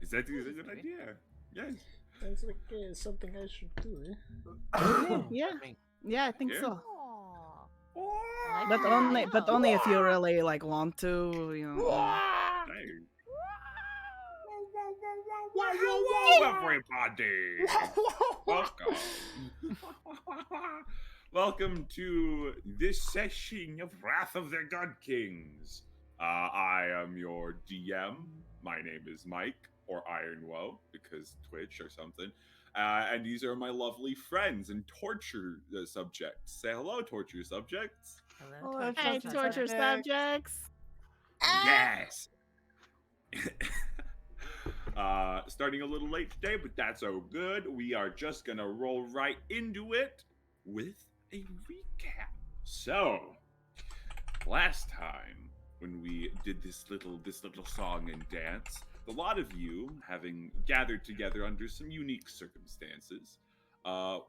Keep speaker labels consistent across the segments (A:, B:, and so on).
A: Is that a good idea? Yes.
B: Sounds like something I should do, eh?
C: Yeah, I think
A: Yeah.
C: so.
D: Aw.
C: But only if you really like want to, you know.
A: Dang. Hello, everybody. Welcome. Welcome to this session of Wrath of the Godkings. I am your DM. My name is Mike, or Ironwoe, because Twitch or something. And these are my lovely friends and torture subjects. Say hello, torture subjects.
D: Hello,
C: Hi, torture subjects.
A: Yes. Starting a little late today, but that's all good. We are just gonna roll right into it with a recap. So, last time when we did this little song and dance, a lot of you, having gathered together under some unique circumstances,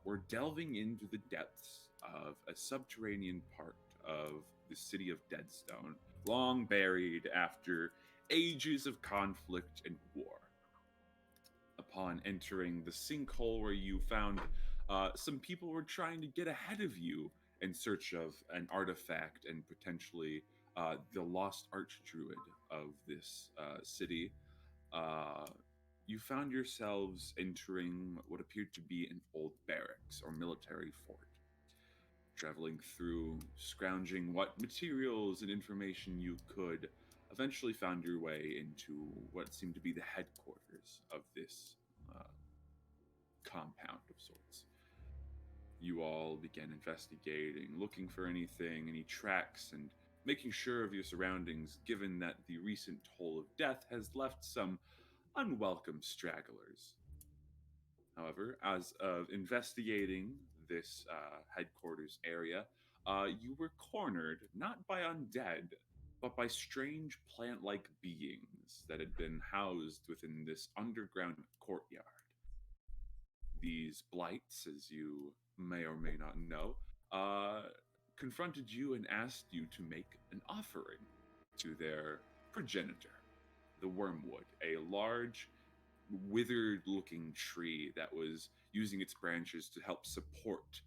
A: were delving into the depths of a subterranean part of the city of Deadstone, long buried after ages of conflict and war. Upon entering the sinkhole where you found some people were trying to get ahead of you in search of an artifact and potentially the lost archdruid of this city, you found yourselves entering what appeared to be an old barracks or military fort. Traveling through, scrounging what materials and information you could, eventually found your way into what seemed to be the headquarters of this compound of sorts. You all began investigating, looking for anything, any tracks, and making sure of your surroundings, given that the recent toll of death has left some unwelcome stragglers. However, as of investigating this headquarters area, you were cornered not by undead, but by strange plant like beings that had been housed within this underground courtyard. These blights, as you may or may not know, confronted you and asked you to make an offering to their progenitor, the wormwood, a large, withered looking tree that was using its branches to help support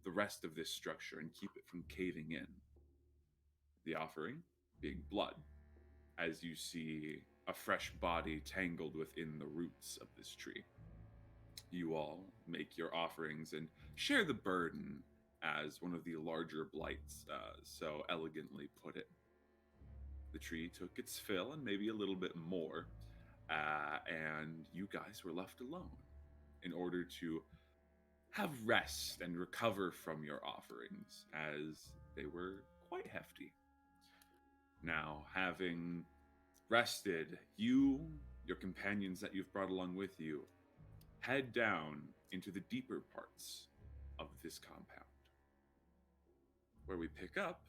A: the rest of this structure and keep it from caving in. The offering being blood, as you see a fresh body tangled within the roots of this tree. You all make your offerings and share the burden, as one of the larger blights so elegantly put it. The tree took its fill and maybe a little bit more, and you guys were left alone in order to have rest and recover from your offerings, as they were quite hefty. Now, having rested, you, your companions that you've brought along with you, head down into the deeper parts of this compound. Where we pick up,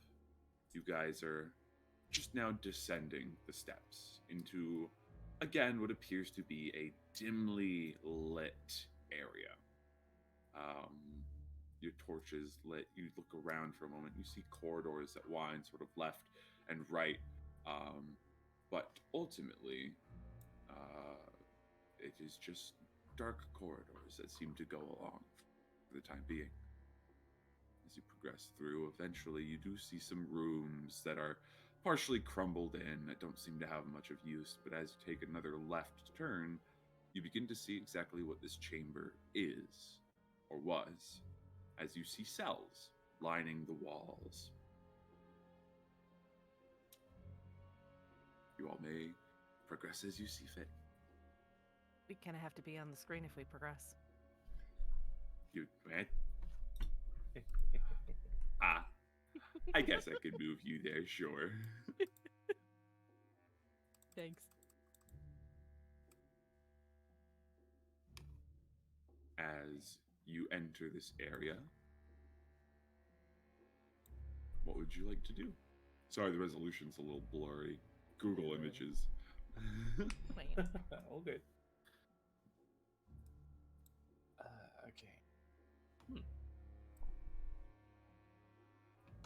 A: you guys are just now descending the steps into, again, what appears to be a dimly lit area. Your torches lit. You look around for a moment. You see corridors that wind sort of left and right. But ultimately, it is just dark corridors that seem to go along for the time being. As you progress through, eventually you do see some rooms that are partially crumbled in, that don't seem to have much of use, but as you take another left turn, you begin to see exactly what this chamber is, or was, as you see cells lining the walls. You all may progress as you see fit.
D: We kind of have to be on the screen if we progress.
A: You what? I guess I could move you there, sure.
D: Thanks.
A: As you enter this area, what would you like to do? Sorry, the resolution's a little blurry. Google Images.
B: All good. Okay.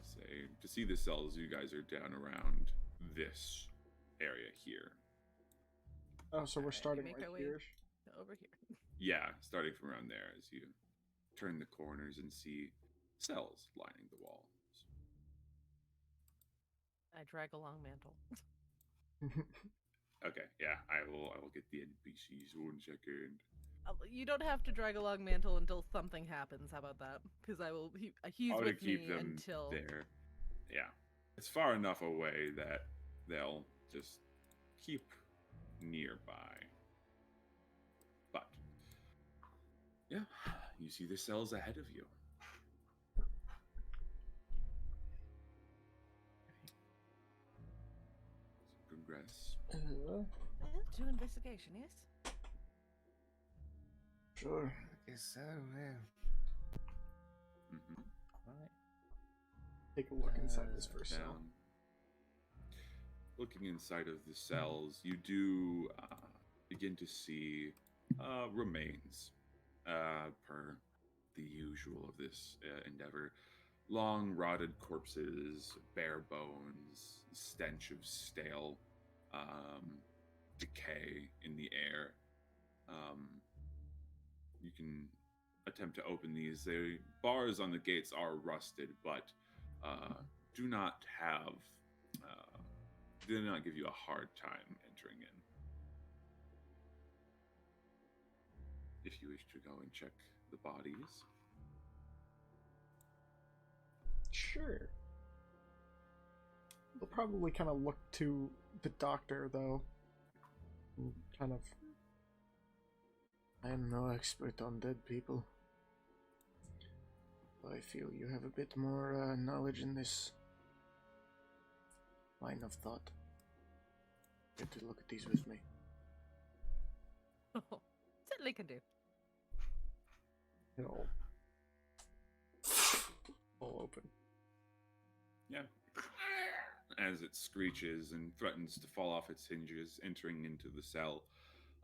A: Say, to see the cells, you guys are down around this area here.
B: Oh, so we're
D: Alright, we
B: starting
D: make
B: right
D: our way
B: here.
D: over here.
A: Yeah, starting from around there as you turn the corners and see cells lining the walls.
D: I drag a long mantle.
A: Okay, yeah, I will get the NPCs 1 second.
D: You don't have to drag a long mantle until something happens. How about that? Because he's
A: I want to
D: with
A: keep
D: me
A: them
D: until
A: there. Yeah, it's far enough away that they'll just keep nearby. But yeah, you see the cells ahead of you. Progress.
D: Well, do investigation, yes.
B: Sure.
E: I guess so, yeah.
A: Mm-hmm.
E: Right.
B: Take a look inside this first cell.
A: Down. Looking inside of the cells, you do begin to see remains, per the usual of this endeavor. Long rotted corpses, bare bones, stench of stale decay in the air. You can attempt to open these. The bars on the gates are rusted, but do not have do not give you a hard time entering in. If you wish to go and check the bodies.
B: Sure. We'll probably kind of look to the doctor, though. And kind of. I am no expert on dead people. But I feel you have a bit more knowledge in this line of thought. Get to look at these with me.
D: Certainly can do.
B: It'll all open.
A: Yeah. As it screeches and threatens to fall off its hinges, entering into the cell.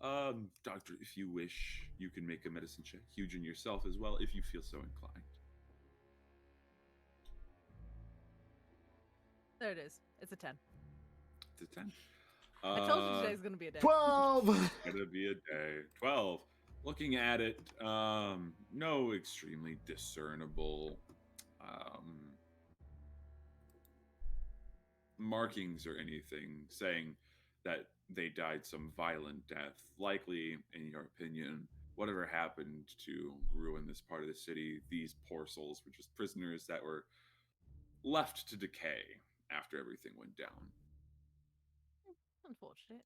A: Doctor, if you wish, you can make a medicine check. Eugen yourself as well, if you feel so inclined.
D: There it is. It's a 10.
A: It's a 10.
D: I told you today's gonna be a day.
B: 12!
A: It'll be a day. 12. Looking at it, no extremely discernible markings or anything saying that they died some violent death. Likely, in your opinion, whatever happened to ruin this part of the city, these poor souls were just prisoners that were left to decay after everything went down.
D: Unfortunate.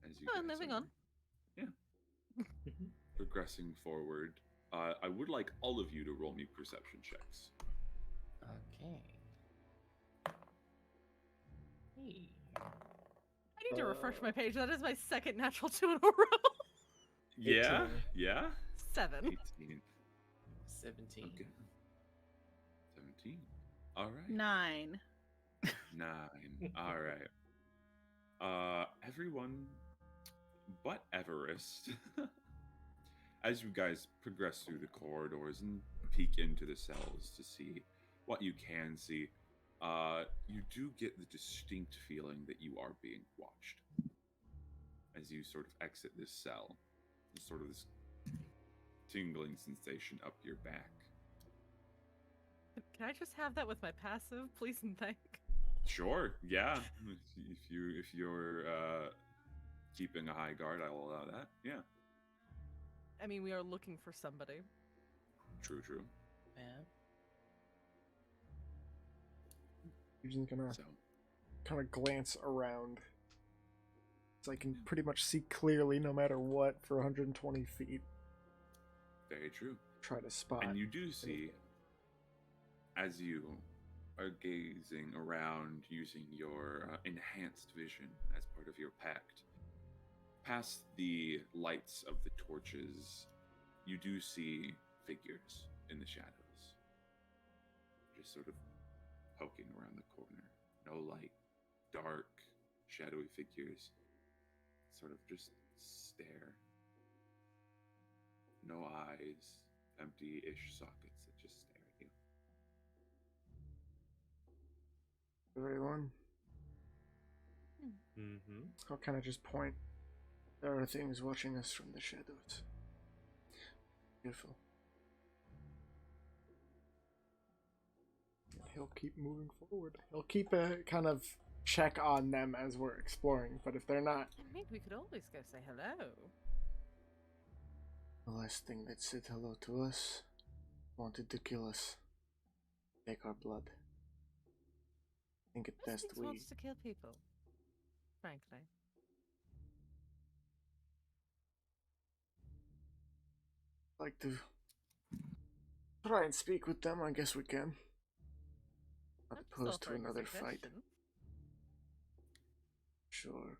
A: As you
D: Oh,
A: guys
D: moving
A: are,
D: on.
A: Yeah. Progressing forward, I would like all of you to roll me perception checks.
E: Okay. Hey.
D: I need to refresh my page. That is my second natural 2 in a row.
A: Yeah,
B: 18.
A: yeah.
D: 7.
A: 18.
E: 17.
A: Okay. 17. All right.
C: 9.
A: 9. All right. Everyone but Everest. As you guys progress through the corridors and peek into the cells to see what you can see, you do get the distinct feeling that you are being watched. As you sort of exit this cell, there's sort of this tingling sensation up your back.
D: Can I just have that with my passive, please and thank?
A: Sure, yeah. If you're keeping a high guard, I will allow that. Yeah.
D: I mean, we are looking for somebody.
A: True.
E: Yeah.
B: You're just gonna
A: So,
B: kind of glance around. So I can pretty much see clearly no matter what for 120 feet.
A: very true.
B: Try to spot.
A: And you do see, as you are gazing around using your enhanced vision as part of your pact, past the lights of the torches, you do see figures in the shadows. Just sort of poking around the corner. No light, dark, shadowy figures. Sort of just stare. No eyes, empty-ish sockets that just stare at you.
B: Everyone,
E: Mm-hmm.
B: I'll kind of just point. There are things watching us from the shadows. Beautiful. He'll keep moving forward. He'll keep a kind of check on them as we're exploring, but if they're not,
D: I mean, we could always go say hello.
B: the last thing that said hello to us wanted to kill us. Take our blood. I think it best
D: Godkings
B: we
D: wants to kill people. Frankly.
B: like to try and speak with them. I guess we can. Not
D: I'm just
B: opposed to
D: offering a
B: another fight.
D: suggestion.
B: Sure.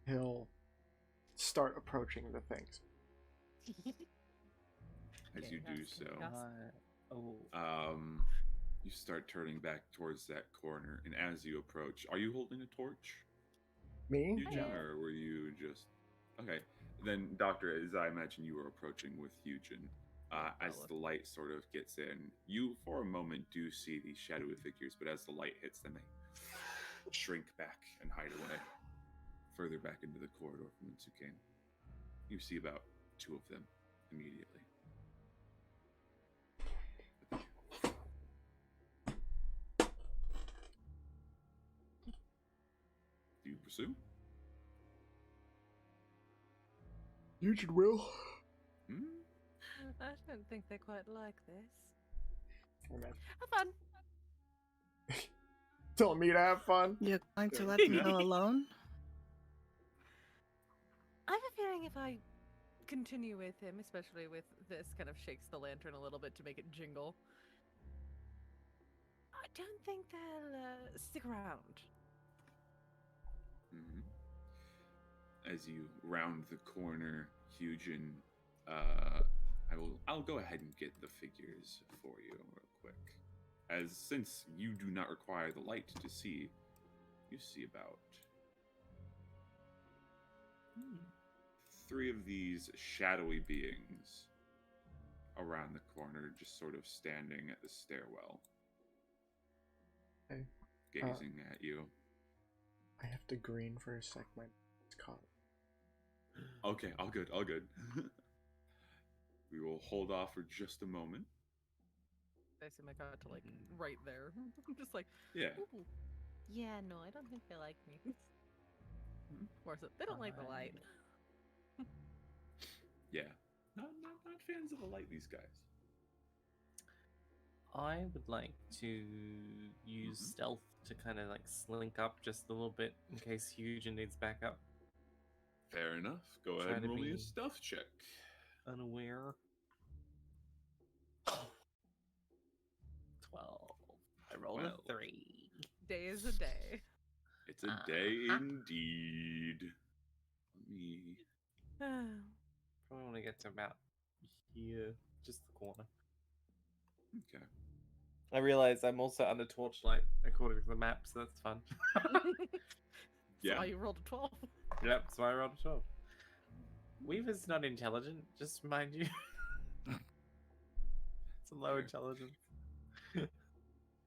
B: He'll start approaching the things.
A: As
D: Okay,
A: you do
D: that's
A: so,
D: chaos.
E: Oh.
A: you start turning back towards that corner, and as you approach, are you holding a torch,
B: Me?
A: Eugen,
D: am.
A: or were you just okay? Then, Doctor, as I imagine you were approaching with Eugen, as
D: Valid.
A: the light sort of gets in, you for a moment do see these shadowy figures, but as the light hits them, they shrink back and hide away, further back into the corridor from whence you came. You see about 2 of them immediately. Do you pursue?
B: Eugene will.
A: Hmm?
D: I don't think they quite like this.
B: Oh, man.
D: Have fun.
B: Telling me to have fun.
C: You're going to let me
A: Yeah.
C: go alone?
D: I have a feeling if I continue with him, especially with this, kind of shakes the lantern a little bit to make it jingle. I don't think they'll stick around.
A: Mhm. As you round the corner, Eugen, I'll go ahead and get the figures for you real quick. As since you do not require the light to see, you see about 3 of these shadowy beings around the corner, just sort of standing at the stairwell,
B: Okay.
A: gazing at you.
B: I have to green for a sec. My it's caught.
A: Okay, all good, all good. We will hold off for just a moment.
D: I see my cat to like right there. Just like,
A: Yeah.
D: ooh. Yeah, no, I don't think they like me. Or so they don't like the light.
A: Yeah. Not fans of the light, these guys.
E: I would like to use stealth to kind of like slink up just a little bit in case Eugen needs backup.
A: Fair enough. Go
E: Try
A: ahead and
E: to
A: roll me a
E: be-
A: stealth check.
E: Unaware. 12. I rolled
A: Well.
E: a 3.
D: Day is a day.
A: It's a day
E: Uh-huh.
A: indeed. Let me.
E: Probably want to get to about here, just the corner.
A: Okay.
E: I realize I'm also under torchlight according to the map, so that's fun.
A: Yeah.
D: So you rolled a 12.
E: Yep, so I rolled a 12. Weaver's not intelligent, just mind you. It's a low
A: Sure.
E: intelligence.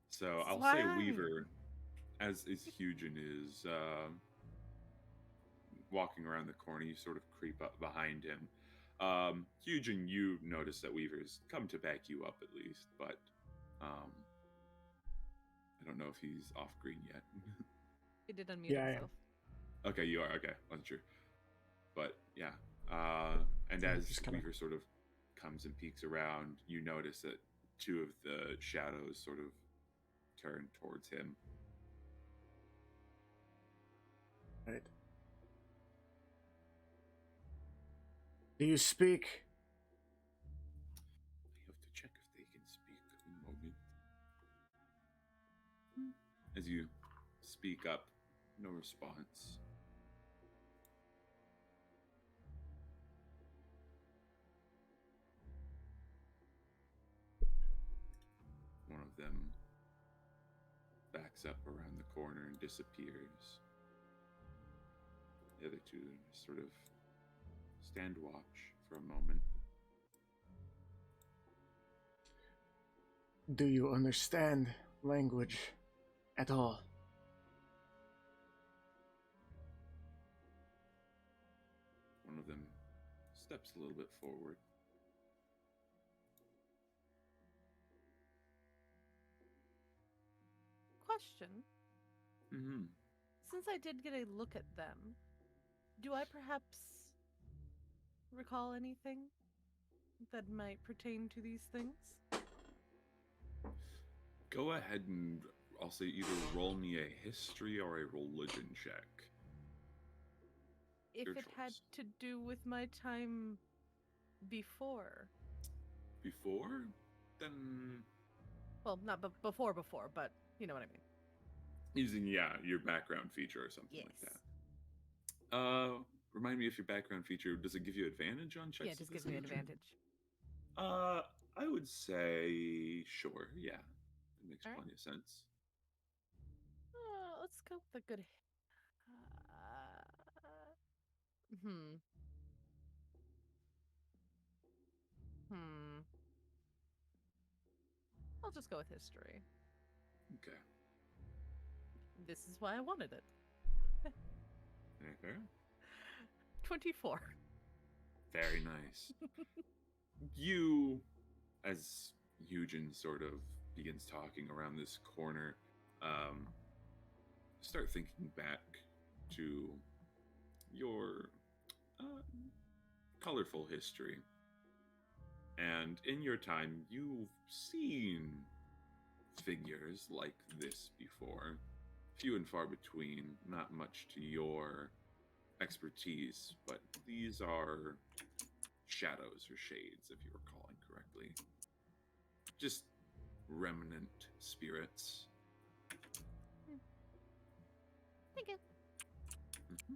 A: So I'll say
D: Swine.
A: Weaver, as Eugen is walking around the corner, you sort of creep up behind him. Eugen, you notice that Weaver's come to back you up at least, but I don't know if he's off green yet.
D: He did unmute
B: Yeah, I am.
D: himself.
A: Okay, you are. Okay, wasn't sure. But yeah, and
B: Yeah,
A: as
B: just kinda-
A: Weaver sort of comes and peeks around, you notice that 2 of the shadows sort of turn towards him.
B: Right. Do you speak?
A: I have to check if they can speak. A moment. As you speak up, no response. One of them backs up around the corner and disappears. The other 2 just sort of stand watch for a moment.
B: Do you understand language at all?
A: steps a little bit forward.
D: Question.
A: Mm-hmm.
D: Since I did get a look at them, do I perhaps recall anything that might pertain to these things?
A: Go ahead and I'll say either roll me a history or a religion check.
D: If
A: Your
D: it had
A: choice.
D: to do with my time before.
A: Before? Then
D: Well, not before, but you know what I mean.
A: using, your background feature or something like
D: Yes.
A: that. Remind me if your background feature, does it give you advantage on checks?
D: Yeah, it
A: of
D: just
A: this
D: gives me
A: nature?
D: advantage.
A: I would say sure, yeah. It makes
D: All right.
A: plenty of sense.
D: Let's go with a good. Hmm. Hmm. I'll just go with history.
A: Okay.
D: This is why I wanted it.
A: Okay.
D: 24.
A: Very nice. You, as Eugen sort of begins talking around this corner, start thinking back to your colorful history. And in your time, you've seen figures like this before. Few and far between, not much to your expertise, but these are shadows or shades, if you're recalling correctly. Just remnant spirits.
D: Thank you.
A: Mm-hmm.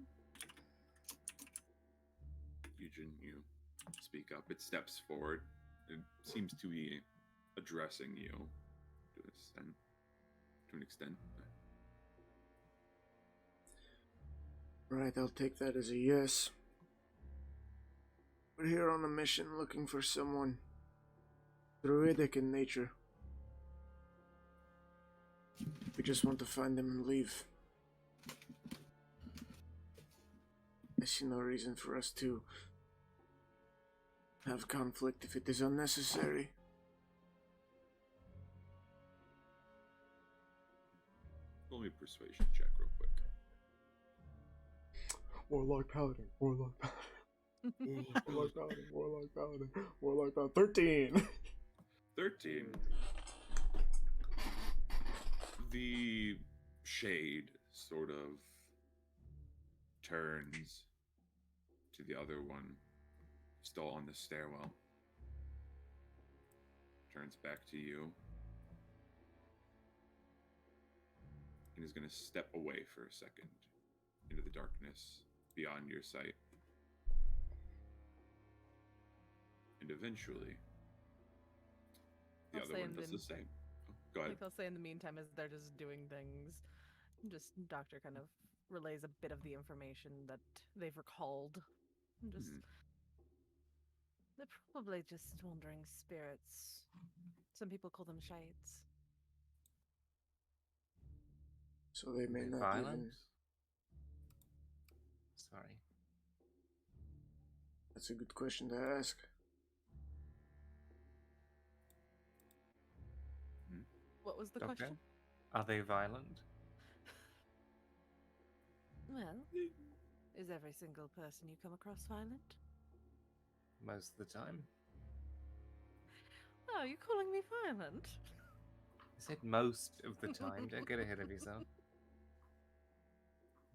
A: Eugen, you speak up. It steps forward. It seems to be addressing you to an extent.
B: Right, I'll take that as a yes. We're here on a mission looking for someone druidic in nature. We just want to find them and leave. I see no reason for us to have conflict if it is unnecessary.
A: Roll me a persuasion check real quick.
B: Warlock Paladin, Warlock Paladin. Warlock Paladin, Warlock Paladin, Warlock Paladin. 13!
A: 13. The shade sort of turns to the other one, still on the stairwell. Turns back to you. And is going to step away for a second into the darkness beyond your sight. And eventually, the
D: I'll
A: other
D: say
A: one
D: in
A: does
D: the-
A: the same. Oh, go ahead.
D: Like I'll say in the meantime, as they're just doing things, just Doctor kind of relays a bit of the information that they've recalled. Just
A: Mhm.
D: they're probably just wandering spirits. Some people call them shades.
B: So they may
E: Are they
B: not
E: violent?
B: even...
E: Sorry.
B: That's a good question to ask.
D: What was the
E: Doctor?
D: question?
E: Are they violent?
D: Well, is every single person you come across violent?
E: Most of the time.
D: Oh, you're calling me violent?
E: I said most of the time. Don't get ahead of yourself.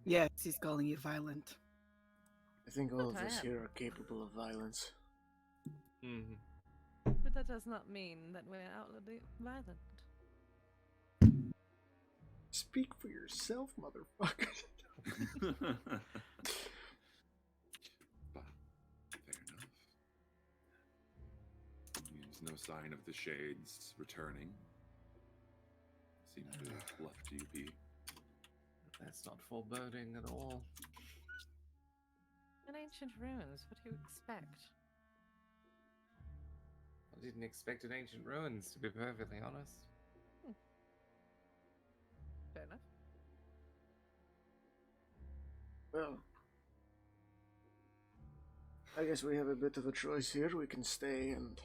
C: Yes, he's calling you violent.
B: I think all of
D: But I
B: us
D: am.
B: here are capable of violence.
E: Mm-hmm.
D: But that does not mean that we're outwardly violent.
B: Speak for yourself, motherfucker.
A: But fair enough. There's no sign of the shades returning. Seem to have left you be.
E: That's not foreboding at all.
D: In ancient ruins, what do you expect?
E: I didn't expect an ancient ruins, to be perfectly honest.
D: Fair enough.
B: Well, I guess we have a bit of a choice here. We can stay and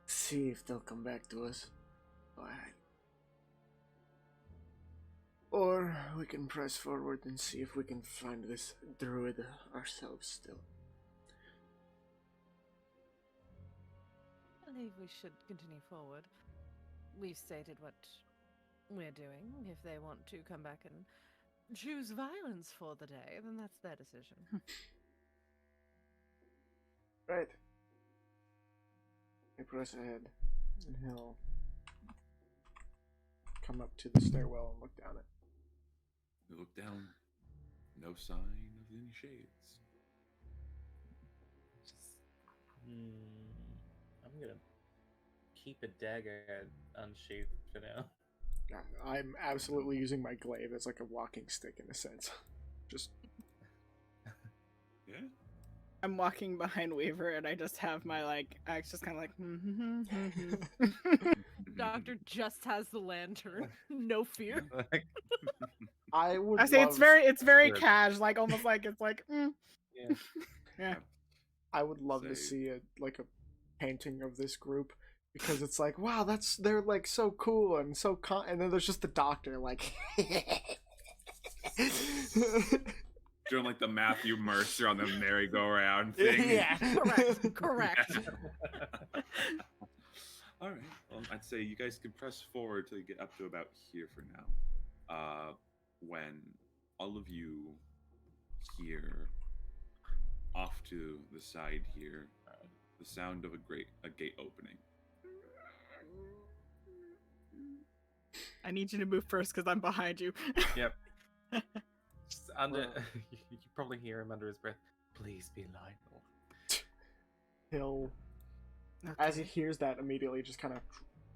B: see if they'll come back to us. Alright. Or we can press forward and see if we can find this druid ourselves still.
D: I believe we should continue forward. We've stated what we're doing. If they want to come back and choose violence for the day, then that's their decision.
B: Right. I press ahead, and he'll come up to the stairwell and look down it.
A: You look down, no sign of any shades.
E: I'm gonna keep a dagger unsheathed for now.
B: I'm absolutely using my glaive as like a walking stick in a sense. Just
A: Yeah?
C: I'm walking behind Weaver and I just have my like axe just kind of like.
D: Doctor just has the lantern. No fear.
B: I would.
C: I say it's very
E: Good.
C: cash, like almost like it's like.
E: Yeah.
C: Yeah.
B: I would love to
A: Say-
B: see a painting of this group because it's like, wow, they're like so cool and so and then there's just the doctor like.
A: Doing like the Matthew Mercer on the merry-go-round thing.
B: Yeah.
D: Correct.
A: All right. Well, I'd say you guys can press forward till you get up to about here for now. When all of you hear off to the side here, the sound of a gate opening.
C: I need you to move first because I'm behind you.
E: Yep. Just under, you probably hear him under his breath. Please be Lionel.
B: He'll, as he hears that, immediately just kind of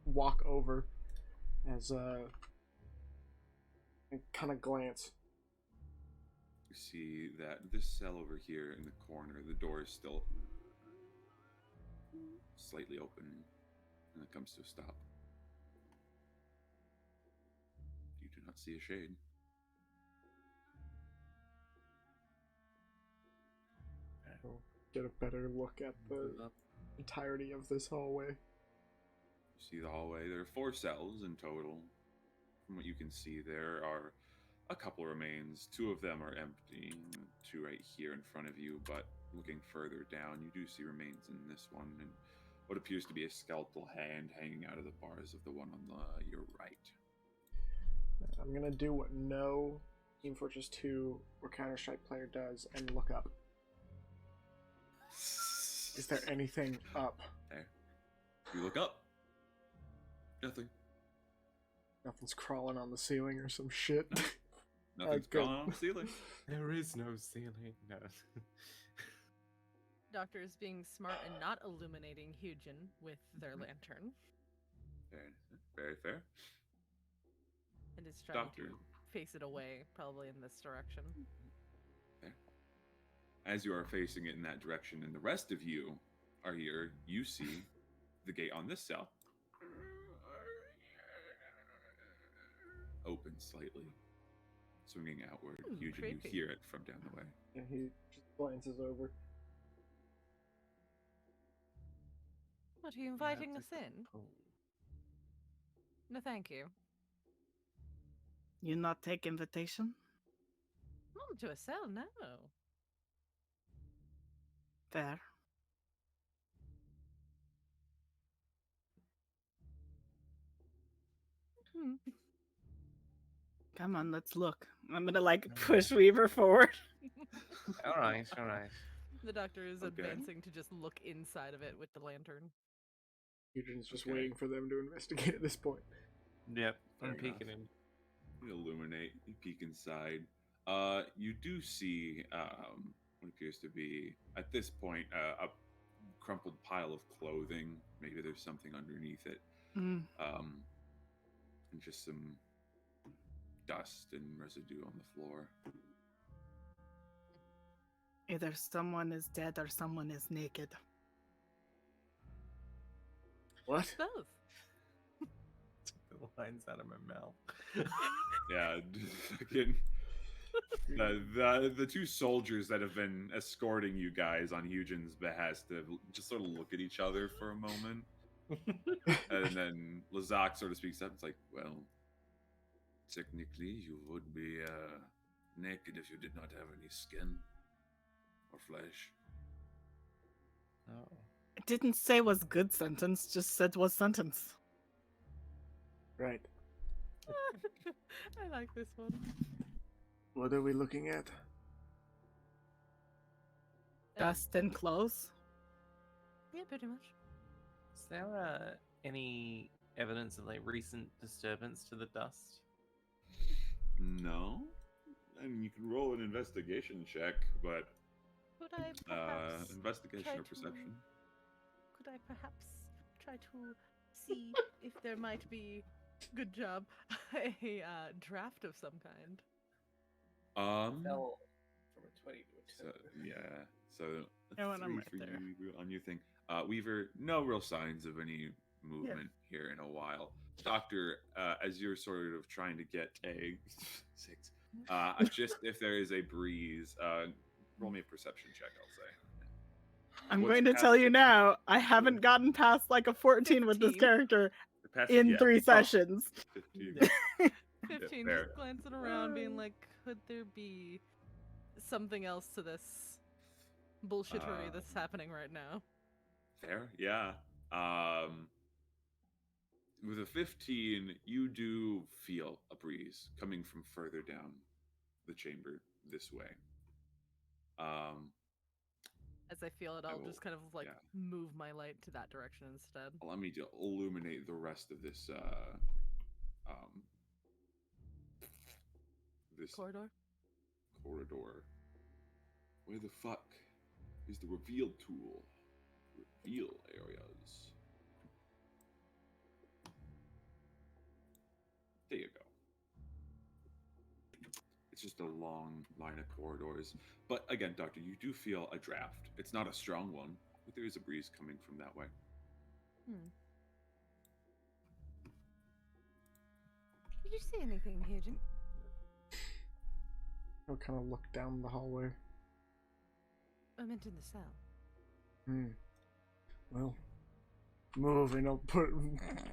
B: walk over as and kind of glance.
A: You see that this cell over here in the corner, the door is still slightly open, and it comes to a stop. You do not see a shade.
B: He'll get a better look at the entirety of this hallway.
A: You see the hallway. There are 4 cells in total. From what you can see, there are a couple remains. 2 of them are empty. 2 right here in front of you, but looking further down, you do see remains in this one, and what appears to be a skeletal hand hanging out of the bars of the one on your right.
B: I'm gonna do what no Team Fortress 2 or Counter-Strike player does and look up. Is there anything up?
A: There. You look up. Nothing.
B: Nothing's crawling on the ceiling or some shit.
A: Nothing's
B: good.
A: going on the ceiling.
E: There is no ceiling. No.
D: Doctor is being smart and not illuminating Hugin with their lantern,
A: Very, very fair.
D: and is trying
A: Doctor.
D: to face it away, probably in this direction.
A: As you are facing it in that direction, and the rest of you are here, you see the gate on this cell open slightly, swinging outward. Usually you
D: Creepy.
A: hear it from down the way.
B: And he just glances over.
D: What, are you inviting us
E: That's a
D: in?
E: pull.
D: No, thank you.
C: You not take invitation?
D: Not to a cell, no.
C: Fair.
D: Hmm.
C: Come on, let's look. I'm gonna like push Weaver forward.
E: All right, all right.
D: The doctor is
A: Okay.
D: advancing to just look inside of it with the lantern.
B: Eugene's just
A: Okay.
B: waiting for them to investigate at this point.
E: Yep,
A: Fair
E: I'm
A: enough.
E: peeking in.
A: You illuminate, you peek inside. You do see what appears to be, at this point, a crumpled pile of clothing. Maybe there's something underneath it.
C: Mm.
A: And just some dust and residue on the floor.
C: Either someone is dead or someone is naked.
B: What?
D: Both.
E: The lines out of my mouth.
A: Yeah, fucking The two soldiers that have been escorting you guys on Eugen's behest have just sort of look at each other for a moment. And then Lazak sort of speaks up. It's like, well, technically, you would be naked if you did not have any skin or flesh.
E: Oh.
C: It didn't say was good sentence, just said was sentence.
B: Right.
D: I like this one.
B: What are we looking at?
C: Dust and clothes.
D: Yeah, pretty much.
E: Is there any evidence of like recent disturbance to the dust?
A: No. I mean, you can roll an investigation check, but
D: Could I perhaps
A: investigation
D: try
A: or perception.
D: Could I perhaps try to see if there might be, good job, a draft of some kind?
E: Fell from a 20 to a 10.
A: So, yeah. So
C: Oh, and I'm
A: 3
C: right
A: for
C: there.
A: you on your thing. Weaver, no real signs of any movement here in a while. Doctor, as you're sort of trying to get a 6, just if there is a breeze, roll me a perception check, I'll say.
C: I'm
A: What's
C: going to
A: past
C: tell you
A: 15?
C: now, I haven't gotten past like a 14 with this
D: 15.
C: character
A: Past-
C: in
A: yeah.
C: 3
A: Oh,
C: sessions.
A: 15.
D: 15,
A: fair.
D: just glancing around, being like, could there be something else to this bullshittery that's happening right now?
A: Fair, yeah. With a 15, you do feel a breeze coming from further down the chamber this way.
D: As I feel it, I'll
A: will-
D: just kind of like
A: yeah.
D: move my light to that direction instead.
A: Allow me to illuminate the rest of this this
D: Corridor?
A: corridor. Where the fuck is the reveal tool? Reveal areas. There you go. It's just a long line of corridors. But again, Doctor, you do feel a draft. It's not a strong one, but there is a breeze coming from that way.
D: Did you see anything, Hyojin?
B: I'll kind of look down the hallway.
D: I meant in the cell.
B: Well, move and I'll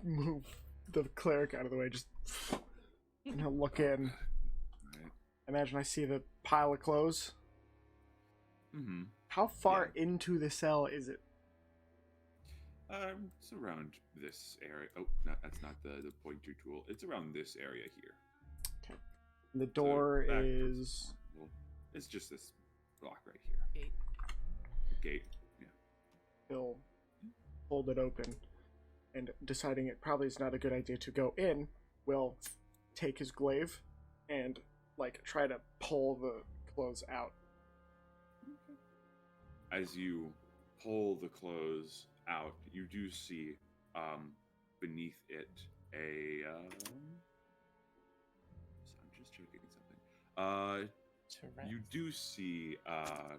B: move the cleric out of the way. Just and he'll look in.
A: Right.
B: Imagine I see the pile of clothes.
A: Mm-hmm.
B: How far into the cell is it?
A: It's around this area. Oh, no, that's not the pointer tool. It's around this area here.
B: The door
A: So, back
B: is.
A: well, it's just this block right here.
D: Gate.
A: Gate. Yeah.
B: He'll hold it open, and deciding it probably is not a good idea to go in, will take his glaive and like try to pull the clothes out.
A: As you pull the clothes out, you do see beneath it a. So I'm just checking something. You do see what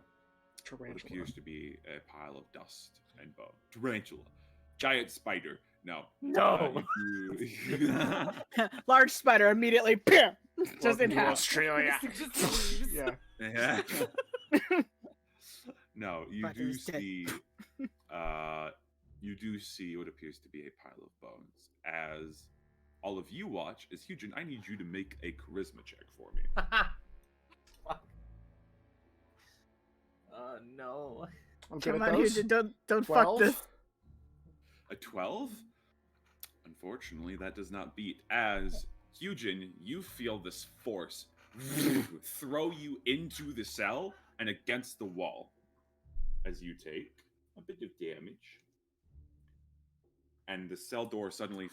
B: Tarantula.
A: appears to be a pile of dust and bone. Tarantula, giant spider. No.
E: No.
C: Large spider immediately, just
B: Welcome
C: in
B: to
C: half.
B: Australia.
D: Just leaves.
B: Yeah.
A: Yeah. No, you
C: But
A: do
C: it's dead.
A: see you do see what appears to be a pile of bones. As all of you watch, as Eugen, I need you to make a charisma check for me.
E: Fuck. No.
B: I'm good
C: Come
B: at
C: on,
B: those.
C: Huge, don't
B: 12?
C: fuck this.
A: A 12? Unfortunately, that does not beat. As Eugen, you feel this force throw you into the cell and against the wall. As you take a bit of damage. And the cell door suddenly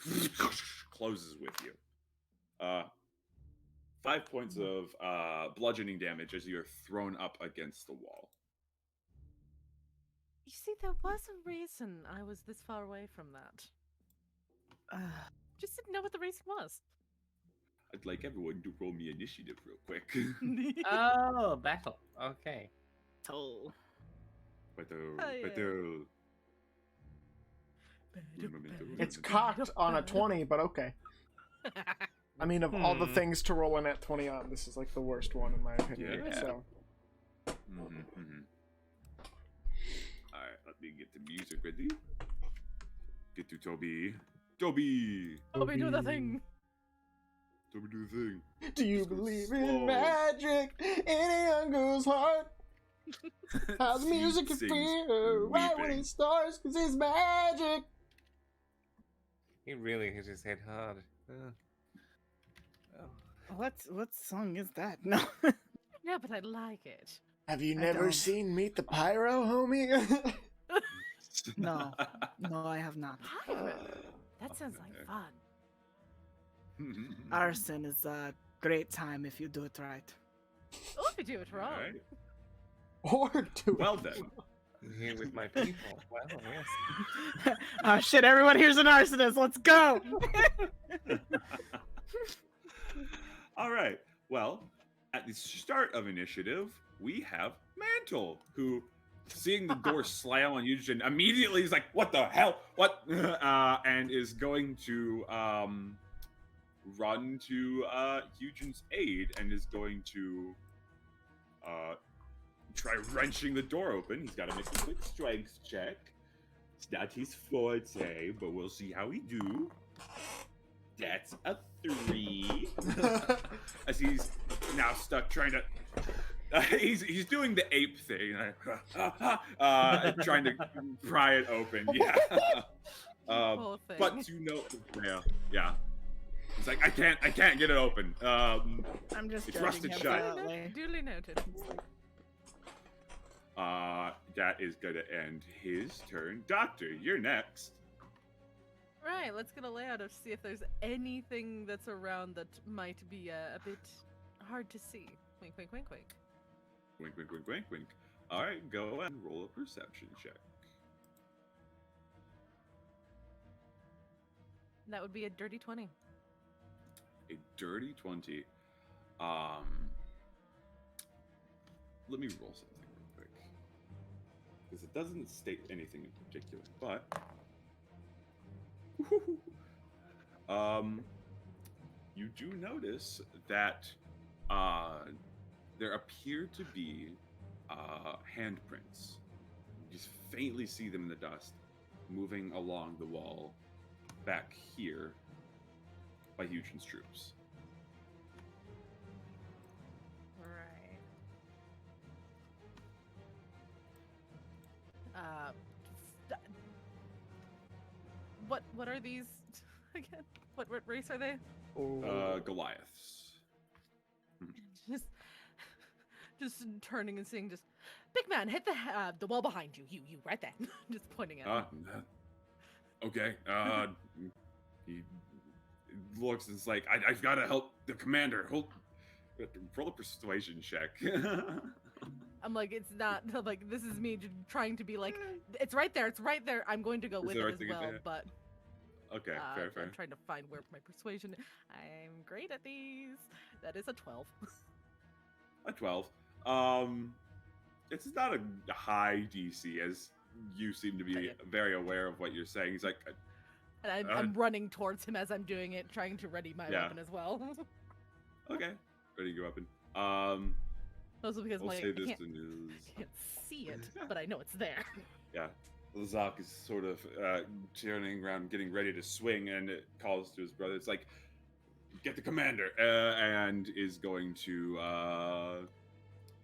A: closes with you. 5 points of bludgeoning damage as you're thrown up against the wall.
D: You see, there was a reason I was this far away from that. Just didn't know what the reason was.
A: I'd like everyone to roll me initiative real quick.
E: Oh, battle. Okay.
C: Oh.
B: It's cocked on a 20, but okay. I mean, of all the things to roll in at 20 on, this is like the worst one in my opinion.
A: Yeah.
B: So
A: Alright, let me get the music ready. Get to Toby. Toby!
D: Toby, do the thing.
A: Toby, do the thing.
B: do you
A: Just go
B: believe
A: slow.
B: in magic in a young girl's heart? How the music can
A: Sings
B: feel right when
A: weeping.
B: it starts, 'cause it's magic.
E: He really hit his head hard.
C: What song is that? No.
D: Yeah, but I like it.
B: Have you
C: I
B: never
C: don't.
B: seen Meet the Pyro, homie?
C: No, I have not.
D: That sounds like fun.
C: Arson is a great time if you do it right.
D: Oh, if you do it wrong.
A: Alright.
B: Or do
A: Well
B: it.
A: then.
E: Here with my people. Well, yes.
C: Oh shit, everyone here's an arsonist, let's go!
A: Alright. Well, at the start of initiative, we have Mantle, who, seeing the door slam on Eugen, immediately is like, what the hell? What? And is going to run to Eugen's aid and is going to try wrenching the door open. He's got to make a quick strength check. It's not his forte, but we'll see how he do. That's a 3. As he's now stuck trying to. He's doing the ape thing, trying to pry it open. Yeah.
D: Whole thing.
A: But you know, yeah. It's like I can't get it open.
C: I'm just
A: It's
C: judging
A: rusted
C: him
A: shut.
C: silently.
D: Duly noted.
A: That is gonna end his turn. Doctor, you're next.
D: Right, let's get a layout to see if there's anything that's around that might be a bit hard to see. Wink, wink, wink, wink.
A: Wink, wink, wink, wink, wink. All right, go and roll a perception check.
D: That would be a dirty 20.
A: A dirty 20. Let me roll something real quick. Because it doesn't state anything in particular, but you do notice that there appear to be handprints. You just faintly see them in the dust, moving along the wall back here by Eugen's troops.
D: Right. What are these again? What race are they?
A: Goliaths.
D: Just turning and seeing just big man hit the wall behind you. You right there. Just pointing at him.
A: Okay. He looks and is like, I've got to help the commander. Roll a persuasion check.
D: I'm like, it's not like this is me just trying to be like, it's right there. I'm going to go
A: Is
D: with
A: it
D: it
A: right
D: as
A: to get
D: well,
A: there?
D: but
A: Okay, fair.
D: I'm trying to find where my persuasion. I'm great at these. That is a 12.
A: A 12. It's not a high DC, as you seem to be
D: Okay.
A: very aware of what you're saying. He's like,
D: And I'm running towards him as I'm doing it, trying to ready my
A: Yeah.
D: weapon as well.
A: okay, ready your weapon.
D: Also because
A: We'll
D: like,
A: say
D: I
A: this
D: can't,
A: in
D: can't see it, but I know it's there.
A: Yeah. Lazak is sort of turning around, getting ready to swing, and it calls to his brother. It's like, get the commander, and is going to,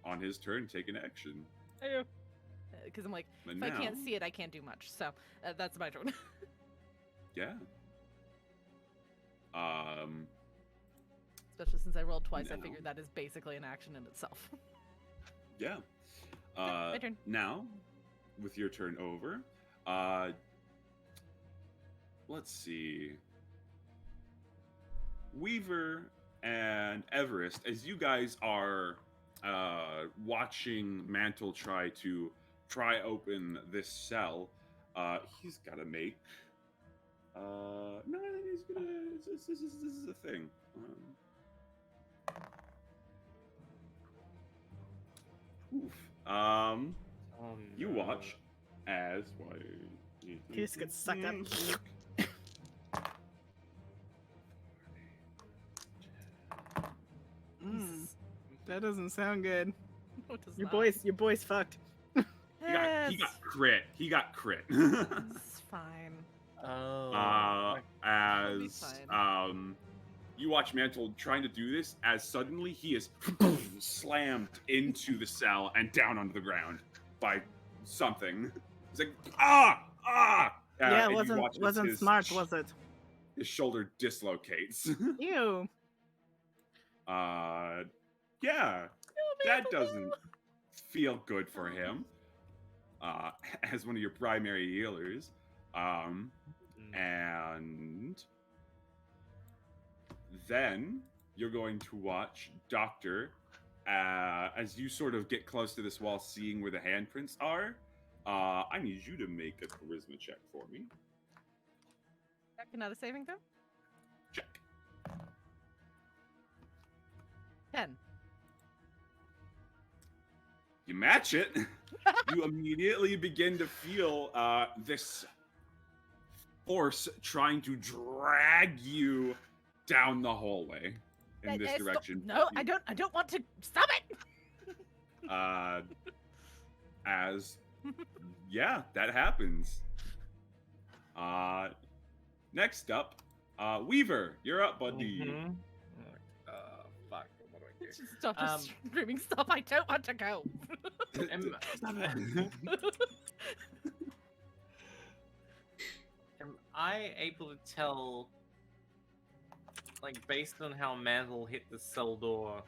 A: on his turn, take an action.
D: Because I'm like,
A: And
D: if
A: now,
D: I can't see it, I can't do much. So that's my turn.
A: yeah.
D: Especially since I rolled twice, I
A: Now.
D: figured that is basically an action in itself.
A: Yeah.
D: my turn.
A: Now, with your turn over, let's see. Weaver and Everest, as you guys are watching Mantle try open this cell, he's got to make. No, he's gonna. This is a thing. You watch as
C: He just gets sucked up. That doesn't sound good.
D: No, it does
C: Your
D: not.
C: boy's fucked.
A: He got crit. He got crit.
D: It's fine.
E: Oh.
D: It'll be
A: As
D: fine.
A: you watch Mantle trying to do this, as suddenly he is slammed into the cell and down onto the ground by something. He's like, ah, ah.
C: Yeah,
A: and
C: it
A: you watch as
C: wasn't smart, was it?
A: His shoulder dislocates.
C: Ew.
A: Yeah, that doesn't feel good for him. As one of your primary healers. And then you're going to watch Doctor, as you sort of get close to this wall, seeing where the handprints are. I need you to make a charisma check for me.
D: Another saving throw?
A: Check.
D: 10.
A: You match it. You immediately begin to feel this force trying to drag you down the hallway in this direction.
D: No, I don't want to. Stop it!
A: Yeah, that happens. Next up, Weaver, you're up, buddy.
E: Mhm. Fuck. What do I do?
D: Just stop just screaming. Stop! I don't want to go.
E: Am I able to tell, like, based on how Mantle hit the cell door,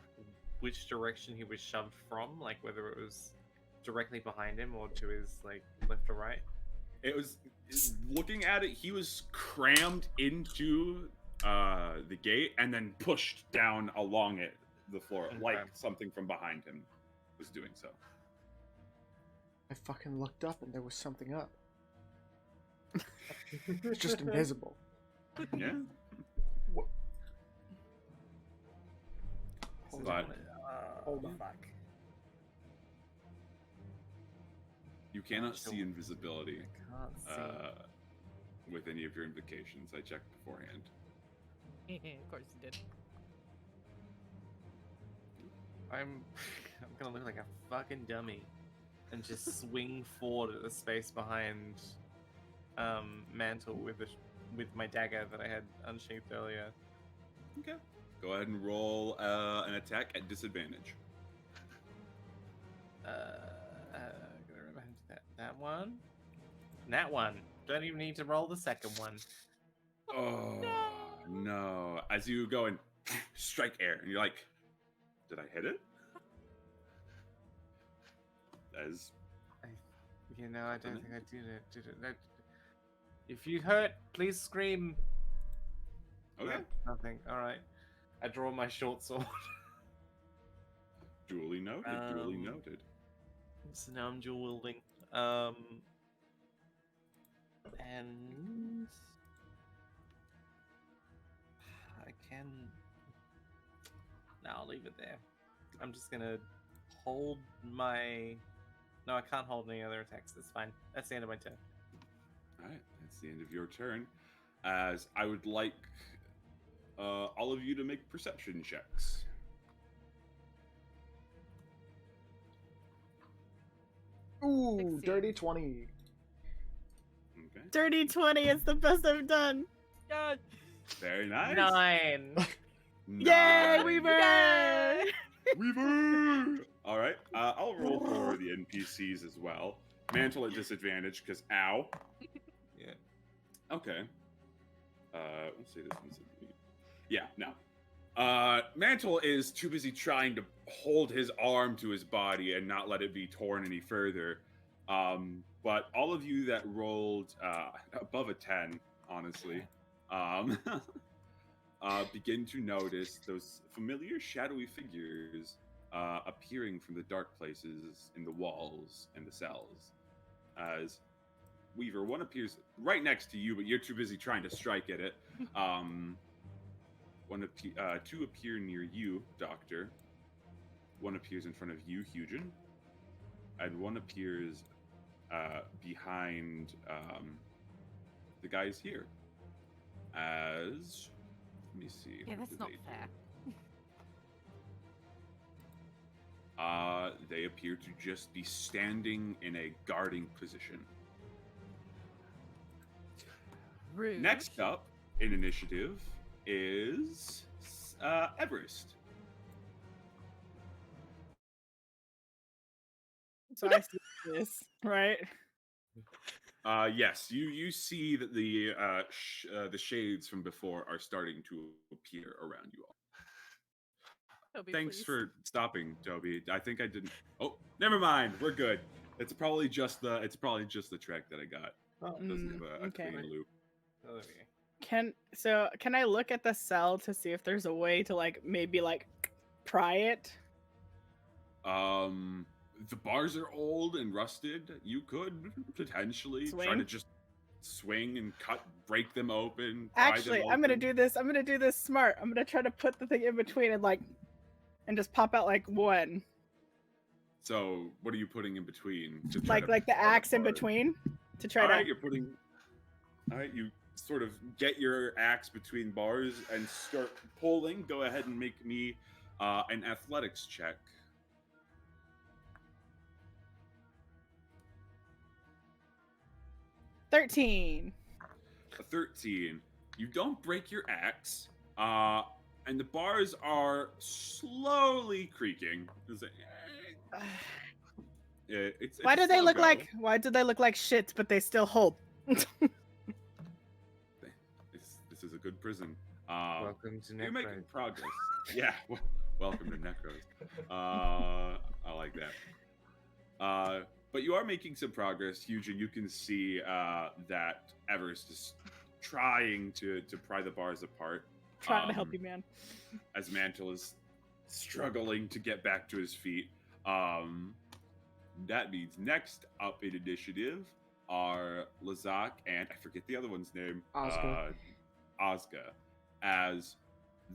E: which direction he was shoved from? Like, whether it was directly behind him or to his, like, left or right?
A: It was, looking at it, he was crammed into the gate and then pushed down along it, the floor, like something from behind him was doing so.
B: I fucking looked up and there was something up. It's just invisible.
A: Yeah.
B: What?
A: But
B: Hold on.
E: Fuck.
A: you cannot see invisibility
E: I can't see.
A: with any of your invocations. I checked beforehand.
D: Of course you did.
E: I'm gonna look like a fucking dummy and just swing forward at the space behind Mantle with my dagger that I had unsheathed earlier.
A: Okay. Go ahead and roll an attack at disadvantage.
E: Gonna remember that one. That one. Don't even need to roll the second one.
A: Oh no! As you go and strike air, and you're like, "Did I hit it?" As
E: I don't think I did it. If you hurt, please scream.
A: okay,
E: No, nothing. All right. I draw my short sword.
A: duly noted. Duly noted.
E: So now I'm dual wielding. And I can. No, I'll leave it there. I'm just gonna hold my. No, I can't hold any other attacks. That's fine. That's the end of my turn.
A: All right, that's the end of your turn. As I would like all of you to make perception checks.
B: Ooh,
D: 16.
B: dirty 20.
A: Okay,
C: Dirty 20 is the best I've done.
D: God.
A: very nice.
E: 9.
C: Yay,
A: Nine.
C: Weaver!
A: Weaver! All right, I'll roll for the NPCs as well. Mantle at disadvantage because ow.
E: Yeah.
A: Okay. Let's see this one's. Yeah, no. Mantle is too busy trying to hold his arm to his body and not let it be torn any further. But all of you that rolled above a 10, honestly, begin to notice those familiar shadowy figures appearing from the dark places in the walls and the cells. As Weaver, one appears right next to you, but you're too busy trying to strike at it. Two appear near you, Doctor. One appears in front of you, Hugin. And one appears behind the guys here. As let me see.
D: Yeah,
A: what
D: that's
A: do
D: not
A: they do?
D: fair.
A: they appear to just be standing in a guarding position.
D: Rude.
A: Next up in initiative is Everest.
C: So I see this, right?
A: Yes, you see that the shades from before are starting to appear around you all.
D: Toby,
A: Thanks
D: please.
A: for stopping, Toby. I think I didn't. Oh, never mind. We're good. It's probably just the track that I got.
E: Oh,
A: It doesn't have a
C: okay.
A: clean loop.
E: oh, okay.
C: Can I look at the cell to see if there's a way to maybe pry it?
A: The bars are old and rusted. You could potentially try to
C: Swing?
A: just swing and break them open. Pry
C: Actually,
A: them
C: I'm gonna
A: open.
C: do this. I'm gonna do this smart. I'm gonna try to put the thing in between and just pop out one.
A: So, what are you putting in between? To try
C: Like
A: to
C: the
A: pry
C: axe in
A: apart?
C: between to try
A: All
C: to.
A: right, you're putting. All right, you sort of get your axe between bars and start pulling. Go ahead and make me an athletics check.
C: 13.
A: A 13. You don't break your axe, and the bars are slowly creaking. It's like,
C: Why do
A: it's
C: they
A: slow
C: look
A: go.
C: like? Why do they look like shit? But they still hold.
A: This is a good prison.
E: Welcome to
A: You're making
E: Necroz.
A: progress. Yeah. Welcome to Necroz. I like that. But you are making some progress, Huge, and you can see that Everest is trying to pry the bars apart.
C: Trying to help you, man.
A: As Mantle is struggling to get back to his feet. That means next up in initiative are Lazak and I forget the other one's name.
B: Ozga.
A: Ozga. As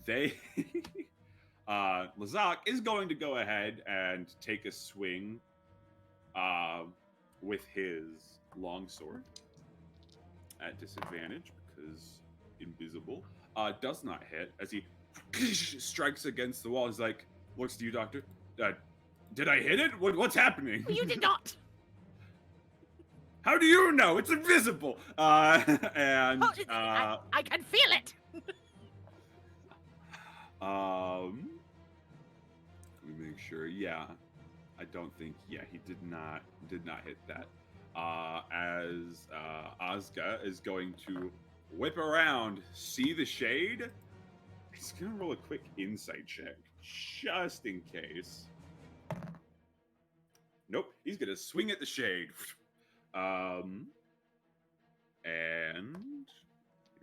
A: they Lazak is going to go ahead and take a swing with his longsword at disadvantage because invisible. Does not hit as he strikes against the wall. He's like, looks to you, Doctor. Did I hit it? What's happening?
D: You did not.
A: How do you know? It's invisible. And
D: I can feel it.
A: let me make sure. Yeah, I don't think. Yeah, he did not hit that. As Ozga is going to whip around, see the shade. He's gonna roll a quick insight check just in case. Nope, he's gonna swing at the shade. And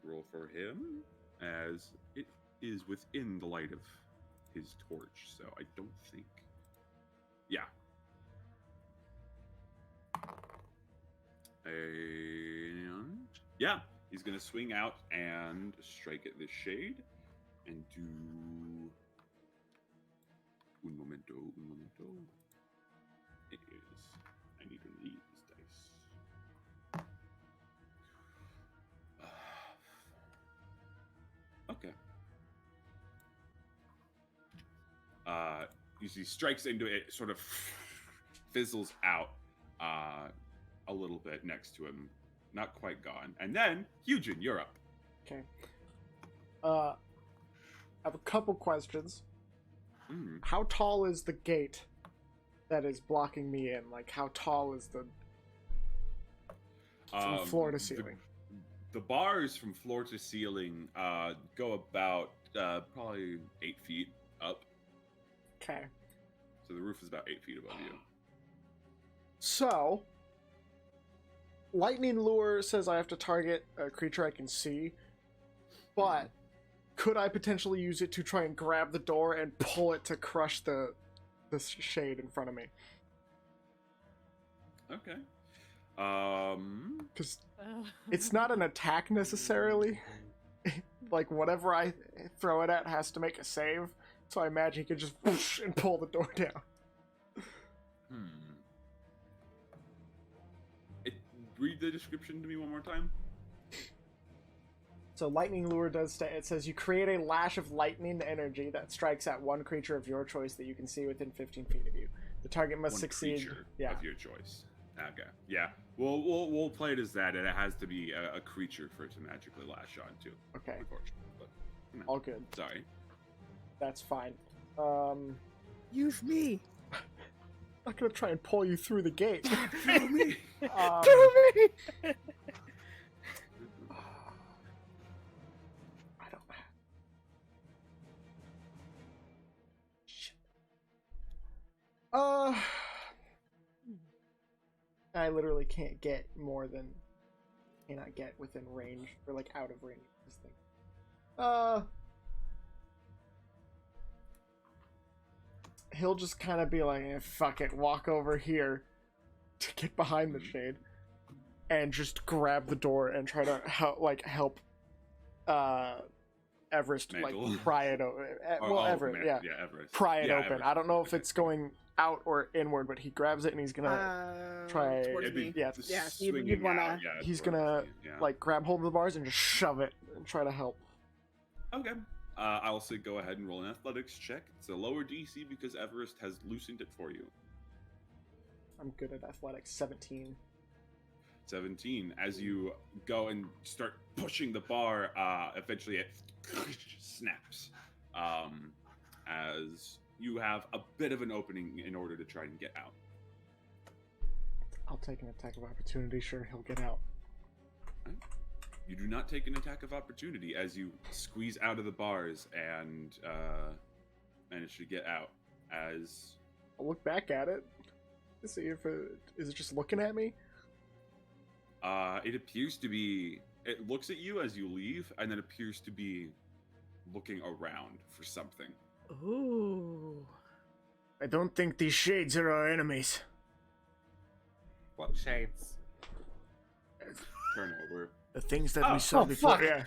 A: roll for him as it is within the light of his torch, so I don't think. Yeah. And yeah, he's gonna swing out and strike at this shade and do un momento. It is. I need to read this dice. Okay. You see, strikes into it, sort of fizzles out a little bit next to him. Not quite gone. And then, Eugen, you're up.
B: Okay. I have a couple questions. How tall is the gate that is blocking me in? Like, how tall is the from floor to ceiling?
A: The bars from floor to ceiling go about probably 8 feet up.
B: Okay.
A: So the roof is about 8 feet above you.
B: So, lightning lure says I have to target a creature I can see, but could I potentially use it to try and grab the door and pull it to crush the shade in front of me?
A: Okay.
B: Because it's not an attack necessarily. Like, whatever I throw it at has to make a save, so I imagine he could just whoosh and pull the door down.
A: Read the description to me one more time.
B: So lightning lure does it says you create a lash of lightning energy that strikes at one creature of your choice that you can see within 15 feet of you. The target must
A: one
B: succeed.
A: creature
B: Yeah.
A: of your choice. Okay. Yeah. We'll play it as that, and it has to be a creature for it to magically lash on to.
B: Okay.
A: Unfortunately, but
B: All good.
A: sorry.
B: That's fine.
C: Use me.
B: I'm not gonna try and pull you through the gate.
A: Kill me.
C: Kill me.
B: I don't. Shit. I literally can't get more than. Cannot get within range or like out of range of this thing. He'll just kind of be like, fuck it, walk over here to get behind the shade and just grab the door and try to help Everest
A: Mantle.
B: like pry it open. Everett, yeah,
A: Everest.
B: pry it
A: Yeah,
B: open.
A: Everest.
B: I don't know if it's going out or inward, but he grabs it and he's gonna try.
C: Towards
A: It'd be
C: me.
B: Yeah,
C: you'd
A: swinging
C: wanna-
A: out, yeah,
B: he's
A: towards
B: gonna,
A: you, yeah.
B: like grab hold of the bars and just shove it and try to help.
A: Okay. I'll say go ahead and roll an athletics check. It's a lower DC because Everest has loosened it for you.
B: I'm good at athletics. 17.
A: 17. As you go and start pushing the bar, eventually it snaps. As you have a bit of an opening in order to try and get out.
B: I'll take an attack of opportunity. Sure, he'll get out.
A: You do not take an attack of opportunity as you squeeze out of the bars and manage to get out. As
B: I'll look back at it to see if is it just looking at me.
A: it appears to be. It looks at you as you leave, and then appears to be looking around for something.
C: Ooh.
B: I don't think these shades are our enemies.
E: What shades?
A: Turn over.
B: The things that we saw before.
C: fuck.
B: Yeah.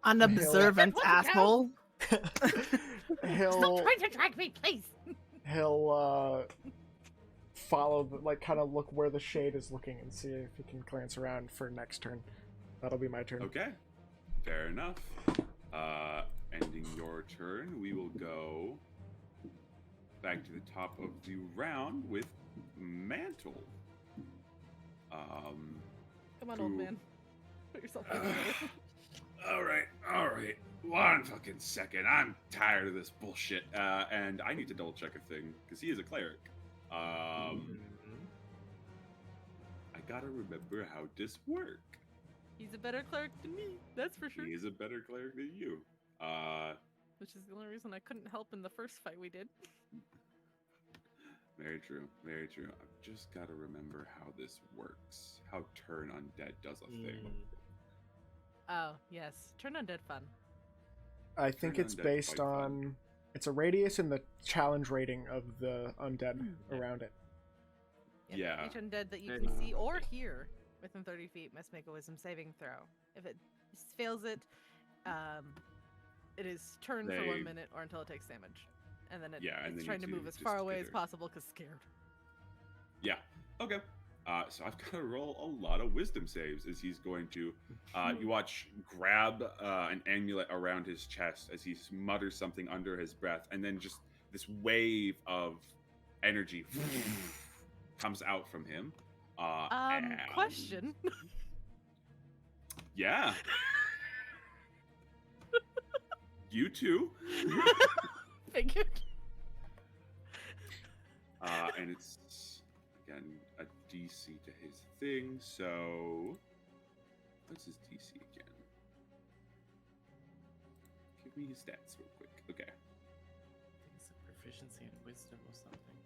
C: Unobservant asshole.
D: Stop
B: he'll
D: trying to drag me, please.
B: he'll follow, kind of look where the shade is looking and see if he can glance around for next turn. That'll be my turn.
A: Okay, fair enough. Ending your turn, we will go back to the top of the round with Mantle.
D: Come on, old man. Put yourself in
A: All right. 1 fucking second. I'm tired of this bullshit, and I need to double check a thing because he is a cleric. I gotta remember how this works.
D: He's a better cleric than me, that's for sure.
A: He is a better cleric than you.
D: Which is the only reason I couldn't help in the first fight we did.
A: Very true. Very true. I've just got to remember how this works. How Turn Undead does a thing.
D: Oh, yes. Turn Undead fun.
B: I think
A: Turn
B: it's
A: undead
B: based
A: quite fun.
B: on. It's a radius and the challenge rating of the undead around it.
D: Yep.
A: Yeah.
D: Each undead that you
E: Good.
D: can see or hear within 30 feet must make a wisdom saving throw. If it fails it, it is turned for 1 minute or until it takes damage. And then
A: Yeah, and
D: it's
A: then
D: trying
A: you
D: to
A: two
D: move as
A: just
D: far away as
A: skitter.
D: possible because scared.
A: Yeah. Okay. So I've got to roll a lot of wisdom saves as he's going to. You watch grab an amulet around his chest as he mutters something under his breath, and then just this wave of energy comes out from him. And-
D: Question.
A: Yeah. You too.
D: Figured.
A: And it's again a DC to his thing. So what's his DC again? Give me his stats real quick. Okay.
E: I think it's a proficiency in wisdom or something.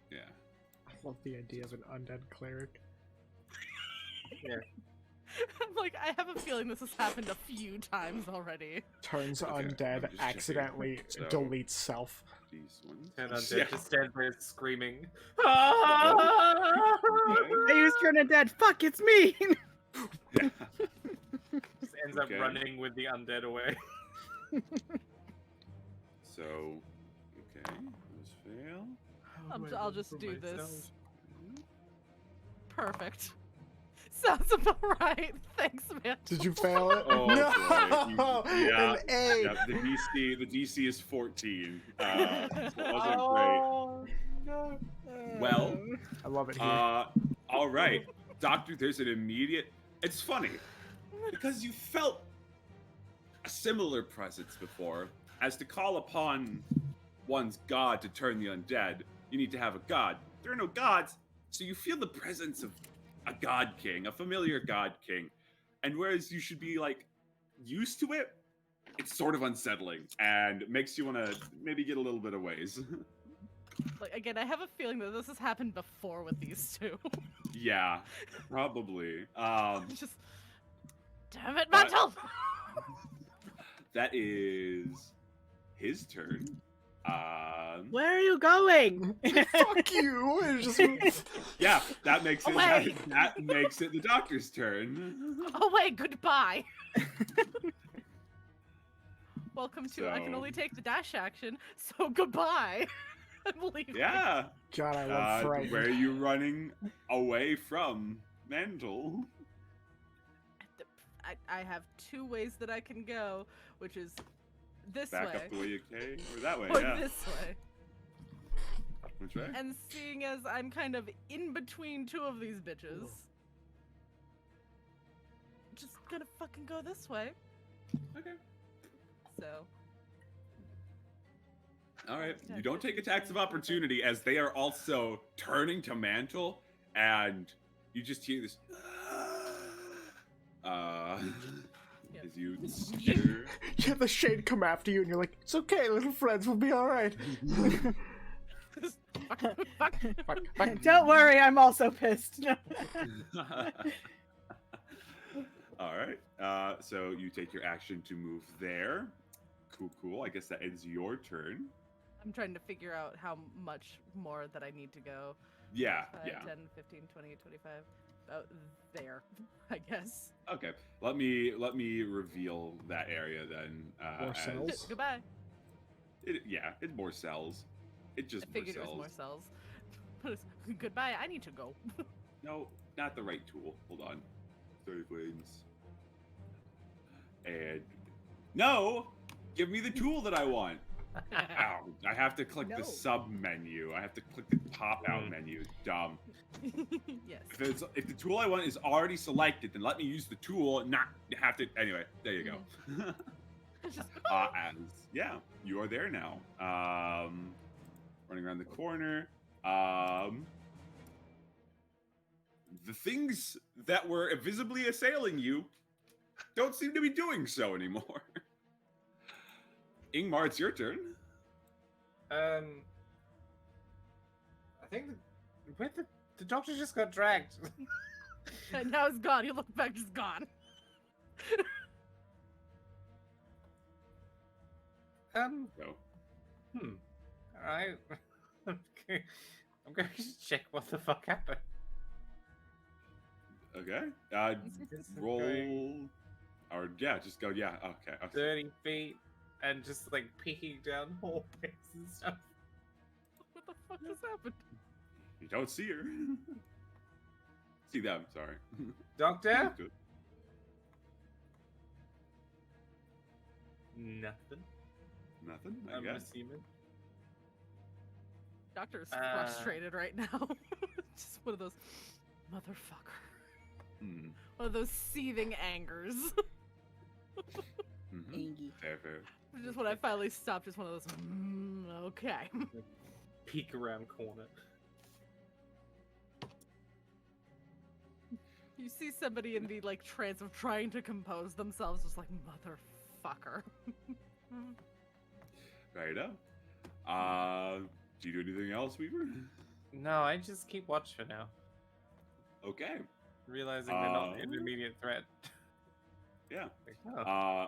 A: Yeah.
B: I love the idea of an undead cleric.
D: I'm like, I have a feeling this has happened a few times already.
B: Turns
A: Okay, I'm
B: undead,
A: just checking.
B: accidentally
A: So-
B: deletes self.
A: These ones.
E: And undead
A: Yeah.
E: just stand there screaming.
A: Okay.
C: I used turn undead. Fuck, it's me.
A: Yeah.
E: Just ends up
A: Okay.
E: running with the undead away.
A: So, okay, those fail.
D: I'll just do this. Perfect. Sounds about right. Thanks, man.
B: Did you fail it?
A: Oh, boy.
B: no!
A: Yeah.
B: An A!
A: Yeah, the DC is 14. So it wasn't great.
E: Oh no.
A: Well,
B: I love it here.
A: all right. Doctor, there's an immediate... It's funny, because you felt a similar presence before. As to call upon one's god to turn the undead, you need to have a god. There are no gods, so you feel the presence of a god king, a familiar god king. And whereas you should be, like, used to it, it's sort of unsettling and makes you want to maybe get a little bit of ways.
D: Like, again, I have a feeling that this has happened before with these two.
A: Yeah, probably.
D: Just, damn it,
A: But-
D: Mantle!
A: That is his turn.
C: Where are you going?
B: Fuck you! It's just...
A: Yeah, that makes it.
D: Away.
A: That makes it the doctor's turn.
D: Oh wait, goodbye. Welcome to. I can
A: So-
D: only take the dash action, so goodbye. I believe.
A: Yeah.
B: God, I love fright.
A: Where are you running away from, Mantle?
D: I have two ways that I can go, which is this
A: Back
D: way
A: up the way you came, or that way?
D: or
A: Yeah.
D: this way.
A: Which way?
D: And seeing as I'm kind of in between two of these bitches, just gonna fucking go this way.
A: Okay.
D: So.
A: All right. You don't take attacks of opportunity as they are also turning to Mantle, and you just hear this.
D: Yep.
A: As you stir.
B: You have the shade come after you, and you're like, it's okay, little friends, we'll be alright.
D: Fuck.
B: Fuck.
C: Don't worry, I'm also pissed.
A: All right. So you take your action to move there. Cool. I guess that ends your turn.
D: I'm trying to figure out how much more that I need to go.
A: Yeah.
D: 5,
A: Yeah.
D: 10, 15, 20, 25. About there, I guess.
A: Okay. Let me reveal that area then.
B: More
A: as-
B: cells?
D: Goodbye.
A: It's more cells. It just
D: I figured
A: more
D: it was
A: cells.
D: more cells. But it's, goodbye, I need to go.
A: No, not the right tool. Hold on. 30 flames. And no, give me the tool that I want. Ow! I have to click
C: No.
A: the sub menu. I have to click the pop out menu. Dumb.
D: Yes.
A: If the tool I want is already selected, then let me use the tool and not have to. Anyway, there you go.
D: It's just,
A: As yeah, you are there now. Running around the corner. The things that were visibly assailing you don't seem to be doing so anymore. Ingmar, it's your turn.
E: I think the doctor just got dragged.
D: and now it's gone. You look back, it's gone.
A: So,
E: Alright. I'm going to check what the fuck happened.
A: okay.
E: This is
A: Roll.
E: going
A: Or yeah, just go. Yeah. Okay.
E: 30 feet and just like peeking down hallways and stuff.
D: What the fuck just happened?
A: You don't see her. See them. Sorry.
E: Doctor? Nothing.
A: Nothing. I
E: I'm
A: guess.
E: assuming.
D: Doctor is frustrated right now. Just one of those motherfucker.
A: Hmm.
D: One of those seething angers.
A: Mhm. Fair.
D: Just when I finally stopped, just one of those. Okay.
E: Peek around corner.
D: You see somebody in the like trance of trying to compose themselves, just like motherfucker.
A: Right up. Do you do anything else, Weaver?
E: No, I just keep watch for now.
A: Okay.
E: Realizing they're not an immediate threat.
A: Yeah.
E: Like, oh.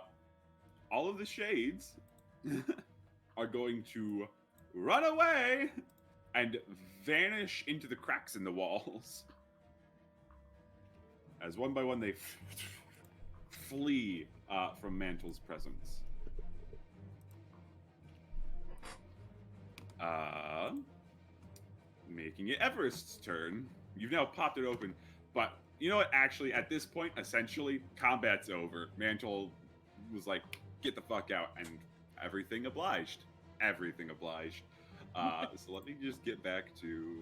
A: All of the shades are going to run away and vanish into the cracks in the walls. As one by one they flee from Mantle's presence. Making it Everest's turn. You've now popped it open, but You know what? Actually, at this point, essentially, combat's over. Mantle was like, "Get the fuck out," and everything obliged. Everything obliged. So let me just get back to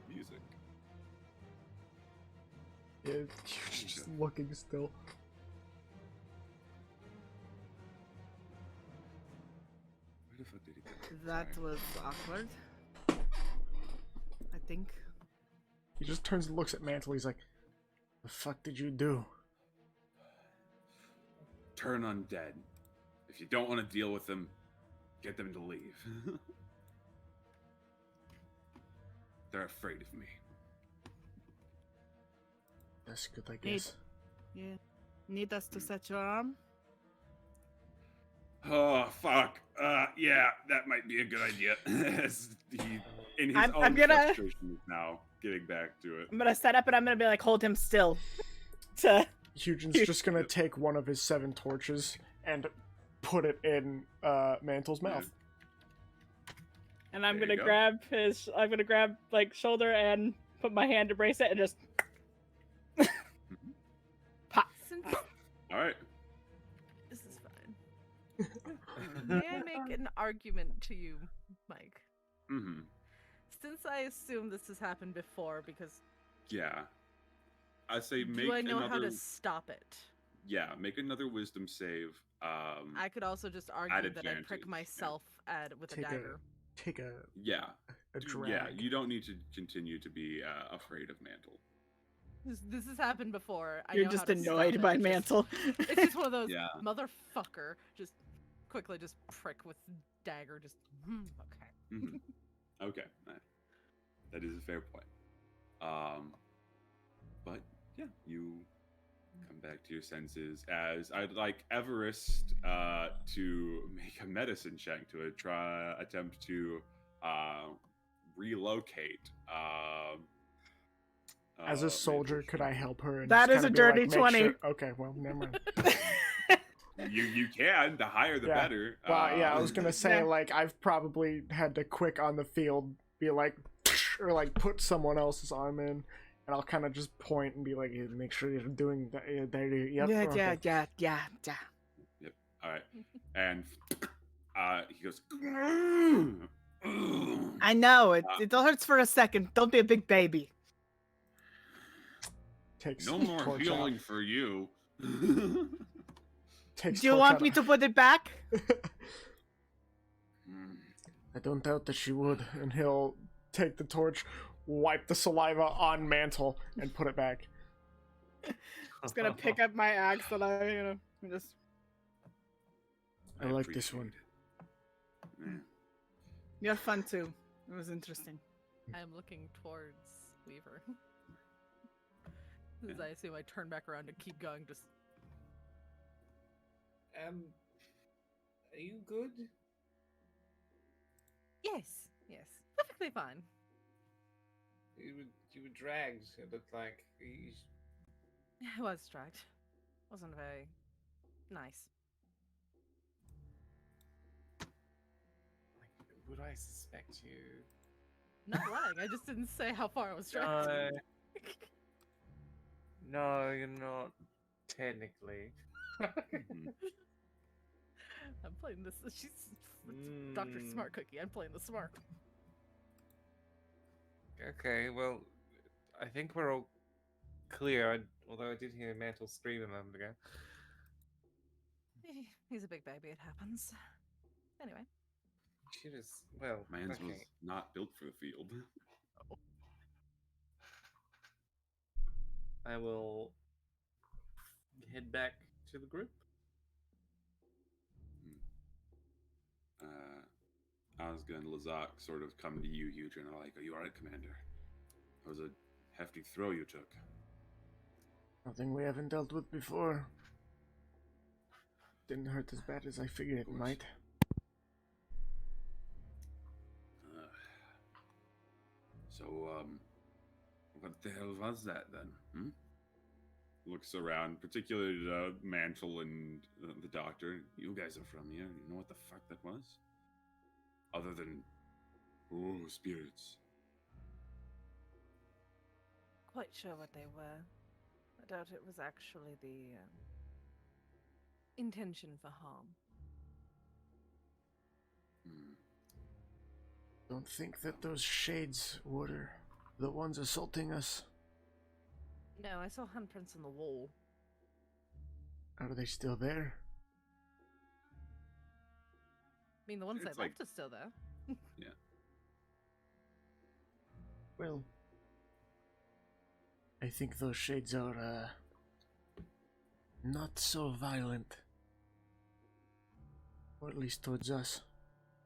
A: music.
B: Yeah, you're just looking still.
A: Where the fuck did he go?
C: That
A: Sorry.
C: was awkward. I think.
B: He just turns and looks at Mantle. He's like, "The fuck did you do?"
A: Turn undead. If you don't want to deal with them, get them to leave. They're afraid of me.
B: That's good, I guess.
C: Yeah. Need us to set your arm?
A: Oh, fuck. Yeah, that might be a good idea. As he, in his
C: I'm
A: own
C: gonna-
A: frustration, is now getting back to it.
C: I'm gonna set up and I'm gonna be like, hold him still. To
B: Eugen's just gonna take one of his 7 torches and put it in Mantle's mouth.
C: and I'm
A: There you
C: gonna
A: go.
C: I'm gonna grab like shoulder and put my hand to brace it and just pop.
D: Since
A: All right.
D: this is fine. May I make an argument to you, Mike?
A: Mm-hmm.
D: Since I assume this has happened before, because
A: Yeah. I say make
D: do I know
A: another.
D: how to stop it?
A: Yeah, make another wisdom save.
D: I could also just
A: At
D: argue that I
A: advantage,
D: prick
A: yeah.
D: myself with a
B: Take
D: dagger.
B: Take a
A: Yeah.
B: drag.
A: Yeah, you don't need to continue to be afraid of Mantle.
D: This has happened before. I
C: You're
D: know
C: just
D: how to stop
C: annoyed
D: it.
C: by
D: It's just-
C: Mantle.
D: It's just one of those
A: Yeah.
D: motherfucker. Just quickly, just prick with dagger. Just okay.
A: Mhm. Okay, that is a fair point. But yeah, you come back to your senses as I'd like Everest to make a medicine check to attempt to relocate.
B: As a soldier, could I help her? And
C: That
B: just
C: is
B: kinda
C: a
B: be like,
C: dirty
B: make
C: 20.
B: Sure... Okay, well, never mind.
A: You can. The higher, the
B: Yeah.
A: better.
B: Well, yeah, I was gonna say,
C: Yeah.
B: like, I've probably had to quick on the field, be like, or like put someone else's arm in, and I'll kind of just point and be like, "Yeah, make sure you're doing that. Yep, okay."
C: yeah.
A: All right, and he goes.
C: I know it hurts for a second. Don't be a big baby.
B: Takes
A: No more
B: torch
A: healing
B: out.
A: for you.
B: Takes
C: Do you
B: torch
C: want
B: out.
C: me to put it back?
B: I don't doubt that she would, and he'll take the torch, wipe the saliva on Mantle, and put it back.
C: Just gonna pick up my axe that I just.
B: I like this one.
A: Yeah.
C: You had fun too. It was interesting.
D: I'm looking towards Weaver. As I assume I turn back around and keep going. Just
E: Are you good?
D: yes, perfectly fine.
E: You were dragged. It looked like
D: I was dragged. Wasn't very nice.
E: Would I suspect you?
D: Not lying. I just didn't say how far I was dragged.
E: No, you're not. Technically.
D: I'm playing this. She's Dr. Smart Cookie. I'm playing the smart.
E: Okay, well, I think we're all clear. Although I did hear Mantle scream a moment ago.
D: He's a big baby. It happens. Anyway.
E: She was
A: Man's
E: okay.
A: was not built for the field.
E: I will head back to the group.
A: Osga and Lazak sort of come to you, Huge, and are like, "Are you alright, Commander? That was a hefty throw you took."
B: Nothing we haven't dealt with before. Didn't hurt as bad as I figured it
A: course.
B: might.
A: So, what the hell was that then? Looks around, particularly Mantle and the doctor. You guys are from here. You know what the fuck that was? Other than, spirits.
D: Quite sure what they were. I doubt it was actually the intention for harm.
A: Hmm.
B: Don't think that those shades were the ones assaulting us.
D: No, I saw handprints on the wall.
B: Are they still there?
D: I mean, the ones
A: It's
D: they
A: like-
D: left are still there.
A: Yeah.
B: Well, I think those shades are, not so violent. Or at least towards us.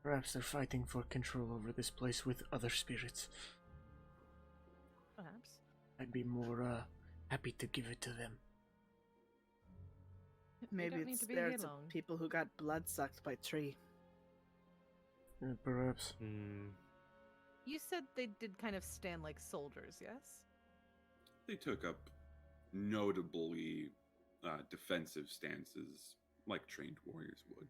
B: Perhaps they're fighting for control over this place with other spirits.
D: Perhaps.
B: I'd be more, happy to give it to them.
C: Maybe
D: don't need
C: it's
D: to be
C: there
D: here
C: to
D: long.
C: people who got blood sucked by tree.
B: Perhaps.
D: You said they did kind of stand like soldiers, yes?
A: They took up notably defensive stances like trained warriors would.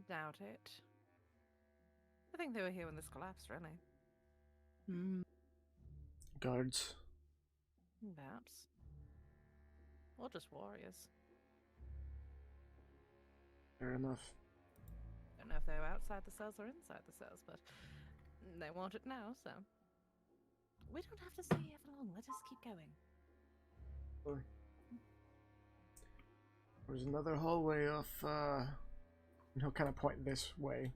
D: Doubt it. I think they were here when this collapsed, really.
C: Mm.
B: Guards.
D: Perhaps. Or just warriors.
B: Fair enough.
D: Don't know if they were outside the cells or inside the cells, but they want it now, so. We don't have to stay here for long. Let us keep going.
B: Sure. There's another hallway off, and he'll kind of point this way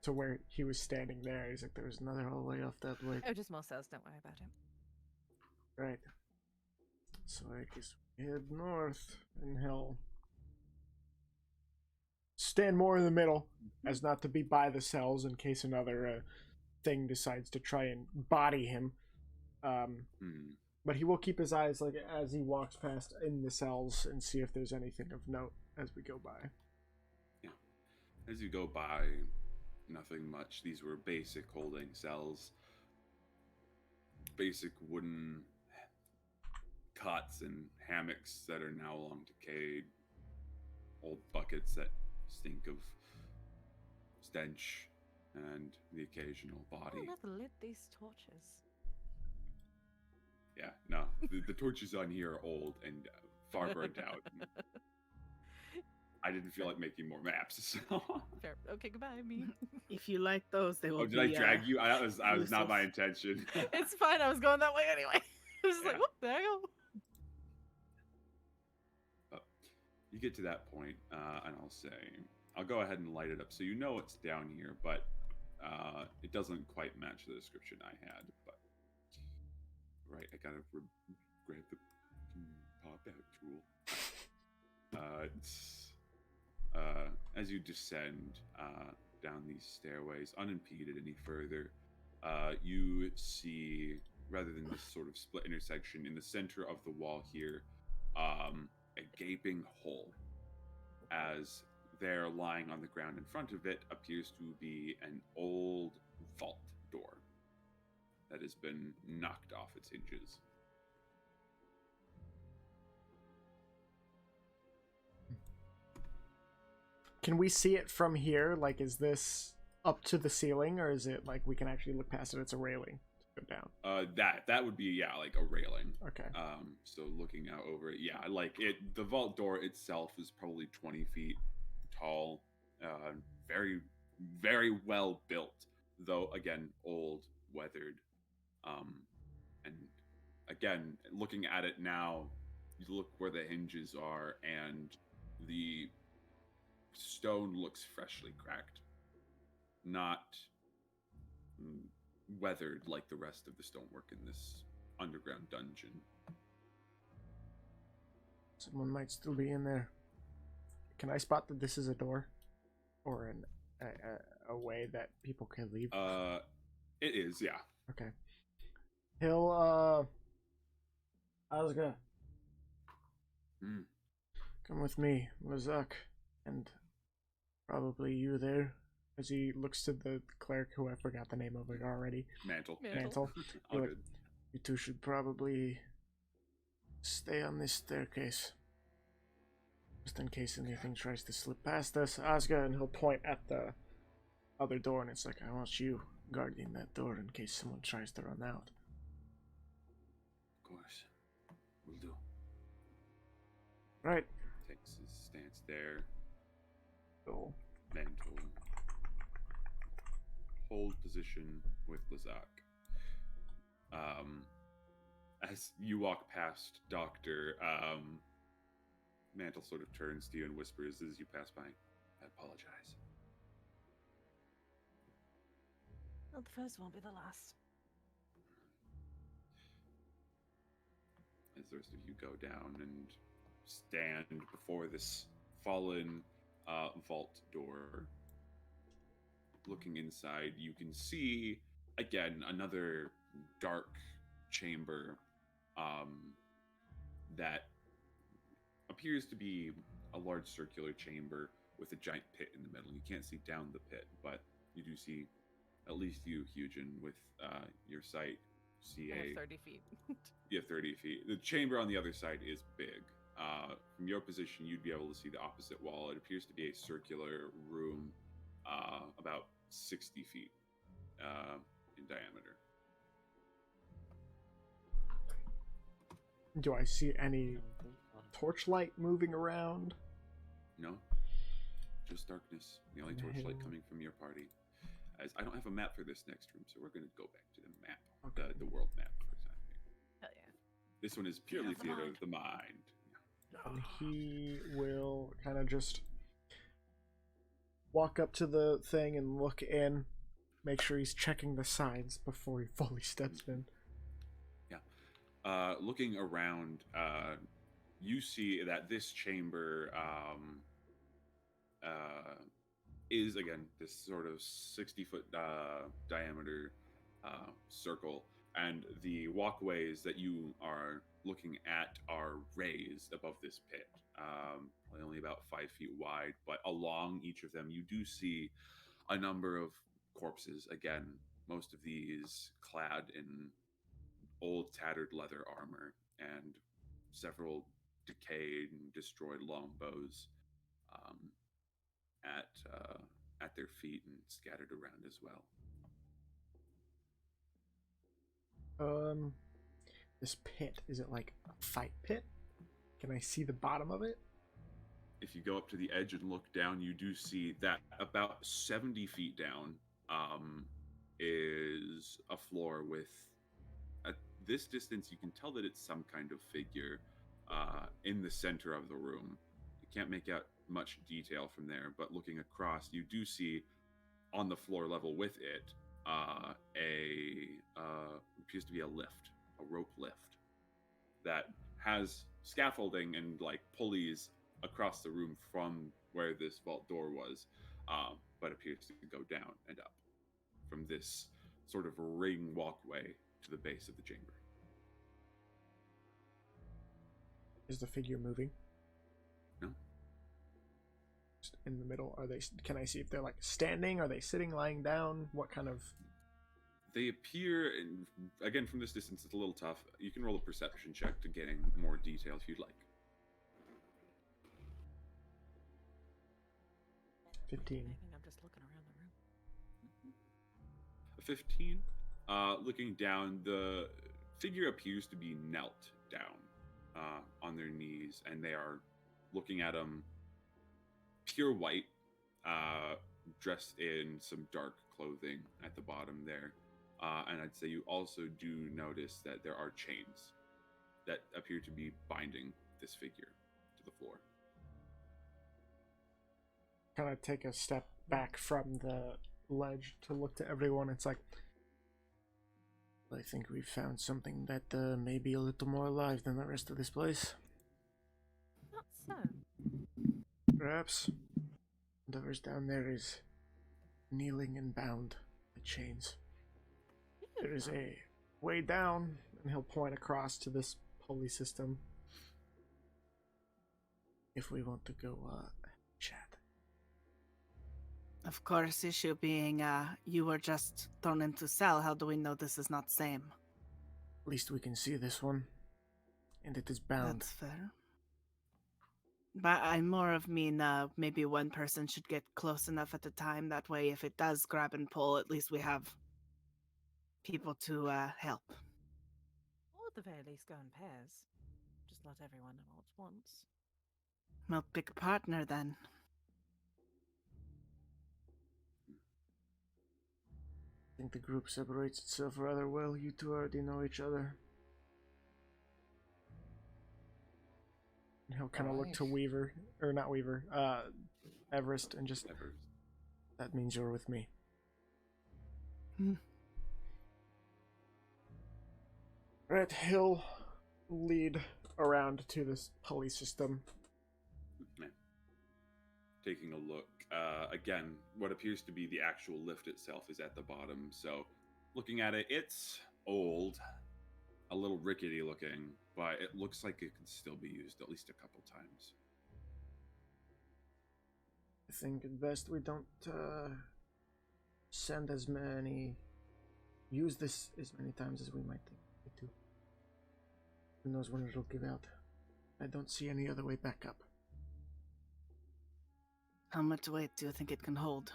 B: to where he was standing there. He's like, there's another hallway off that way.
D: Oh, just more cells. Don't worry about it.
B: Right. So I guess we head north, and he'll stand more in the middle, as not to be by the cells in case another thing decides to try and body him. But he will keep his eyes like as he walks past in the cells and see if there's anything of note as we go by.
A: Yeah. As you go by, nothing much. These were basic holding cells. Basic wooden cots and hammocks that are now long decayed. Old buckets that stink of stench and the occasional body.
D: I'll never lit these torches.
A: Yeah, no. The torches on here are old and far burnt out. I didn't feel like making more maps. So.
D: Fair. Okay, goodbye, me.
C: If you like those, they will
A: Oh, did I
C: be,
A: drag you? That was not my
C: useless.
A: intention.
D: It's fine. I was going that way anyway. I was just like,
A: Yeah.
D: whoop, there you go.
A: You get to that point, and I'll go ahead and light it up so you know it's down here, but it doesn't quite match the description I had. But right, I gotta grab the pop out tool. As you descend down these stairways, unimpeded any further, you see, rather than this sort of split intersection, in the center of the wall here, a gaping hole, as there, lying on the ground in front of it, appears to be an old vault door that has been knocked off its hinges.
B: Can we see it from here? Like, is this up to the ceiling, or is it like we can actually look past it? It's a railing to go down.
A: That would be like a railing.
B: Okay.
A: So looking out over it, like it. The vault door itself is probably 20 feet tall. Very, very well built, though again old, weathered. And again, looking at it now, you look where the hinges are, and the stone looks freshly cracked, not weathered like the rest of the stonework in this underground dungeon.
B: Someone might still be in there. Can I spot that this is a door, or a way that people can leave?
A: It is, yeah.
B: Okay. He'll Asga, come with me, Lazak, and probably you there. As he looks to the cleric, who I forgot the name of it already.
A: Mantle.
B: Mantle.
A: All
B: Good.
A: good.
B: You two should probably stay on this staircase, just in case anything tries to slip past us. Asga, and he'll point at the other door, and it's like, I want you guarding that door in case someone tries to run out.
A: course. Will do.
B: Right.
A: Takes his stance there.
B: Cool.
A: Mantle. Hold position with Lazak. As you walk past Doctor, Mantle sort of turns to you and whispers as you pass by, I apologize.
D: Well, the first won't be the last.
A: As the rest of you go down and stand before this fallen vault door, looking inside, you can see, again, another dark chamber that appears to be a large circular chamber with a giant pit in the middle. You can't see down the pit, but you do see, at least you, Hugin, with your sight, see
D: I have 30 feet.
A: you have 30 feet. The chamber on the other side is big. From your position, you'd be able to see the opposite wall. It appears to be a circular room about 60 feet in diameter.
B: Do I see any torchlight moving around?
A: No, just darkness. The only torchlight coming from your party. As I don't have a map for this next room, so we're going to go back to the map,
B: Okay.
A: the world map for a time here.
D: Hell yeah.
A: This one is purely
D: of the
A: theater
D: mind.
A: of the mind.
B: And he will kind of just walk up to the thing and look in, make sure he's checking the signs before he fully steps in.
A: Looking around, you see that this chamber is, again, this sort of 60-foot diameter circle, and the walkways that you are looking at are raised above this pit, probably only about 5 feet wide, but along each of them you do see a number of corpses, again, most of these clad in old tattered leather armor and several decayed and destroyed longbows at their feet and scattered around as well.
B: This pit, is it like a fight pit? Can I see the bottom of it?
A: If you go up to the edge and look down, you do see that about 70 feet down is a floor with, at this distance, you can tell that it's some kind of figure in the center of the room. You can't make out much detail from there, but looking across, you do see on the floor level with it appears to be a lift, a rope lift that has scaffolding and like pulleys across the room from where this vault door was, but appears to go down and up from this sort of ring walkway to the base of the chamber.
B: Is the figure moving?
A: No.
B: Just in the middle, are they? Can I see if they're like standing? Are they sitting, lying down? What kind of?
A: They appear, and again, from this distance, it's a little tough. You can roll a perception check to getting more detail if you'd like.
B: 15.
D: I think I'm just looking around the room.
A: A 15. Looking down, the figure appears to be knelt down on their knees, and they are looking at him pure white, dressed in some dark clothing at the bottom there. And I'd say you also do notice that there are chains that appear to be binding this figure to the floor.
B: Kind of take a step back from the ledge to look to everyone. It's like, I think we've found something that may be a little more alive than the rest of this place.
D: Not so.
B: Perhaps whatever's down there is kneeling and bound by chains. There is a way down, and he'll point across to this pulley system. If we want to go chat.
F: Of course, issue being you were just thrown into cell. How do we know this is not same?
B: At least we can see this one. And it is bound.
F: That's fair. But I more of mean maybe one person should get close enough at a time. That way, if it does grab and pull, at least we have people to help.
D: Well, at the very least go in pairs. Just not everyone all at once.
F: Well, pick a partner then.
B: I think the group separates itself rather well. You two already know each other. And he'll kind of look to Weaver, or not Weaver, Everest, and just,
A: Ever.
B: that means you're with me. Right, he'll lead around to this pulley system.
A: Taking a look. Again, what appears to be the actual lift itself is at the bottom. So, looking at it, it's old, a little rickety looking, but it looks like it could still be used at least a couple times.
B: I think at best we don't use this as many times as we might think we do. Who knows when it'll give out. I don't see any other way back up.
F: How much weight do you think it can hold?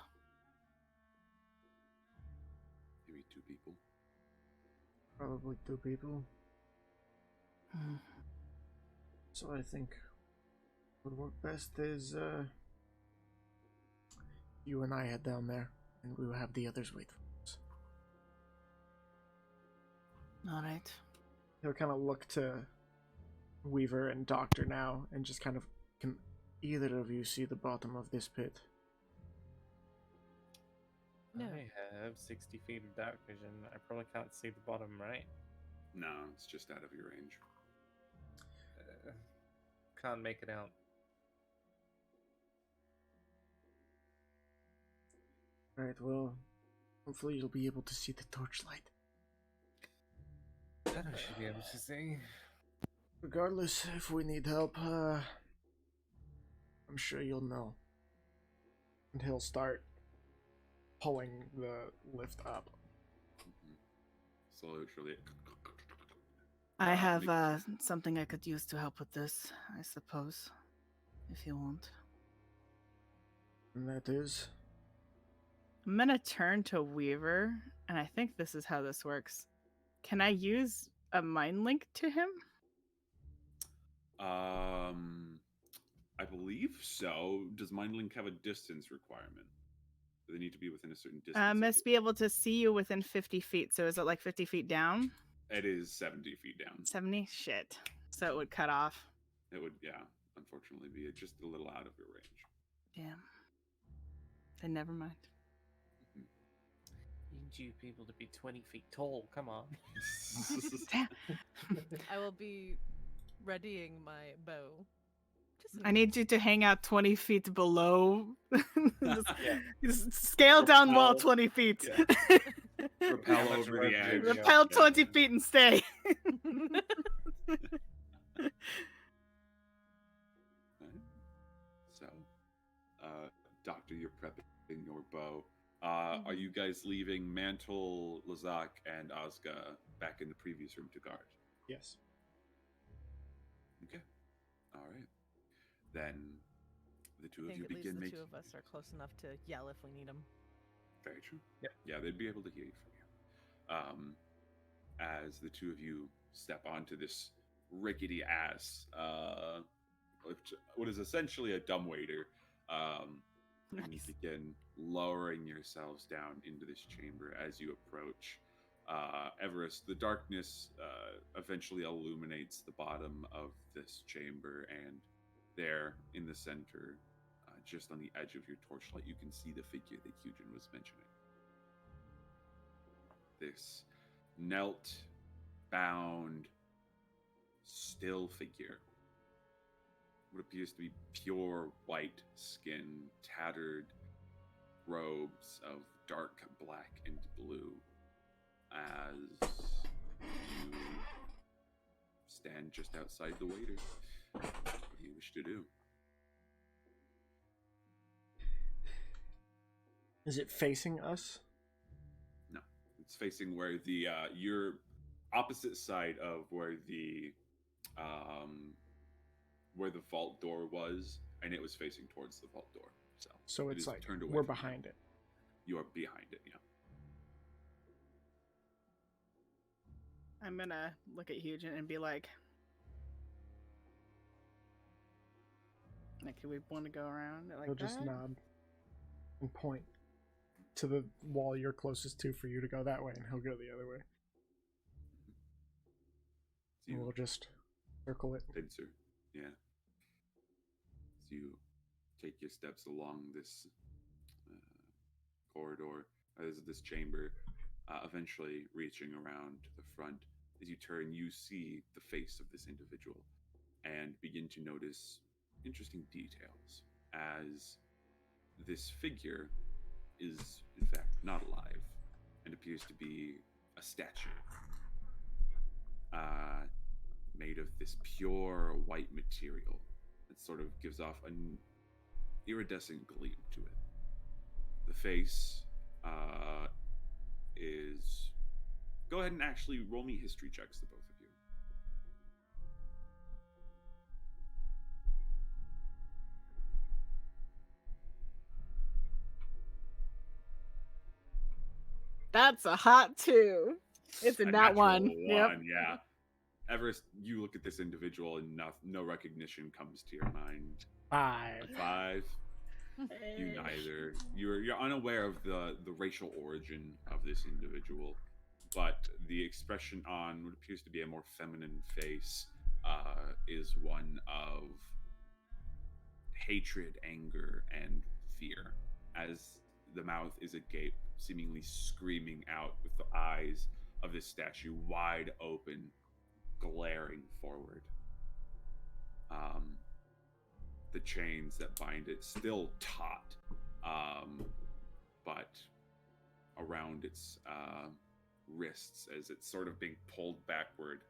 A: Maybe 2 people.
B: Probably 2 people.
F: Hmm.
B: So I think what would work best is you and I head down there, and we will have the others wait for us.
F: All right.
B: He'll kind of look to Weaver and Doctor now, and just kind of, can either of you see the bottom of this pit?
D: No.
E: I have 60 feet of dark vision. I probably can't see the bottom, right?
A: No, it's just out of your range.
E: Can't make it out.
B: Right, well, hopefully you'll be able to see the torchlight.
E: That I should be able to see.
B: Regardless, if we need help, I'm sure you'll know. And he'll start pulling the lift up.
A: Slowly, surely.
F: I have something I could use to help with this, I suppose, if you want.
B: And that is?
C: I'm gonna turn to Weaver, and I think this is how this works. Can I use a mind link to him?
A: I believe so. Does MindLink have a distance requirement? Do they need to be within a certain distance?
C: Must be able to see you within 50 feet. So is it like 50 feet down?
A: It is 70 feet down.
C: 70? Shit. So it would cut off.
A: It would, yeah, unfortunately be just a little out of your range.
C: Damn. Then never mind.
E: You need you people to be 20 feet tall. Come on.
C: Damn.
D: I will be readying my bow.
C: I need you to hang out 20 feet below. Just,
E: Yeah.
C: just scale down wall 20 feet.
A: Yeah. Repel over the edge.
C: Repel 20 feet and stay.
A: So, Doctor, you're prepping your bow. Are you guys leaving Mantle, Lazak, and Ozga back in the previous room to guard?
B: Yes.
A: Okay. All right. Then the two
D: I
A: of
D: think
A: you
D: at least
A: begin
D: the
A: making.
D: two of us are close enough to yell if we need them.
A: Very true.
E: Yep.
A: Yeah, they'd be able to hear you from you. As the two of you step onto this rickety ass, what is essentially a dumbwaiter, and you begin lowering yourselves down into this chamber as you approach. Everest, the darkness eventually illuminates the bottom of this chamber, and there in the center, just on the edge of your torchlight, you can see the figure that Hugin was mentioning. This knelt, bound, still figure. What appears to be pure white skin, tattered robes of dark black and blue. As you stand just outside the waiter, what do you wish to do?
B: Is it facing us?
A: No, it's facing where the your opposite side of where the vault door was, and it was facing towards the vault door.
B: So
A: it
B: it's
A: is
B: like
A: turned away
B: we're
A: from
B: behind it.
A: You are behind it, yeah.
C: I'm gonna look at Hugin and be like, do we want to go around it like
B: He'll
C: that?
B: just nod and point to the wall you're closest to for you to go that way, and he'll go the other way. And we'll just circle it.
A: Pincer. Yeah. As you take your steps along this corridor, this chamber, eventually reaching around the front. As you turn, you see the face of this individual and begin to notice interesting details as this figure is, in fact, not alive and appears to be a statue made of this pure white material that sort of gives off an iridescent gleam to it. The face is... Go ahead and actually roll me history checks, the both of you.
C: That's a hot 2. It's in
A: A
C: that
A: natural
C: one. Yep.
A: Yeah. Everest, you look at this individual and no recognition comes to your mind.
B: 5.
A: 5. You neither. You're unaware of the racial origin of this individual, but the expression on what appears to be a more feminine face is one of hatred, anger, and fear, as the mouth is agape, seemingly screaming out with the eyes of this statue wide open, glaring forward. The chains that bind it still taut, but around its wrists as it's sort of being pulled backward.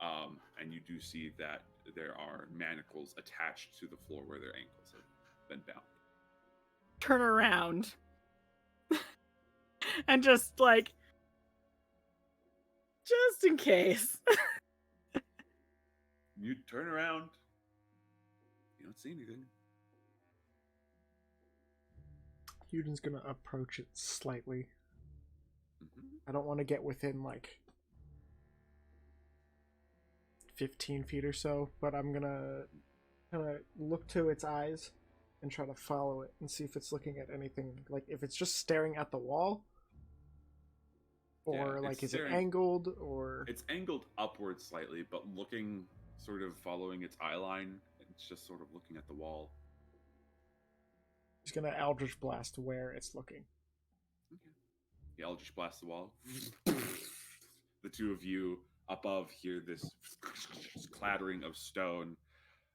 A: And you do see that there are manacles attached to the floor where their ankles have been bound.
C: Turn around. And just in case.
A: You turn around. You don't see anything.
B: Hugin's gonna approach it slightly.
A: Mm-hmm.
B: I don't want to get within 15 feet or so, but I'm gonna look to its eyes and try to follow it and see if it's looking at anything. If it's just staring at the wall, or is it angled, or
A: it's angled upward slightly, but looking sort of following its eye line. It's just sort of looking at the wall.
B: He's gonna Eldritch Blast where it's looking.
A: Okay. The Eldritch Blast the wall. The two of you above hear this clattering of stone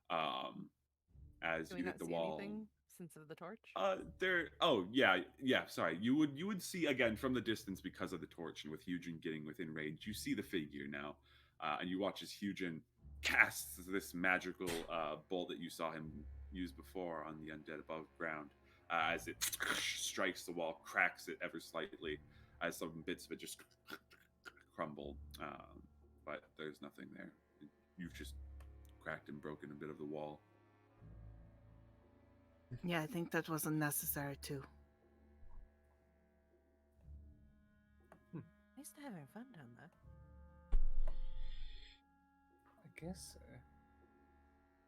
A: as
D: Do
A: you
D: we
A: hit
D: not
A: the
D: see
A: wall.
D: anything since of the torch?
A: Sorry. You would see again from the distance because of the torch, and with Hugin getting within range, you see the figure now, and you watch as Hugin casts this magical bolt that you saw him use before on the undead above ground, as it strikes the wall, cracks it ever slightly, as some bits of it just crumble, but there's nothing there. You've just cracked and broken a bit of the wall.
F: Yeah, I think that was unnecessary too.
D: Nice to having fun down there.
E: I guess so.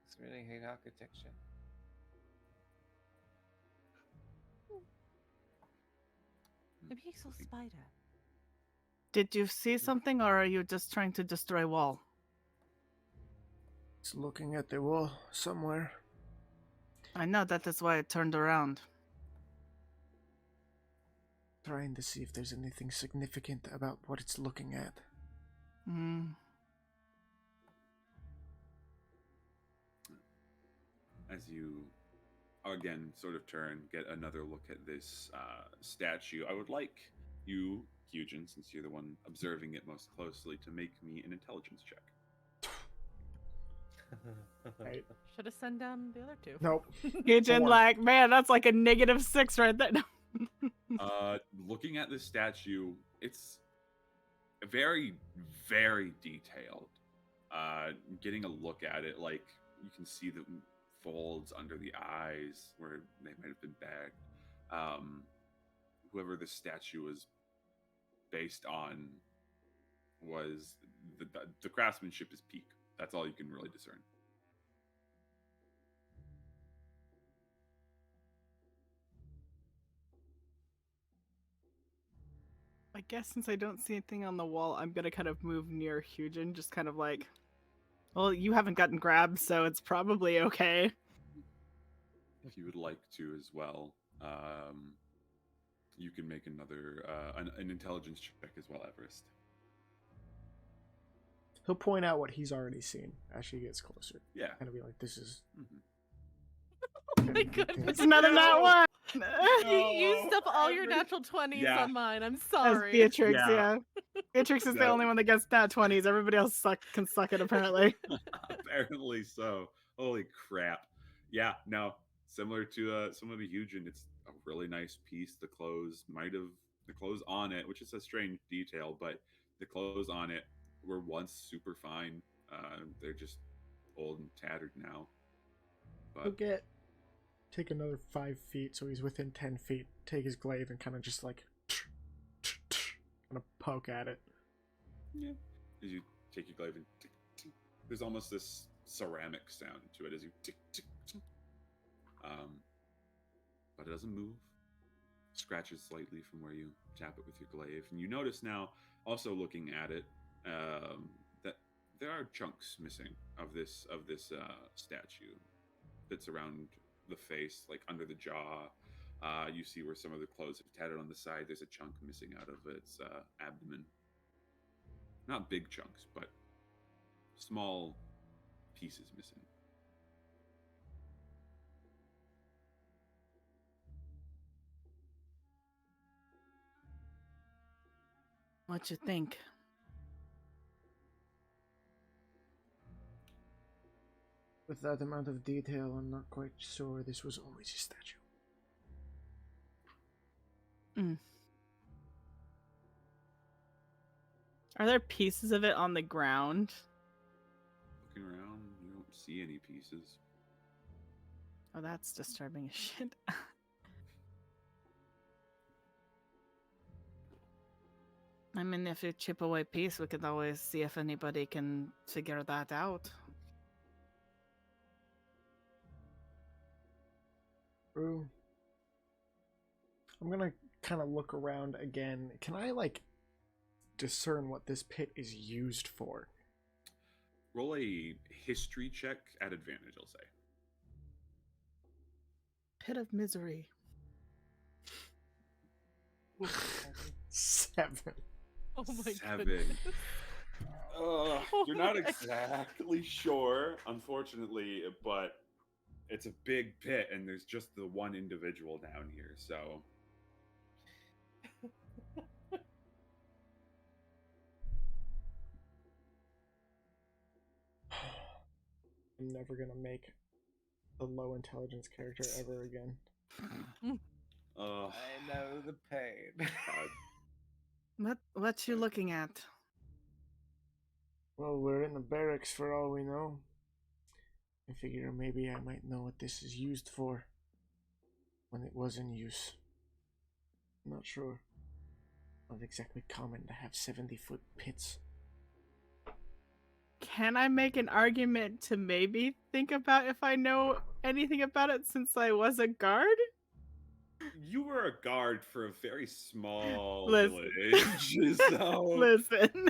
E: Just really hate architecture.
D: Maybe he saw spider.
F: Did you see something, or are you just trying to destroy wall?
B: It's looking at the wall somewhere.
F: I know, that is why it turned around.
B: Trying to see if there's anything significant about what it's looking at.
A: As you again sort of turn, get another look at this statue, I would like you, Hugin, since you're the one observing it most closely, to make me an intelligence check.
B: Right.
D: Should have sent down the other two.
B: Nope.
C: Hugin,
B: 4.
C: man, that's like a -6 right there.
A: Looking at this statue, it's very, very detailed. Getting a look at it, you can see the folds under the eyes where they might have been bagged. Whoever the statue was based on was the craftsmanship is peak. That's all you can really discern.
C: I guess since I don't see anything on the wall, I'm gonna kind of move near Hugin, just kind of like, well, you haven't gotten grabbed, so it's probably okay.
A: If you would like to as well, you can make another an intelligence check as well, Everest.
B: He'll point out what he's already seen as she gets closer.
A: Yeah.
B: Kind of be like, this is.
D: Oh my goodness.
C: It's another nat one!
D: You used up all your
A: Everest.
D: natural 20s
A: Yeah.
D: on mine. I'm
C: That's
D: sorry.
C: Beatrix,
A: Yeah.
C: yeah. Beatrix is the
A: No.
C: only one that gets nat 20s. Everybody else can suck it, apparently.
A: Apparently so. Holy crap! Yeah, no. Similar to Hugin, it's a really nice piece. The clothes on it, which is a strange detail, but the clothes on it were once super fine. They're just old and tattered now.
B: He'll
A: But
B: take another 5 feet, so he's within 10 feet. Take his glaive and kind of just like kind of poke at it.
A: yeah, as you take your glaive and tick, tick, there's almost this ceramic sound to it as you tick tick tick. But it doesn't move. Scratches slightly from where you tap it with your glaive, and you notice now, also looking at it, that there are chunks missing of this statue. Bits around the face, like under the jaw. You see where some of the clothes have tattered on the side. There's a chunk missing out of its abdomen. Not big chunks, but small pieces missing.
C: What you think?
B: With that amount of detail, I'm not quite sure this was always a statue.
C: Are there pieces of it on the ground?
A: Looking around, you don't see any pieces.
C: Oh, that's disturbing as shit. I mean, if you chip away piece, we could always see if anybody can figure that out.
B: True. I'm gonna kind of look around again. Can I, like, discern what this pit is used for?
A: Roll a history check at advantage, I'll say.
C: Pit of misery.
B: 7.
D: Oh my
A: 7.
D: goodness.
A: You're not exactly sure, unfortunately, but it's a big pit, and there's just the one individual down here, so.
B: I'm never gonna make a low intelligence character ever again.
E: I know the pain.
C: What you looking at?
B: Well, we're in the barracks for all we know. I figure maybe I might know what this is used for when it was in use. Not sure. Not exactly common to have 70-foot pits.
C: Can I make an argument to maybe think about if I know anything about it since I was a guard?
A: You were a guard for a very small
C: Listen.
A: village, so
C: Listen.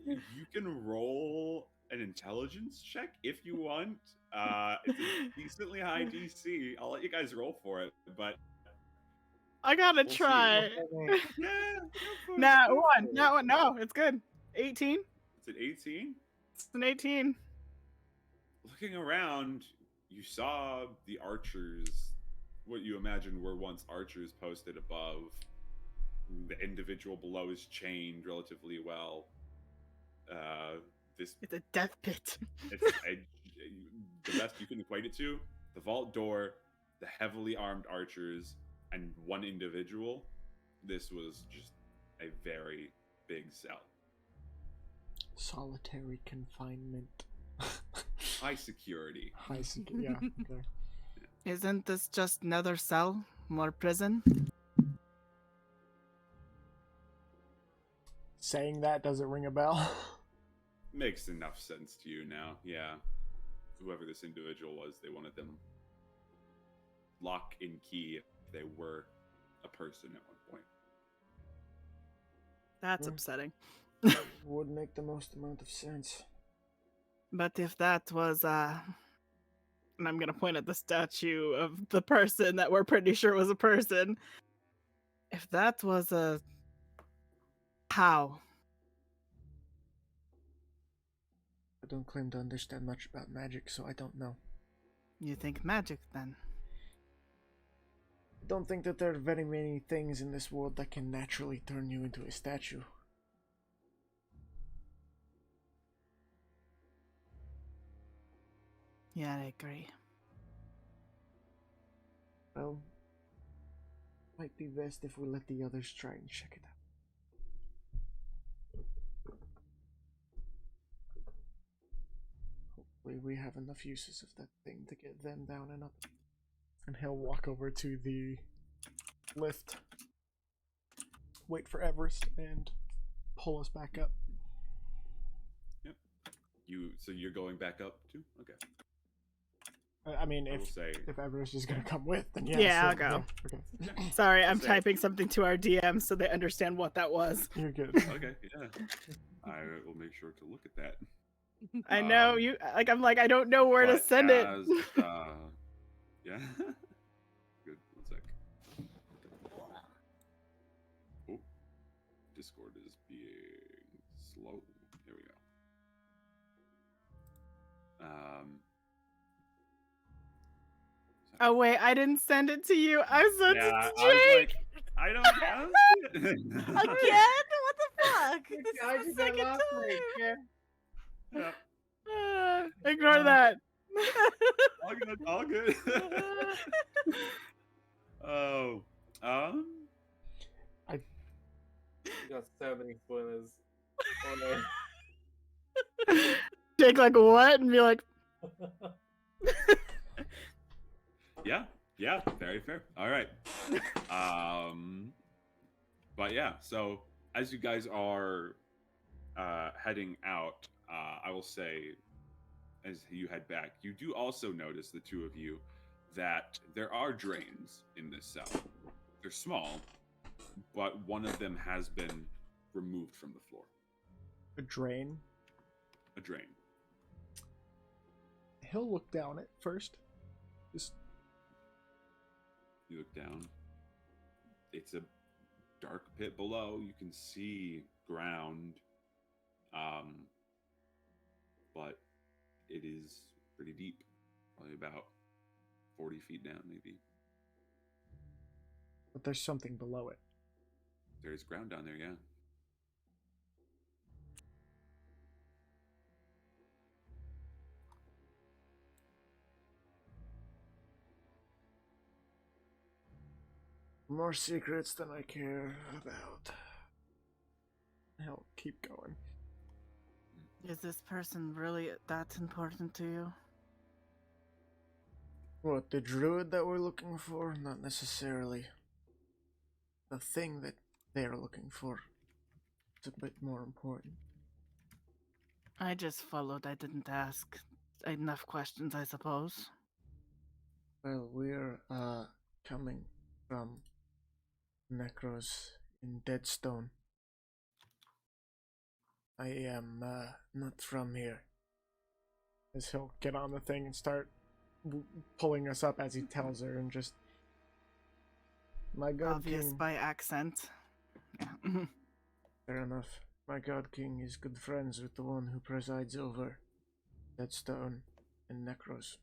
A: you can roll an intelligence check if you want. It's a decently high DC. I'll let you guys roll for it, but
C: I gotta
A: We'll see.
C: try.
A: yeah,
C: Nat one. No, it's good. 18.
A: It's an 18.
C: It's an 18.
A: Looking around, you saw the archers, what you imagined were once archers posted above. The individual below is chained relatively well.
C: It's a death pit.
A: The best you can equate it to, the vault door, the heavily armed archers, and one individual. This was just a very big cell.
B: Solitary confinement.
A: High security.
B: High security. Yeah. Okay.
C: Isn't this just another cell? More prison?
B: saying that doesn't ring a bell.
A: Makes enough sense to you now. Yeah. Whoever this individual was, they wanted them lock and key if they were a person at one point.
C: That's
B: Yeah.
C: upsetting.
B: Would make the most amount of sense.
C: But if that was, and I'm gonna point at the statue of the person that we're pretty sure was a person. If that was a... How?
B: I don't claim to understand much about magic, so I don't know.
C: You think magic, then?
B: I don't think that there are very many things in this world that can naturally turn you into a statue.
C: Yeah, I agree.
B: Well, might be best if we let the others try and check it out. Hopefully we have enough uses of that thing to get them down and up. And he'll walk over to the lift, wait for Everest, and pull us back up.
A: Yep. So you're going back up too? Okay.
B: I mean,
A: I will say,
B: if Everest is gonna come with, then yes.
C: Yeah, I'll go.
B: Yeah, okay.
C: Sorry, I'm
A: Say-
C: typing something to our DM so they understand what that was.
B: You're good.
A: okay, yeah. I will make sure to look at that.
C: I know
A: Um,
C: you. I'm like, I don't know where to
A: But
C: send it.
A: as, yeah. Good. 1 sec. Oh, Discord is being slow. Here we go.
C: Oh wait, I didn't send it to you. I sent
A: Yeah,
C: it
A: I
C: to
A: was
C: Jake.
A: like, I don't have it.
D: Again? What the fuck? This
E: I
D: is
E: did
D: the
E: that
D: second
E: last week,
D: time.
E: yeah.
C: Ignore that.
A: All good. Oh,
E: You got so many spoilers. Oh no.
C: Jake, like what? And be like,
A: yeah, very fair. All right. But yeah, so as you guys are heading out, I will say, as you head back, you do also notice, the two of you, that there are drains in this cell. They're small, but one of them has been removed from the floor.
B: A drain.
A: A drain.
B: He'll look down it first. Just
A: You look down. It's a dark pit below. You can see ground. But it is pretty deep. Probably about 40 feet down, maybe.
B: but there's something below it.
A: There is ground down there, yeah.
B: More secrets than I care about. He'll keep going.
F: Is this person really that important to you?
B: What, the druid that we're looking for? Not necessarily. The thing that they're looking for is a bit more important.
F: I just followed. I didn't ask enough questions, I suppose.
B: Well, we're coming from Necroz in Deadstone. I am not from here. As he'll get on the thing and start pulling us up as he tells her, and just, my god
F: Obvious
B: king.
F: by accent. Yeah.
B: Fair enough. My god king is good friends with the one who presides over Deadstone and Necroz.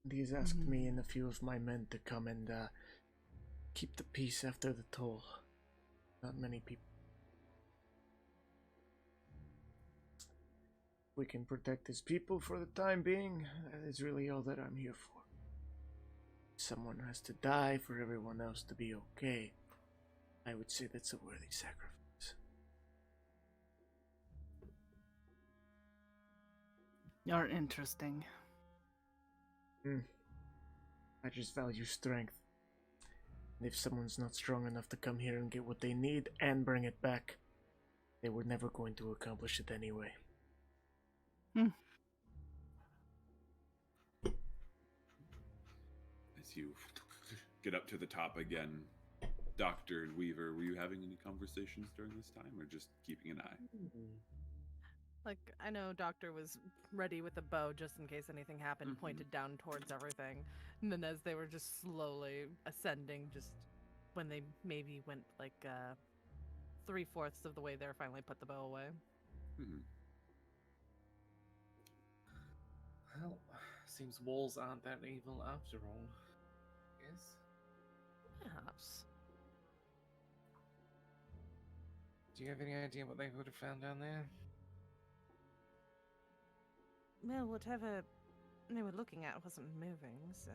B: And he's asked me and a few of my men to come and keep the peace after the toll. Not many people. We can protect his people for the time being. That is really all that I'm here for. Someone has to die for everyone else to be okay. I would say that's a worthy sacrifice.
F: You're interesting.
B: I just value strength. And if someone's not strong enough to come here and get what they need and bring it back, they were never going to accomplish it anyway.
A: As you get up to the top again, Dr. Weaver, were you having any conversations during this time, or just keeping an eye?
D: Like, I know Doctor was ready with a bow just in case anything happened,
A: Mhm.
D: pointed down towards everything. And then as they were just slowly ascending, just when they maybe went like 3/4 of the way there, finally put the bow away.
A: Mhm.
E: Well, seems walls aren't that evil after all. Yes.
D: Perhaps.
E: Do you have any idea what they would have found down there?
D: Well, whatever they were looking at wasn't moving, so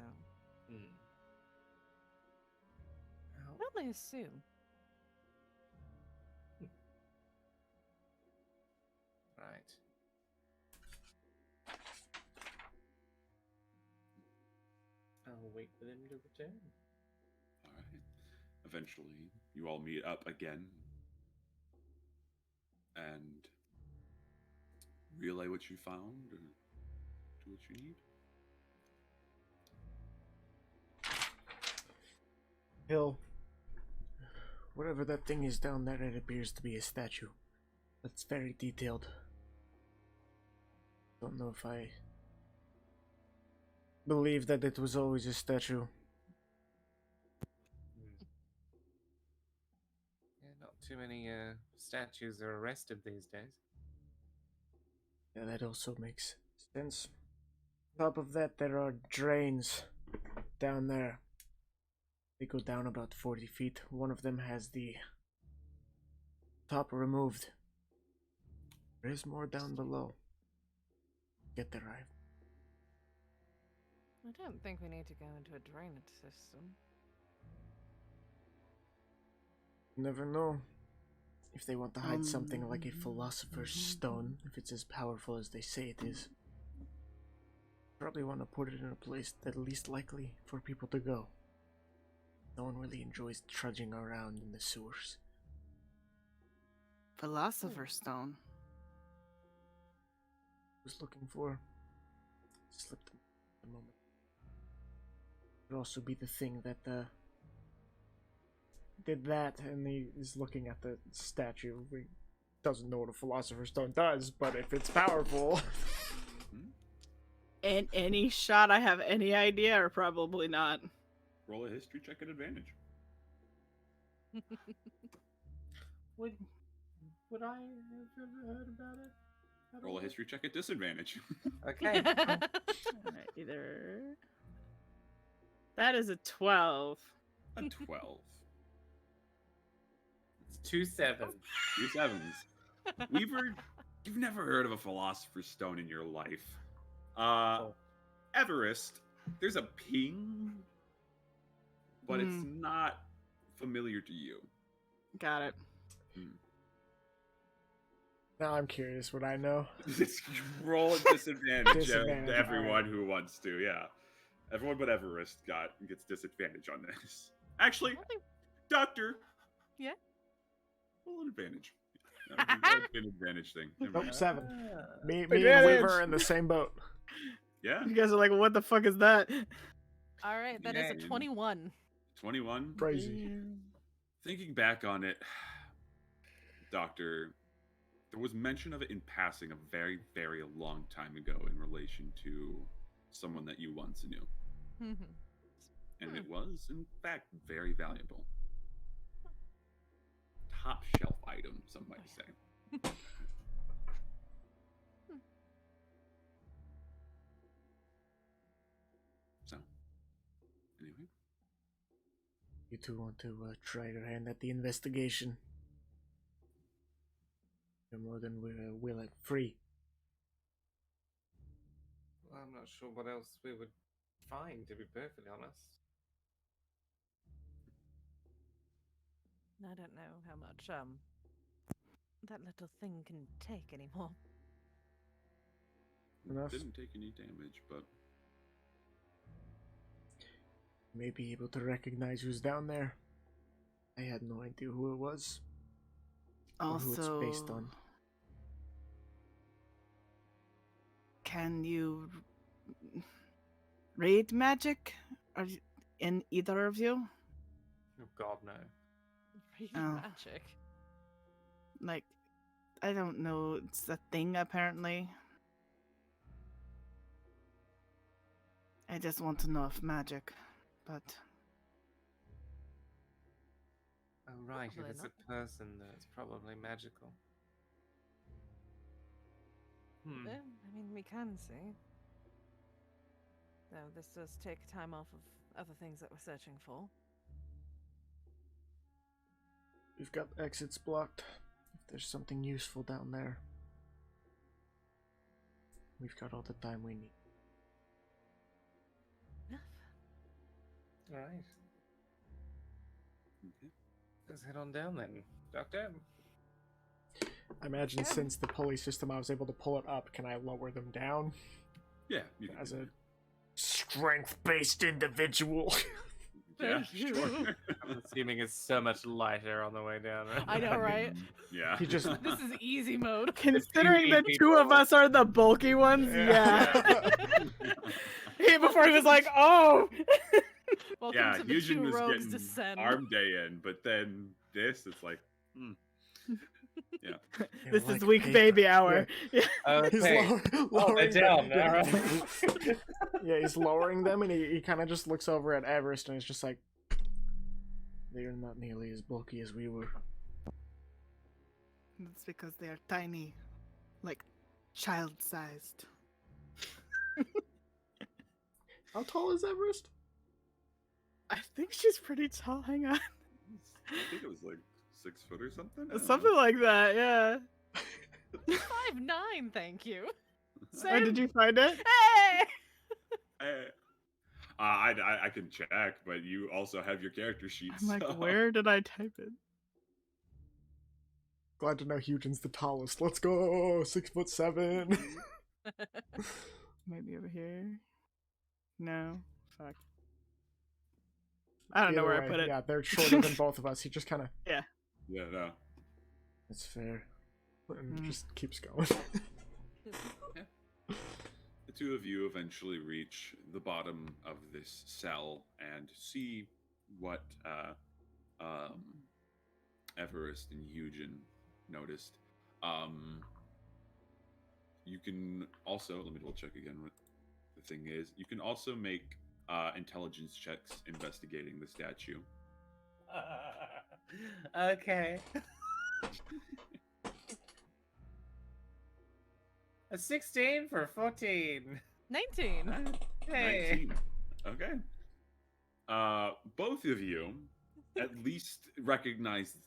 E: Hmm.
D: I
E: Well,
D: can only assume.
E: right. I'll wait for them to return.
A: All right. Eventually, you all meet up again and relay what you found or do what you need.
B: Hill, whatever that thing is down there, it appears to be a statue. It's very detailed. Don't know if I believe that it was always a statue.
E: Yeah, not too many statues are arrested these days.
B: Yeah, that also makes sense. On top of that, there are drains down there. They go down about 40 feet. One of them has the top removed. There is more down below. Get there, I
D: don't think we need to go into a drainage system.
B: never know. If they want to hide something like a philosopher's stone, if it's as powerful as they say it is, probably want to put it in a place that's least likely for people to go. No one really enjoys trudging around in the sewers.
F: Philosopher's Stone.
B: Was looking for slipped in a moment. Could also be the thing that did that, and he is looking at the statue. He doesn't know what a philosopher's stone does, but if it's powerful.
C: In any shot I have any idea, or probably not.
A: Roll a history check at advantage.
E: Would I have ever heard about it?
A: Roll a history check at disadvantage.
E: Okay.
C: Alright, either. That is a 12.
A: A 12.
E: It's 2 sevens.
A: 2 sevens. Weaver, you've never heard of a philosopher's stone in your life. Everest, there's a ping, but it's not familiar to you.
C: Got it.
B: Now I'm curious what I know.
A: Roll a disadvantage,
B: Disadvantage,
A: to everyone
B: alright.
A: who wants to, yeah. Everyone but Everest gets disadvantage on this. Actually, Doctor.
D: Yeah?
A: Roll an advantage. An advantage thing. Never
B: Nope,
A: mind.
B: 7. Me and
C: Advantage.
B: Weaver are in the same boat.
A: Yeah,
C: You guys are like, what the fuck is that?
D: All right, that is a
A: Yeah.
D: 21.
A: 21.
B: Crazy.
A: Thinking back on it, Doctor, there was mention of it in passing a very, very long time ago in relation to someone that you once knew. And it was, in fact, very valuable. Top shelf item, some might say. So, anyway.
B: You two want to try your hand at the investigation? You're more than willing, free.
E: Well, I'm not sure what else we would find, to be perfectly honest.
D: I don't know how much that little thing can take anymore.
B: Enough.
A: Didn't take any damage, but
B: May be able to recognize who's down there. I had no idea who it was. Or who it's based
F: Also,
B: on.
F: can you read magic? Are you, in either of you?
E: Oh God, no.
D: Read
F: Oh.
D: magic.
F: Like, I don't know. It's a thing apparently. I just want to know if magic, but
E: Oh right, if
D: Probably
E: it's
D: not.
E: a person, then it's probably magical. Hmm.
D: I mean, we can see. Though this does take time off of other things that we're searching for.
B: We've got exits blocked. If there's something useful down there, we've got all the time we need.
E: All right.
A: Okay.
E: Let's head on down then, Doctor.
B: I imagine since the pulley system I was able to pull it up, can I lower them down?
A: Yeah, you can
B: As
A: do
B: a
A: that.
B: strength-based individual.
A: Yeah,
D: Thank you.
A: sure.
E: I'm assuming it's so much lighter on the way down, right?
D: I know, right?
A: Yeah.
B: He just
D: This is easy mode.
C: Considering the
E: Two
C: two of
E: people.
C: us are the bulky ones, yeah. Before he was like, oh.
D: Welcome
A: Yeah,
D: to the
A: Eugen
D: two
A: was
D: rogues
A: getting
D: descend.
A: arm day in, but then this, it's like, yeah.
C: This
B: like
C: is weak
B: paper.
C: baby hour. Yeah.
B: He's
E: Okay.
B: lowering
E: they're down
B: them.
E: now, right?
B: Yeah, he's lowering them, and he kind of just looks over at Everest, and he's just like, they're not nearly as bulky as we were.
F: that's because they are tiny, like child-sized.
B: How tall is Everest?
C: I think she's pretty tall. Hang on.
A: I think it was like 6 foot or something. I don't
C: Something
A: know.
C: like that, yeah.
D: 5'9", thank you.
C: Oh, did you find it?
D: Hey!
A: Eh. I can check, but you also have your character sheet.
C: I'm like,
A: so-
C: where did I type it?
B: Glad to know Eugen's the tallest. Let's go! 6'7".
C: Maybe over here. No. Fuck. I don't know
B: Either
C: where
B: way,
C: I put it.
B: Yeah, they're shorter than both of us. He just kind of.
A: Yeah, no.
B: That's fair. And
C: Mm.
B: just keeps going.
A: The two of you eventually reach the bottom of this cell and see what Everest and Eugen noticed. You can also, let me double check again what the thing is. You can also make intelligence checks investigating the statue.
E: Okay. A 16 for 14.
D: 19.
E: Hey.
A: 19. Okay. Both of you at least recognize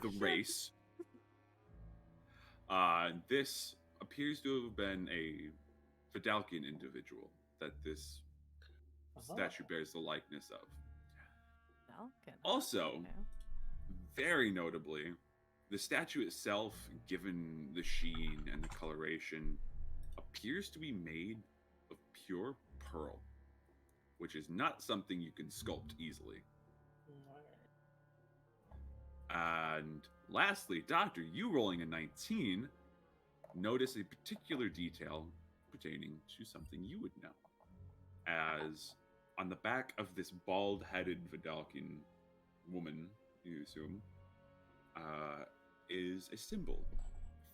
A: the race. This appears to have been a Vidalkian individual that this statue bears the likeness of.
D: Falcon.
A: Also,
D: Okay.
A: very notably, the statue itself, given the sheen and the coloration, appears to be made of pure pearl, which is not something you can sculpt easily. And lastly, Doctor, you rolling a 19, notice a particular detail pertaining to something you would know. As on the back of this bald-headed Vidalkian woman, you assume, is a symbol,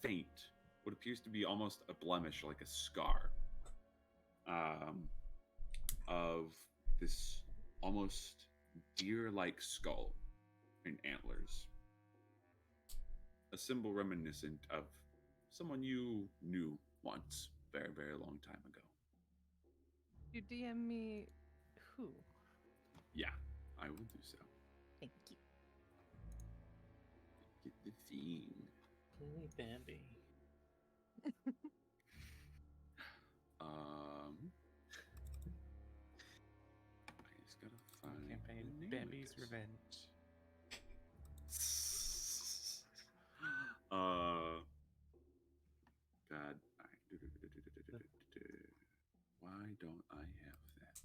A: faint, what appears to be almost a blemish, like a scar, of this almost deer-like skull and antlers. A symbol reminiscent of someone you knew once, very, very long time ago.
D: You DM me who?
A: Yeah, I will do so.
D: Thank you.
A: Get the fiend.
E: Holy Bambi.
A: I just gotta find
E: Campaign
A: the name of
E: Bambi's
A: this.
E: Revenge.
A: God. Why don't I have that?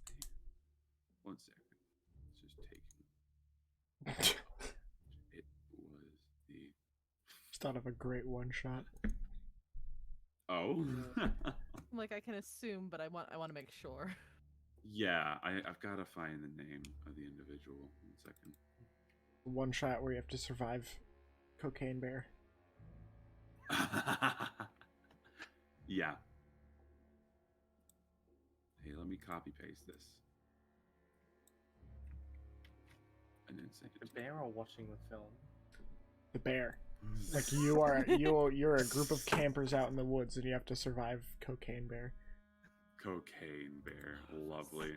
A: 1 second. It's just taking. It was the
B: thought of a great one shot.
A: Oh.
D: Like I can assume, but I want to make sure.
A: Yeah, I've got to find the name of the individual. 1 second.
B: One shot where you have to survive Cocaine Bear.
A: Yeah. Hey, let me copy paste this. And then send
E: The
A: it to you.
E: bear or watching the film?
B: The bear. Like you're a group of campers out in the woods and you have to survive Cocaine Bear.
A: Cocaine Bear. Lovely.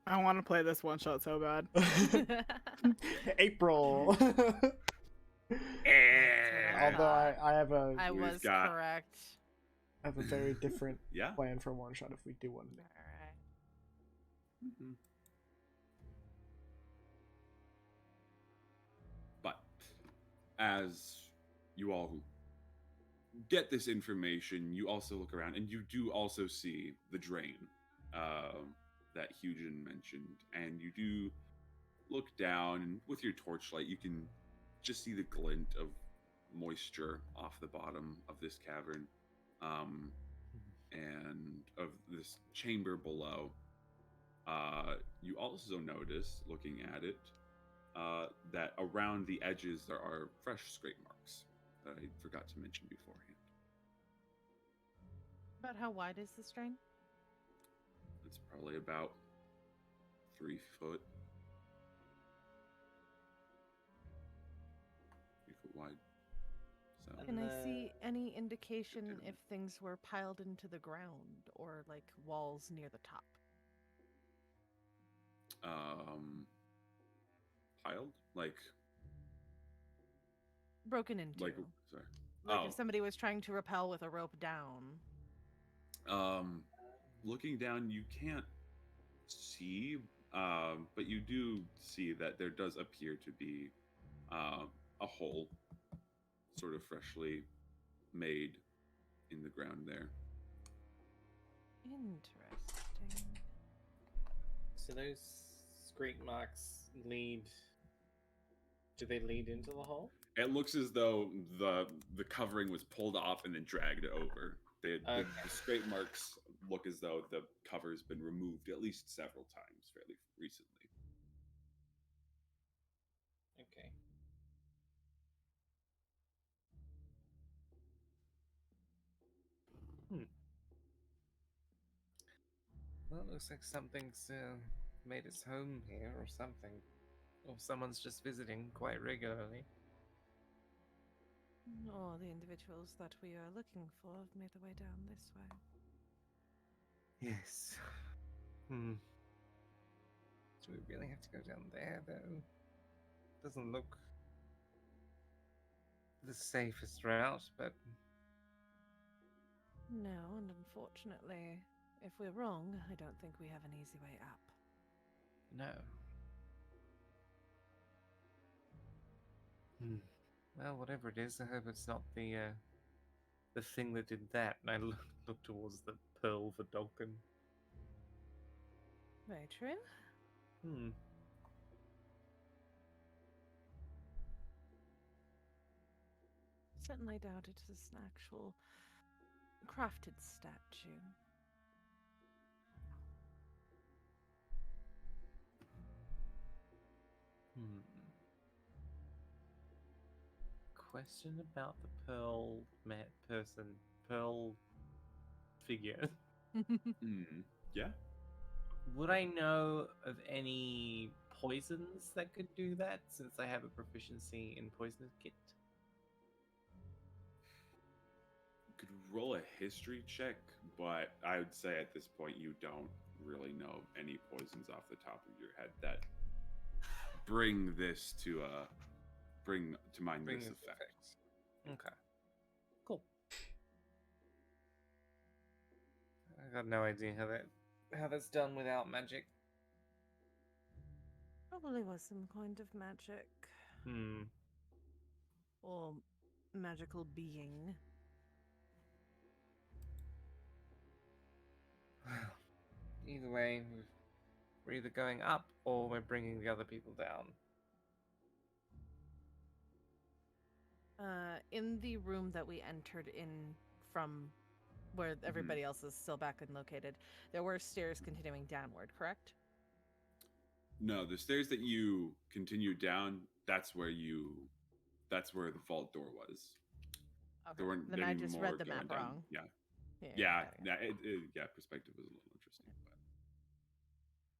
C: I want to play this one shot so bad.
B: April. Although I have a
D: I
A: We've
D: was
A: got-
D: correct.
B: I have a very different
A: Yeah.
B: plan for one shot if we do one.
D: Alright.
A: Mhm. But as you all get this information, you also look around and you do also see the drain that Hugin mentioned. And you do look down, and with your torchlight, you can just see the glint of moisture off the bottom of this cavern and of this chamber below. You also notice, looking at it, that around the edges there are fresh scrape marks that I forgot to mention beforehand.
D: About how wide is this drain?
A: It's probably about 3 foot. 3 foot wide. So
D: Can I
E: And
D: see any indication
A: pyramid.
D: if things were piled into the ground or like walls near the top?
A: piled? Like
D: Broken into.
A: sorry.
D: Like if somebody was trying to rappel with a rope down.
A: Looking down, you can't see, but you do see that there does appear to be a hole, sort of freshly made in the ground there.
D: Interesting.
E: So those scrape marks lead. Do they lead into the hole?
A: It looks as though the covering was pulled off and then dragged over. The scrape marks look as though the cover's been removed at least several times fairly recently.
E: Okay. Well, it looks like something's made its home here or something. Or someone's just visiting quite regularly.
D: Oh, the individuals that we are looking for have made their way down this way.
E: Yes. Do we really have to go down there, though? Doesn't look the safest route, but
D: No, and unfortunately, if we're wrong, I don't think we have an easy way up.
E: no. Well, whatever it is, I hope it's not the thing that did that. And I look towards the pearl for Dalton.
D: Very true. Certainly doubt it is an actual crafted statue.
E: Question about the pearl pearl figure.
A: Yeah.
E: Would I know of any poisons that could do that, since I have a proficiency in poison kit?
A: You could roll a history check, but I would say at this point you don't really know any poisons off the top of your head that bring this to mind this effect.
E: Okay. Cool. I got no idea how that's done without magic.
D: Probably was some kind of magic. Or magical being.
E: Either way, we're either going up or we're bringing the other people down.
D: In the room that we entered in from where everybody else is still back and located, there were stairs continuing downward, correct?
A: No, the stairs that you continued down, that's where the vault door was.
D: Okay.
A: There weren't
D: Then
A: any
D: I just
A: more
D: read the
A: going
D: map
A: down.
D: wrong.
A: Yeah.
D: Yeah.
A: Yeah, yeah, perspective was a little interesting.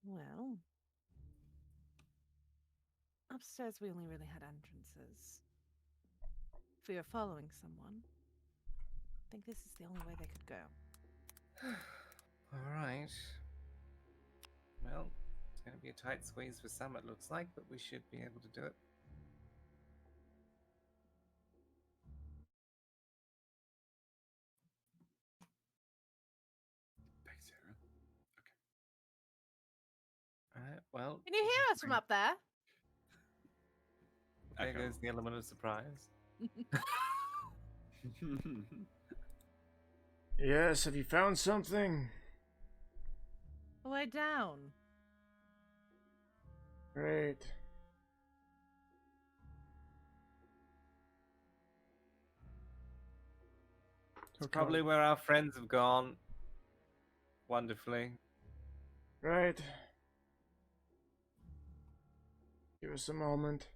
A: But
D: Well, upstairs we only really had entrances. If we were following someone, I think this is the only way they could go.
E: All right. Well, it's going to be a tight squeeze for some, it looks like, but we should be able to do it.
A: thanks, Sarah.
E: All right, well,
D: Can you hear us from up there?
E: there
A: Echo.
E: goes the element of surprise.
B: Yes, have you found something?
D: Way down.
B: Great.
E: It's probably where our friends have gone. Wonderfully.
B: Right. Give us a moment.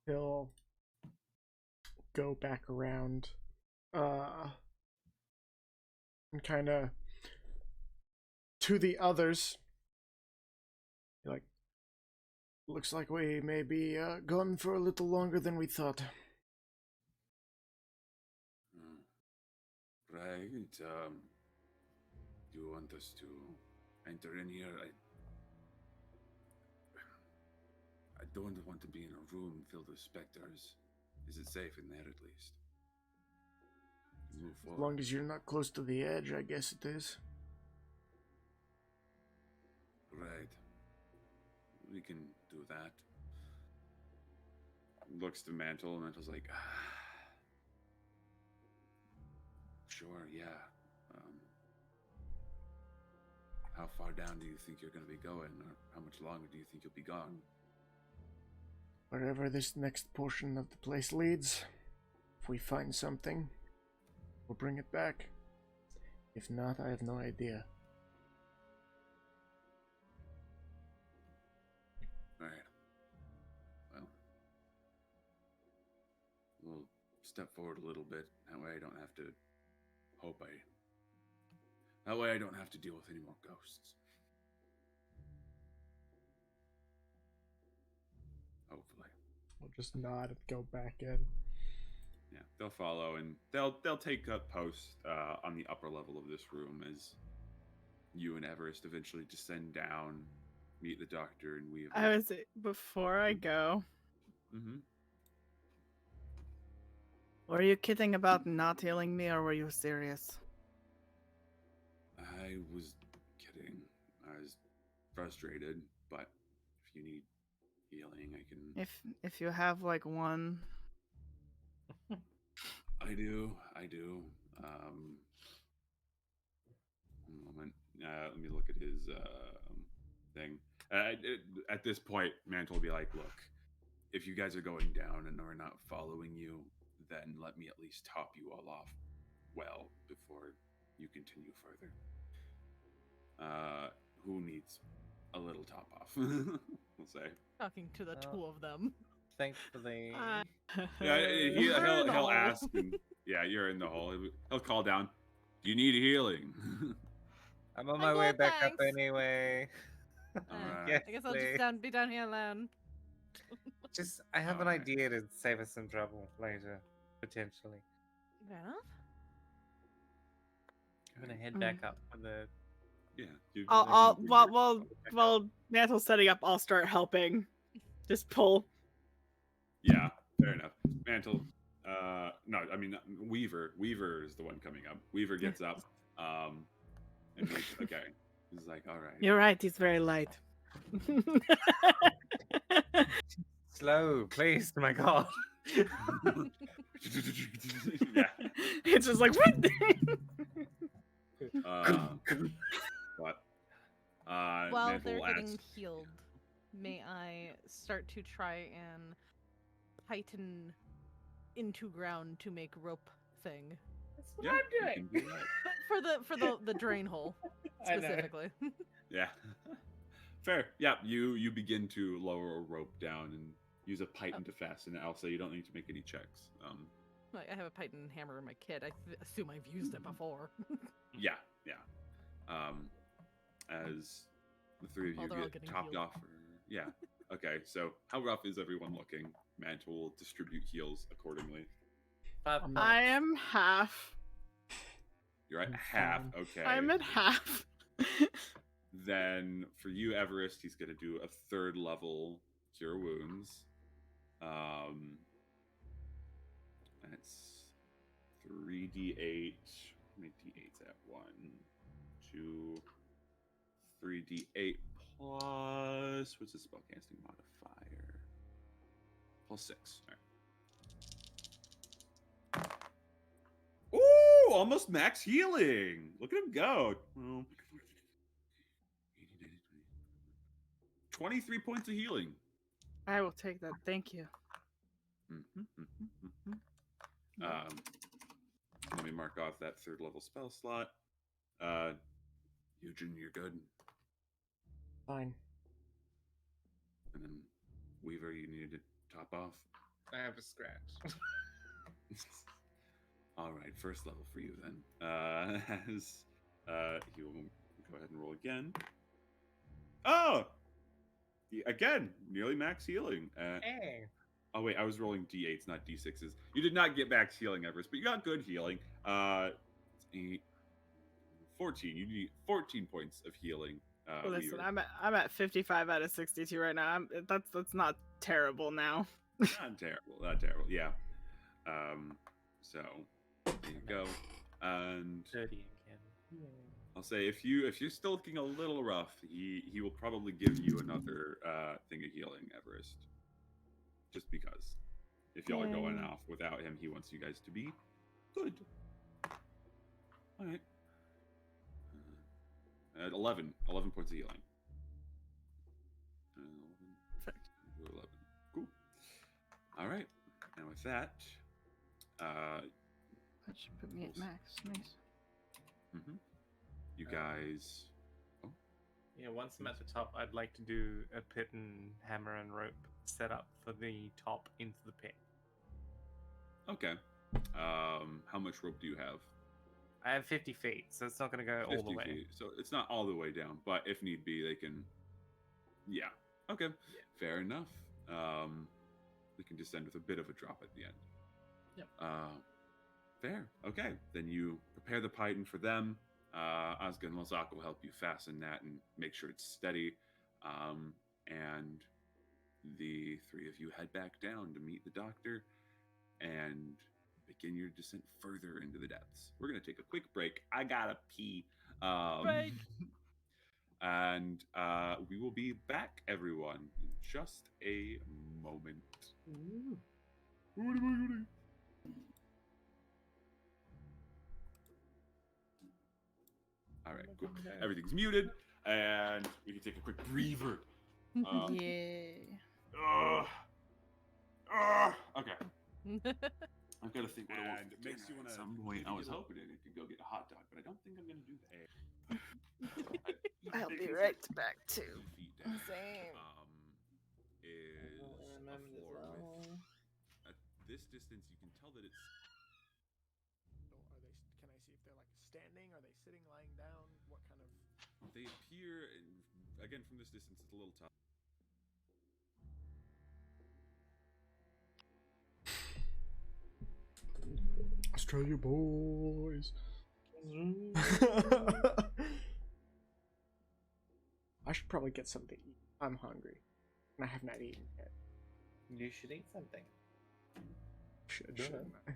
B: He'll go back around. And kind of to the others. Like, looks like we may be gone for a little longer than we thought.
A: Right. Do you want us to enter in here? I don't want to be in a room filled with specters. Is it safe in there at least? Move
B: As
A: forward.
B: long as you're not close to the edge, I guess it is.
A: Right. We can do that. Looks to Mantle, and Mantle's like, sure, yeah. How far down do you think you're going to be going, or how much longer do you think you'll be gone?
B: Wherever this next portion of the place leads, if we find something, we'll bring it back. If not, I have no idea.
A: Right. Well, we'll step forward a little bit. That way I don't have to That way I don't have to deal with any more ghosts. Hopefully.
B: We'll just nod and go back in.
A: Yeah, they'll follow, and they'll take up post on the upper level of this room as you and Everest eventually descend down, meet the doctor, and we.
C: I was before I go.
A: Mm-hmm.
C: Were you kidding about not healing me, or were you serious?
A: I was kidding. I was frustrated, but if you need healing, I can.
C: If you have like one.
A: I do. One moment. Let me look at his thing. At this point, Mantle will be like, look, if you guys are going down and we're not following you, then let me at least top you all off well before you continue further. Who needs a little top off? We'll say.
D: Talking to the two of them.
E: Thankfully.
A: Yeah, he'll ask. And, yeah, you're in the hole. He'll call down. Do you need healing?
E: I'm on my way
D: good,
E: back
D: thanks.
E: up anyway.
A: Alright.
E: Yes,
D: I guess I'll
E: please.
D: just be down here alone.
E: I have an
A: Alright.
E: idea to save us some trouble later, potentially.
D: Fair enough.
E: I'm gonna head back up for the.
A: Yeah.
C: While Mantle's setting up, I'll start helping. Just pull.
A: Yeah, fair enough. Mantle. No, I mean Weaver. Weaver is the one coming up. Weaver gets up. And he's okay. He's like, all right.
C: You're right. He's very light.
E: Slow, please. My God.
A: Yeah.
C: It's just like what?
A: But
D: While
A: Mantle
D: they're
A: will
D: getting
A: ask.
D: healed, may I start to try and heighten into ground to make rope thing.
E: That's what
A: Yeah,
E: I'm
A: you
E: doing.
A: can do that.
D: But for the drain hole
E: I know.
D: specifically.
A: Yeah. Fair. Yeah, you begin to lower a rope down and use a python to fasten it. I'll say you don't need to make any checks.
D: Like, I have a python hammer in my kit. I assume I've used it before.
A: Yeah, yeah. As the three of
D: While
A: you
D: they're all
A: get
D: getting
A: topped
D: healed.
A: off. Yeah. Okay, so how rough is everyone looking? Mantle will distribute heals accordingly.
E: 5
B: I'm
E: points.
B: not-
C: I am half.
A: You're at
B: I'm
A: half.
B: fine.
A: Okay.
C: I'm at half.
A: Then for you, Everest, he's going to do a 3rd level Cure Wounds. That's 3d8. How many d8s at 1, 2, 3d8 plus. What's the spellcasting modifier? Plus 6. All right. Ooh, almost max healing. Look at him go. Well, 23 points of healing.
C: I will take that. Thank you.
A: Let me mark off that 3rd level spell slot. Eugen, you're good.
B: Fine.
A: And then Weaver, you needed to top off.
E: I have a scratch.
A: All right, 1st level for you then. As he will go ahead and roll again. Oh, again, nearly max healing.
E: Hey.
A: Oh wait, I was rolling d8s, not d6s. You did not get max healing, Everest, but you got good healing. It's 8, 14. You need 14 points of healing.
C: Listen,
A: Weaver.
C: I'm at 55 out of 62 right now. That's not terrible now.
A: Not terrible, not terrible. Yeah. So there you go. And
E: 30 again.
A: I'll say if you're still looking a little rough, he will probably give you another thing of healing, Everest. Just because. If y'all are going off without him, he wants you guys to be good. All right. At 11 points of healing. 11. Cool. All right. And with that,
C: That should put me at max. Nice.
A: you guys. Oh,
E: Yeah, once I'm at the top, I'd like to do a pit and hammer and rope set up for the top into the pit.
A: okay. How much rope do you have?
E: I have 50 feet, so it's not going to go all the
A: 50
E: way.
A: feet. So it's not all the way down, but if need be, they can. Yeah. Okay.
E: Yeah.
A: Fair enough. We can descend with a bit of a drop at the end.
E: Yep.
A: Fair. Okay. Then you prepare the python for them. Ozga and Lozak will help you fasten that and make sure it's steady. And the 3 of you head back down to meet the doctor and begin your descent further into the depths. We're going to take a quick break. I gotta pee.
D: Break.
A: And we will be back, everyone, in just a moment. All right, cool. Everything's muted, and we can take a quick breather.
C: Yay.
A: Okay. I've got to think what I want. It makes you want to. At some point, I was hoping I could go get a hot dog, but I don't think I'm going to do that.
C: I'll be right back too.
A: 2 feet down.
C: Same.
A: Is a floor with. At this distance, you can tell that it's.
B: Are they? Can I see if they're like standing? Are they sitting, lying down? What kind of?
A: They appear, and again from this distance, it's a little tough.
B: Australia boys. I should probably get something to eat. I'm hungry, and I have not eaten yet.
E: You should eat something.
B: Shouldn't I?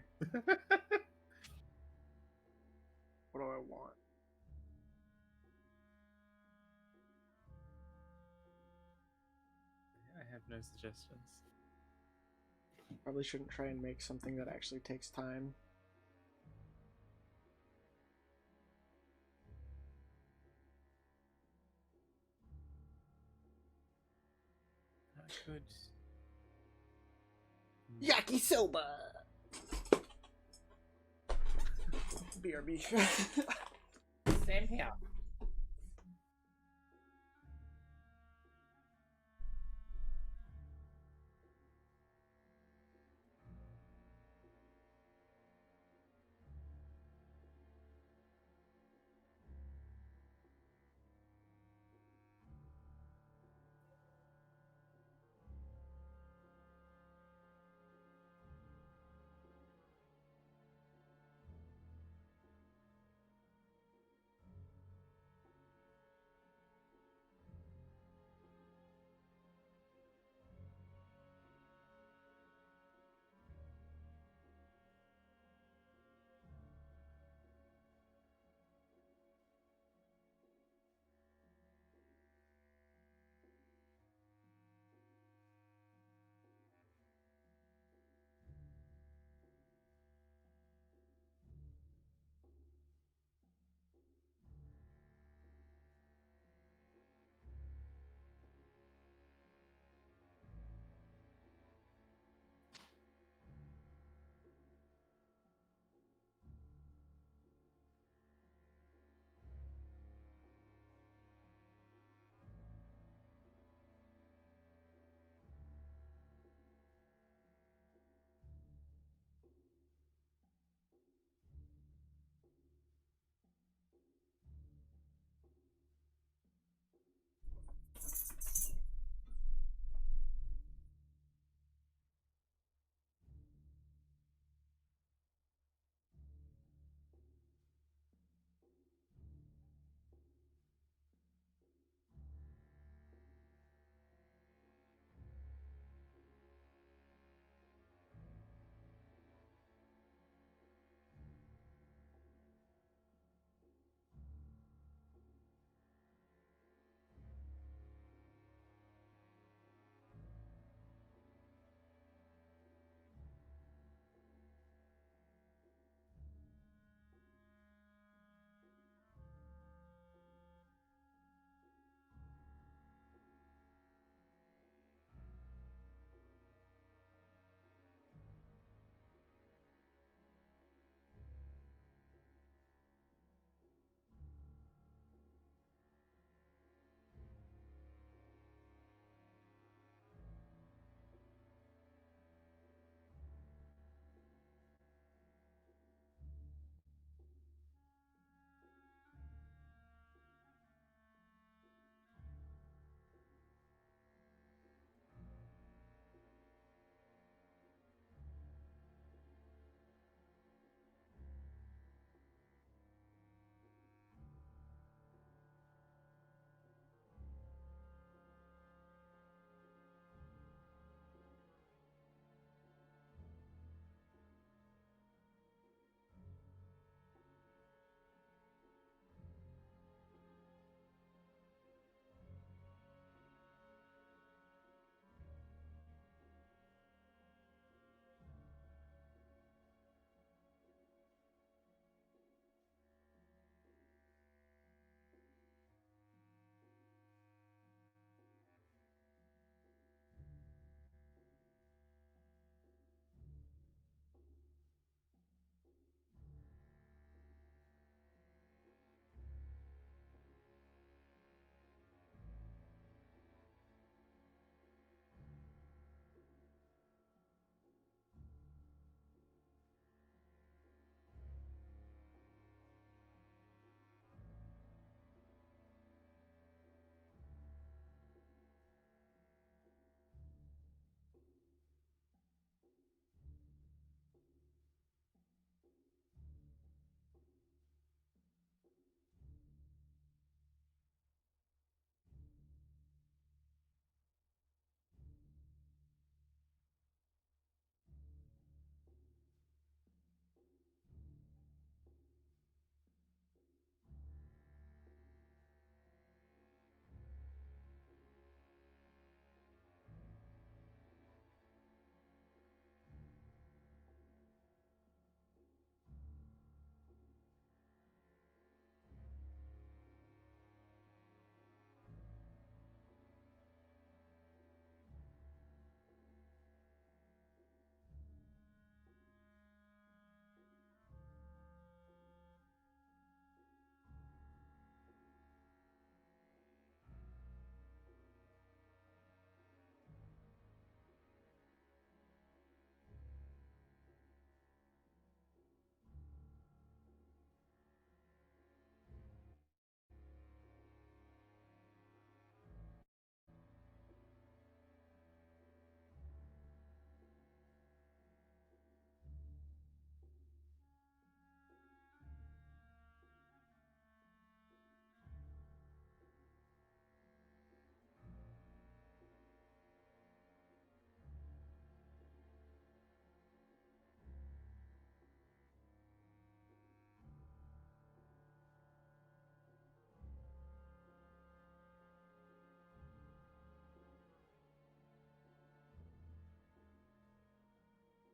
B: What do I want?
E: I have no suggestions.
B: Probably shouldn't try and make something that actually takes time.
E: I could.
B: Yakisoba. BRB.
E: Same here.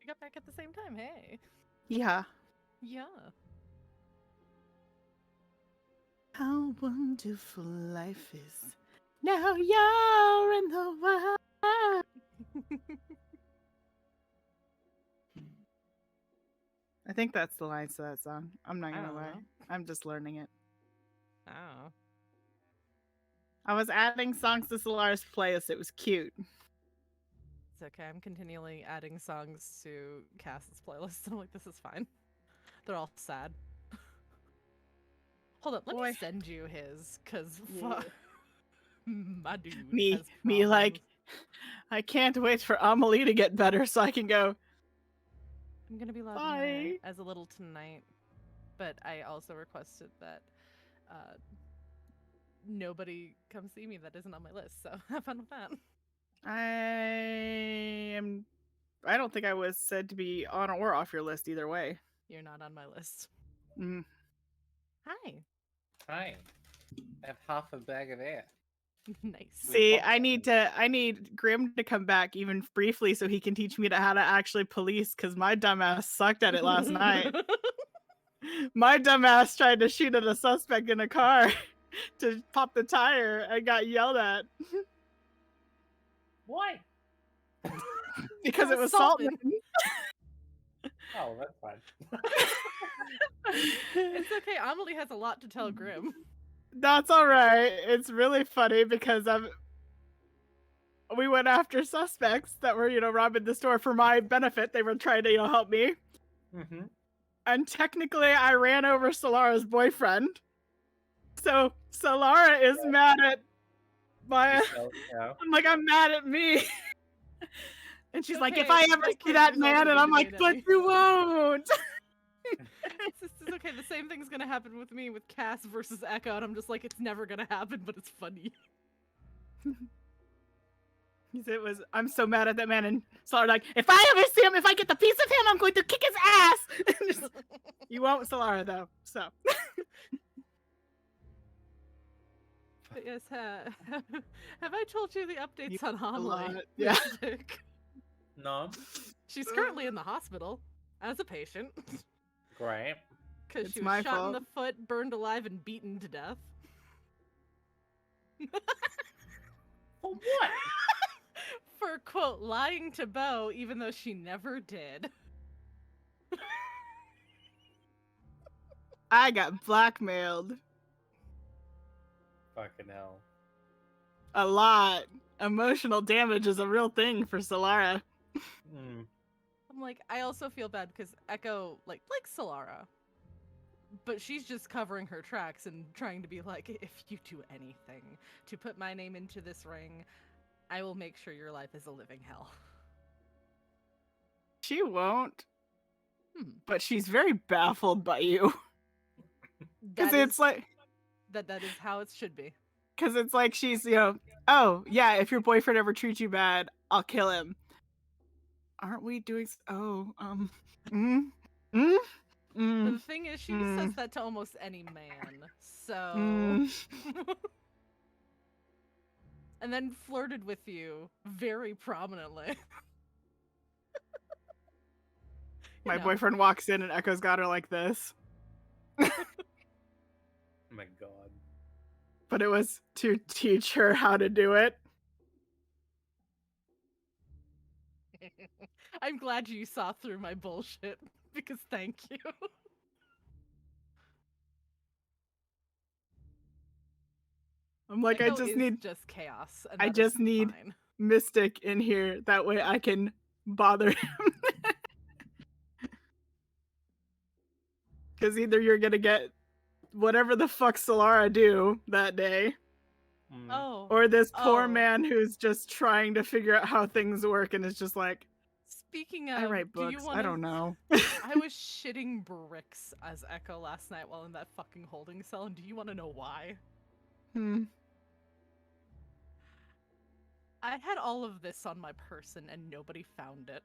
D: We got back at the same time. Hey.
C: Yeah.
D: Yeah.
C: How wonderful life is. Now you're in the world. I think that's the lines to that song. I'm not
D: I
C: gonna
D: don't
C: lie.
D: know.
C: I'm just learning it.
D: Oh.
C: I was adding songs to Solara's playlist. It was cute.
D: It's okay. I'm continually adding songs to Cass's playlist. I'm like, this is fine. They're all sad. Hold up, let
C: Boy.
D: me send you his, cause
C: Yeah.
D: my dude
C: Me
D: has
C: like,
D: problems.
C: I can't wait for Amelie to get better so I can go.
D: I'm gonna be loud in
C: Bye.
D: here as a little tonight, but I also requested that nobody come see me that isn't on my list. So have fun with that.
C: I don't think I was said to be on or off your list either way.
D: You're not on my list.
C: Mm.
D: Hi.
E: Hi. I have half a bag of air.
D: Nice.
C: See, I need Grim to come back even briefly so he can teach me how to actually police because my dumbass sucked at it last night. My dumbass tried to shoot at a suspect in a car to pop the tire and got yelled at
E: Why?
C: because it was
D: assaulted.
C: Saltman.
E: Oh, that's fine.
D: It's okay. Amelie has a lot to tell Grim.
C: That's all right. It's really funny because we went after suspects that were, robbing the store for my benefit. They were trying to, help me.
E: Mm-hmm.
C: And technically, I ran over Solara's boyfriend. So Solara is mad at my. I'm like, I'm mad at me. And she's like, if I ever see that man, and I'm like, but you won't.
D: This is okay. The same thing's gonna happen with me with Cass versus Echo, and I'm just like, it's never gonna happen, but it's funny.
C: I'm so mad at that man, and Solara like, if I ever see him, if I get the piece of him, I'm going to kick his ass. You won't, Solara, though. So.
D: But yes, have I told you the updates on Amelie?
C: Yeah.
E: No.
D: She's currently in the hospital as a patient.
E: Great.
D: Because
C: It's
D: she was
C: my
D: shot in
C: fault.
D: the foot, burned alive, and beaten to death.
E: For what?
D: For, quote, lying to Beau, even though she never did.
C: I got blackmailed.
E: Fucking hell.
C: A lot. Emotional damage is a real thing for Solara.
E: Mm.
D: I'm like, I also feel bad because Echo, like Solara, but she's just covering her tracks and trying to be like, if you do anything to put my name into this ring, I will make sure your life is a living hell.
C: She won't. But she's very baffled by you. Because it's like...
D: That is how it should be.
C: Because it's like she's, oh, yeah, if your boyfriend ever treats you bad, I'll kill him. Aren't we doing...
D: The thing is, she says that to almost any man, so... And then flirted with you very prominently.
C: My boyfriend walks in and Echo's got her like this.
E: Oh my god.
C: But it was to teach her how to do it.
D: I'm glad you saw through my bullshit, because thank you.
C: I'm like, I just need
D: just chaos.
C: I just need Mystic in here. That way I can bother him. Because either you're gonna get whatever the fuck Solara do that day. Or this poor man who's just trying to figure out how things work and is just like,
D: speaking of,
C: I write books. I don't know.
D: I was shitting bricks as Echo last night while in that fucking holding cell, and do you want to know why? I had all of this on my person and nobody found it.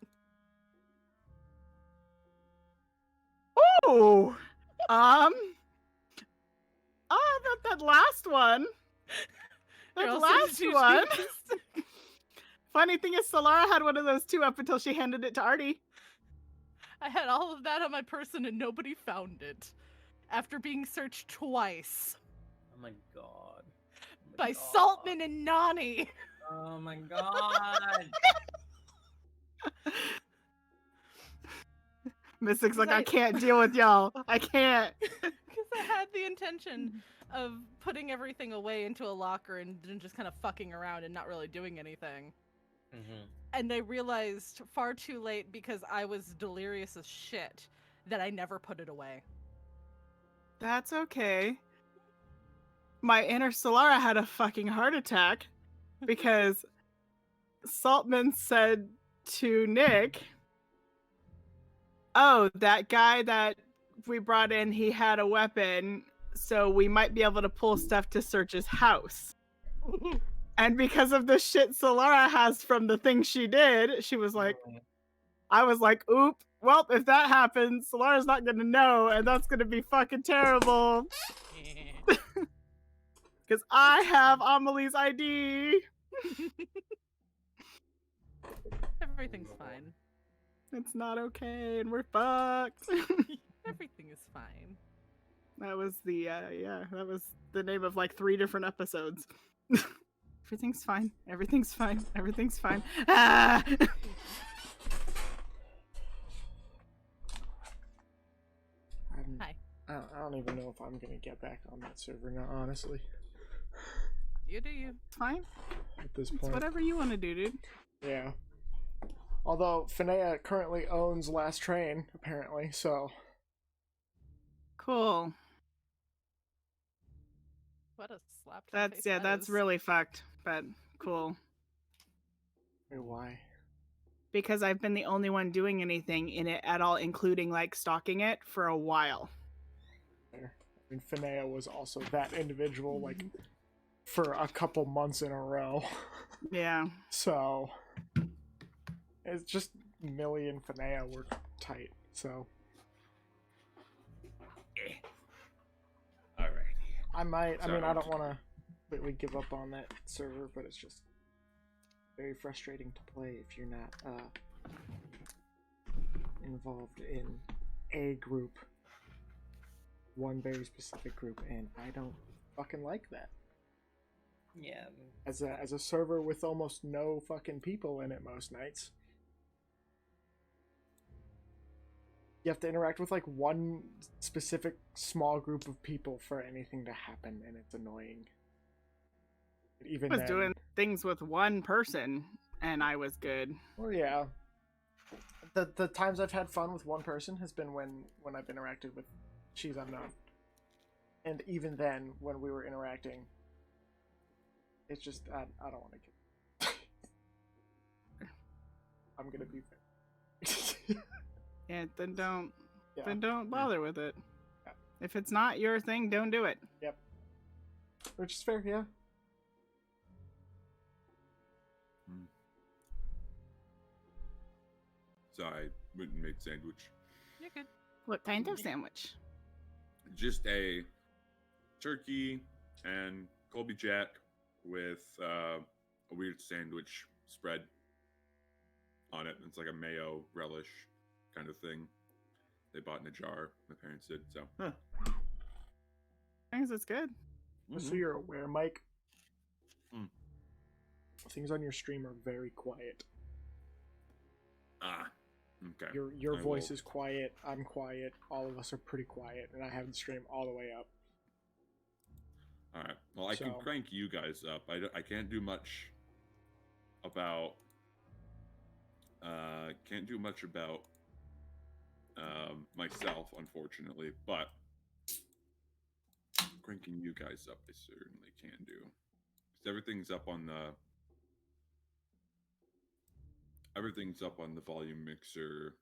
C: Oh! That last one. That last one. Funny thing is, Solara had one of those too up until she handed it to Artie.
D: I had all of that on my person and nobody found it. After being searched twice.
E: Oh my god. Oh my
D: By
E: god.
D: Saltman and Nani.
E: Oh my god.
C: Mystic's like,
D: I-
C: I can't deal with y'all. I can't.
D: Because I had the intention of putting everything away into a locker and just kind of fucking around and not really doing anything.
E: Mm-hmm.
D: And I realized far too late, because I was delirious as shit, that I never put it away.
C: That's okay. My inner Solara had a fucking heart attack because Saltman said to Nick, oh, that guy that we brought in, he had a weapon, so we might be able to pull stuff to search his house. And because of the shit Solara has from the thing she did, she was like, I was like, oop, well, if that happens, Solara's not gonna know, and that's gonna be fucking terrible. Because I have Amelie's ID.
D: Everything's fine.
C: It's not okay, and we're fucked.
D: Everything is fine.
C: That was the, that was the name of like 3 different episodes. Everything's fine. Everything's fine. Everything's fine. Ah!
D: Hi.
B: I don't even know if I'm gonna get back on that server now, honestly.
D: You do you.
C: It's fine.
B: At this
C: It's
B: point.
C: whatever you want to do, dude.
B: Yeah. Although Finea currently owns Last Train, apparently, so
C: Cool.
D: What a slap to the face
C: That's
D: that is.
C: really fucked, but cool.
B: wait, why?
C: Because I've been the only one doing anything in it at all, including like stalking it for a while.
B: I mean, Finea was also that individual, like, for a couple months in a row.
C: Yeah.
B: So, it's just Millie and Finea were tight, so.
A: Alright.
B: I mean,
A: So-
B: I don't want to completely give up on that server, but it's just very frustrating to play if you're not involved in a group, one very specific group, and I don't fucking like that.
E: Yeah.
B: As a server with almost no fucking people in it most nights, you have to interact with like one specific small group of people for anything to happen, and it's annoying. Even
C: I was
B: then,
C: doing things with one person, and I was good.
B: well, yeah. The times I've had fun with one person has been when I've interacted with She's Unknown, and even then, when we were interacting, it's just I don't want to get. I'm gonna be fair.
C: Yeah, then don't
B: Yeah.
C: bother with it.
B: Yeah.
C: If it's not your thing, don't do it.
B: Yep. Which is fair, yeah.
A: So I went and made sandwich.
D: You're good.
C: What kind of sandwich?
A: Just a turkey and Colby Jack with a weird sandwich spread on it. It's like a mayo relish kind of thing. They bought in a jar. My parents did. So
C: Thanks, it's good.
B: Just so you're aware, Mike,
A: Mm.
B: things on your stream are very quiet.
A: Okay.
B: Your
A: I
B: voice
A: will-
B: is quiet. I'm quiet. All of us are pretty quiet, and I have the stream all the way up.
A: All right. Well, I can
B: So-
A: crank you guys up. I can't do much about. Can't do much about myself, unfortunately, but cranking you guys up, I certainly can do. 'Cause everything's up on the volume mixer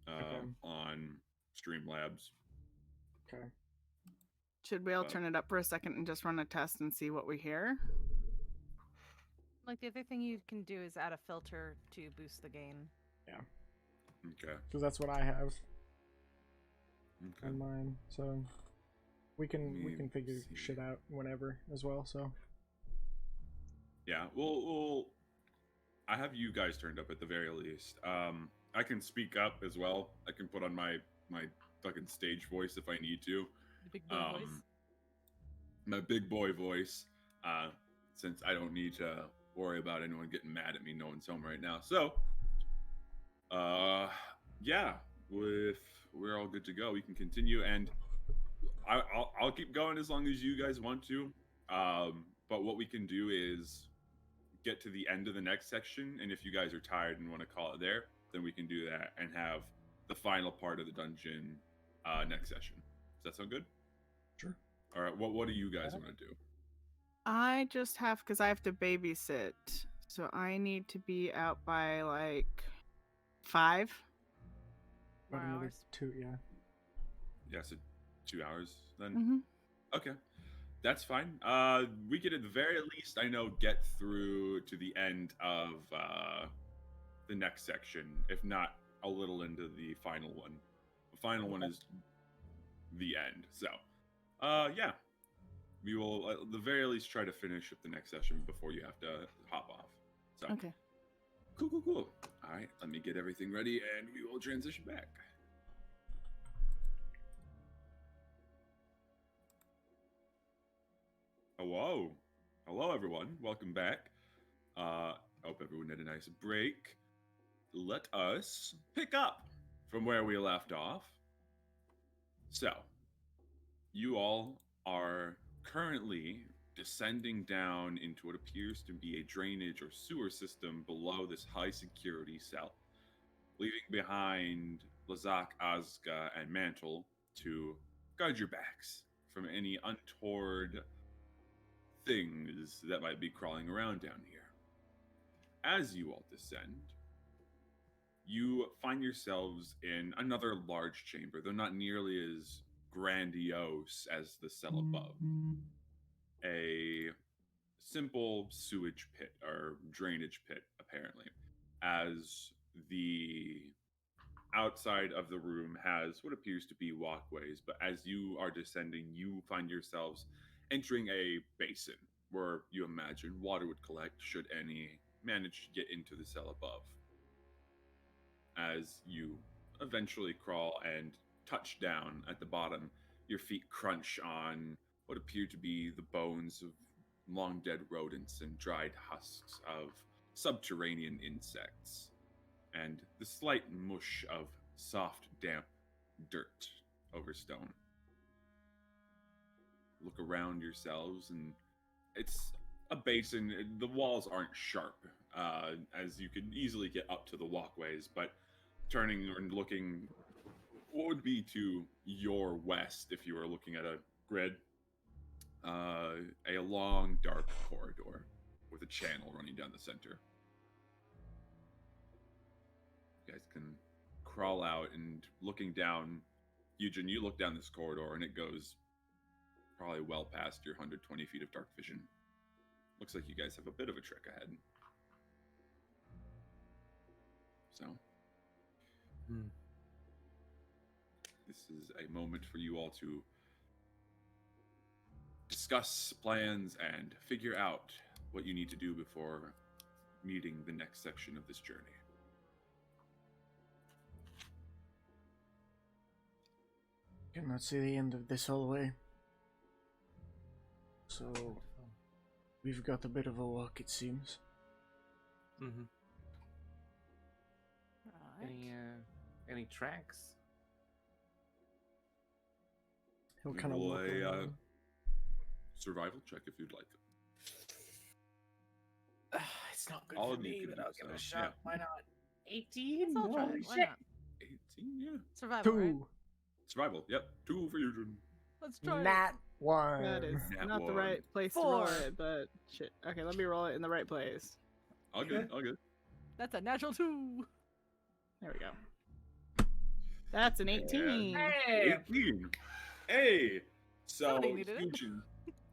B: Okay.
A: on Streamlabs.
B: Okay.
C: Should we all turn it up for a second and just run a test and see what we hear?
D: Like, the other thing you can do is add a filter to boost the gain.
A: Okay.
B: Because that's what I have
A: Okay.
B: on mine. So we can
A: Let me
B: figure
A: see.
B: shit out whenever as well. So
A: Yeah, we'll I have you guys turned up at the very least. I can speak up as well. I can put on my fucking stage voice if I need to.
D: The big boy voice.
A: My big boy voice. Since I don't need to worry about anyone getting mad at me, no one's home right now. So, yeah, we're all good to go. We can continue, and I'll keep going as long as you guys want to. But what we can do is get to the end of the next section, and if you guys are tired and want to call it there, then we can do that and have the final part of the dungeon next session. Does that sound good?
B: Sure.
A: All right. What do you guys want to do?
C: I just have, because I have to babysit, so I need to be out by like 5.
B: About
D: 4
B: another
D: hours.
B: 2, yeah.
A: Yeah, so 2 hours then.
C: Mm-hmm.
A: Okay, that's fine. We could at the very least, I know, get through to the end of the next section, if not a little into the final one. The final one is the end. So, yeah, we will at the very least try to finish up the next session before you have to hop off. So,
C: Okay.
A: Cool. All right, let me get everything ready, and we will transition back. Hello everyone. Welcome back. Hope everyone had a nice break. Let us pick up from where we left off. So, you all are currently descending down into what appears to be a drainage or sewer system below this high security cell, leaving behind Lazak, Azga, and Mantle to guard your backs from any untoward things that might be crawling around down here. As you all descend, you find yourselves in another large chamber, though not nearly as grandiose as the cell above. A simple sewage pit or drainage pit, apparently, as the outside of the room has what appears to be walkways, but as you are descending, you find yourselves entering a basin where you imagine water would collect should any manage to get into the cell above. As you eventually crawl and touch down at the bottom, your feet crunch on what appear to be the bones of long dead rodents and dried husks of subterranean insects, and the slight mush of soft, damp dirt over stone. Look around yourselves, and it's a basin. The walls aren't sharp, as you could easily get up to the walkways, but turning and looking what would be to your west, if you were looking at a grid, a long, dark corridor with a channel running down the center. You guys can crawl out, and looking down, Eugen, you look down this corridor, and it goes probably well past your 120 feet of dark vision. Looks like you guys have a bit of a trek ahead. So, this is a moment for you all to discuss plans and figure out what you need to do before meeting the next section of this journey.
B: Cannot see the end of this all the way. So, we've got a bit of a walk, it seems.
E: Mm-hmm.
D: Right.
E: Any tracks?
B: He'll kind of
A: Roll
B: look
A: a
B: around.
A: survival check if you'd like.
E: It's not good
A: All
E: for
A: of you
E: me,
A: can
E: but
A: do
E: I'll give it a
A: so,
E: shot.
A: yeah.
E: Why not? 18?
D: Let's all try
E: Holy
D: it. Why
E: shit.
D: not?
A: 18, yeah.
D: Survival, right?
B: 2.
A: Survival, yep. 2 for Eugen.
D: Let's try
B: Nat 1.
C: That is
A: Nat
C: not the
A: one.
C: right place to roll
D: 4.
C: it, but shit. Okay, let me roll it in the right place.
A: All good, all good.
D: That's a natural 2.
C: There we go. That's an 18.
E: Hey!
A: 18. Hey! So,
D: Somebody needed it.
A: Eugen,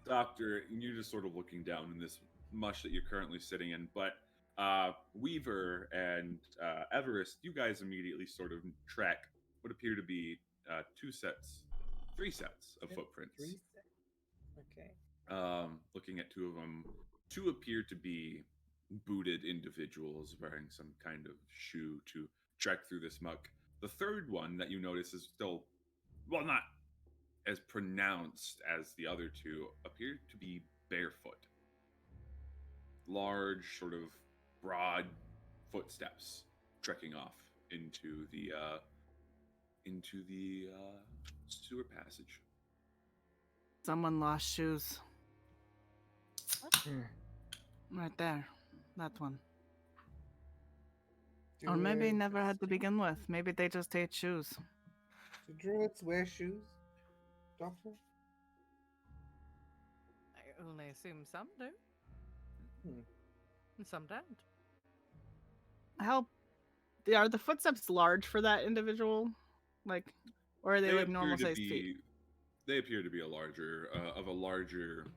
A: Doctor, you're just sort of looking down in this mush that you're currently sitting in, but Weaver and Everest, you guys immediately sort of track what appear to be 3 sets of footprints.
E: 3 seconds. Okay.
A: Looking at 2 of them, 2 appear to be booted individuals wearing some kind of shoe to trek through this muck. The third one that you notice is still, well, not as pronounced as the other two, appear to be barefoot. Large, sort of broad footsteps trekking off into the sewer passage.
C: Someone lost shoes.
B: Hmm.
C: Right there. That one.
G: Do,
C: Or maybe
G: uh,
C: never had to begin with. Maybe they just hate shoes.
G: do druids wear shoes, Doctor?
D: I only assume some do.
G: Hmm.
D: And some don't.
C: How are the footsteps large for that individual? Like, or are they like normal sized feet?
A: They appear to be a larger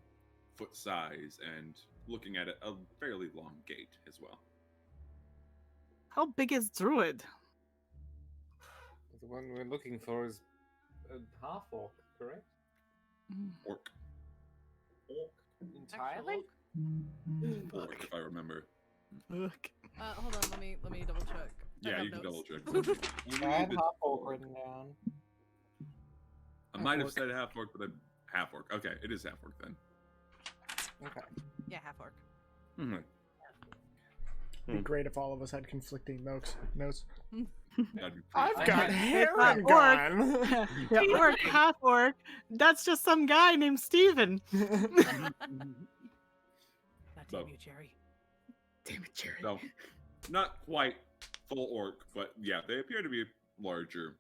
A: foot size, and looking at it, a fairly long gait as well.
C: How big is Druid?
E: The one we're looking for is a half orc, correct?
A: Orc,
E: Entirely?
A: orc, if I remember.
C: Look.
D: Hold on, let me double check. I
A: Yeah,
D: have
A: you can
D: notes.
A: double check.
G: I had half orc written down.
A: I might have
C: Half-orc.
A: said half orc, but I'm half orc. Okay, it is half orc then.
G: Okay.
D: Yeah, half orc.
A: Mm-hmm.
B: It'd be great if all of us had conflicting notes.
A: That'd be pretty
B: I've
A: fun.
B: got hair
C: not
B: and
C: orc.
B: gun.
C: Yeah, orc, half orc. That's just some guy named Steven.
D: Not
A: So-
D: damn you, Jerry.
C: Damn it, Jerry.
A: So, not quite full orc, but yeah, they appear to be larger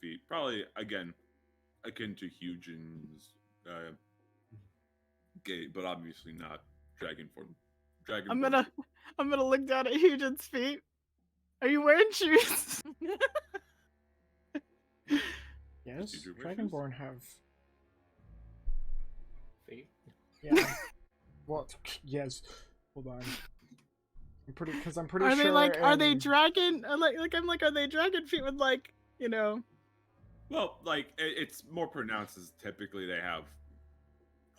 A: feet. Probably, again, akin to Hugin's gait, but obviously not dragon form.
C: I'm gonna look down at Hugin's feet. Are you wearing shoes?
B: Yes,
A: Did you wear shoes?
B: Dragonborn have.
E: Feet?
B: Yeah. Well, yes. Hold on. I'm pretty
C: Are
B: sure.
C: they like? Are they
B: in-
C: dragon? Are they dragon feet with like
A: Well, like it's more pronounced as typically they have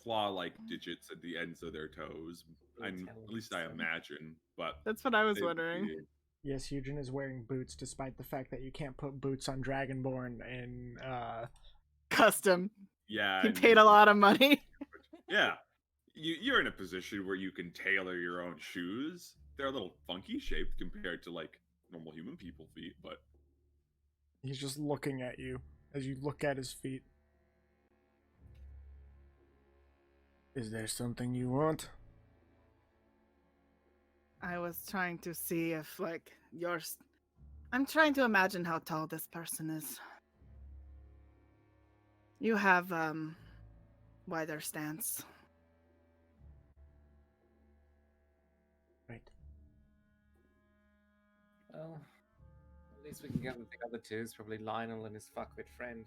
A: claw-like digits at the ends of their toes. At least I imagine, but
C: That's what I was
A: they would
C: wondering.
A: be-
B: Yes, Eugen is wearing boots, despite the fact that you can't put boots on Dragonborn in.
C: Custom.
A: Yeah,
C: He
A: and
C: paid a lot of money.
A: Yeah, you're in a position where you can tailor your own shoes. They're a little funky shaped compared to like normal human people feet, but
B: He's just looking at you as you look at his feet. Is there something you want?
C: I was trying to see if like yours. I'm trying to imagine how tall this person is. You have wider stance.
B: Right.
E: Well, at least we can get with the other two. It's probably Lionel and his fuckwit friend.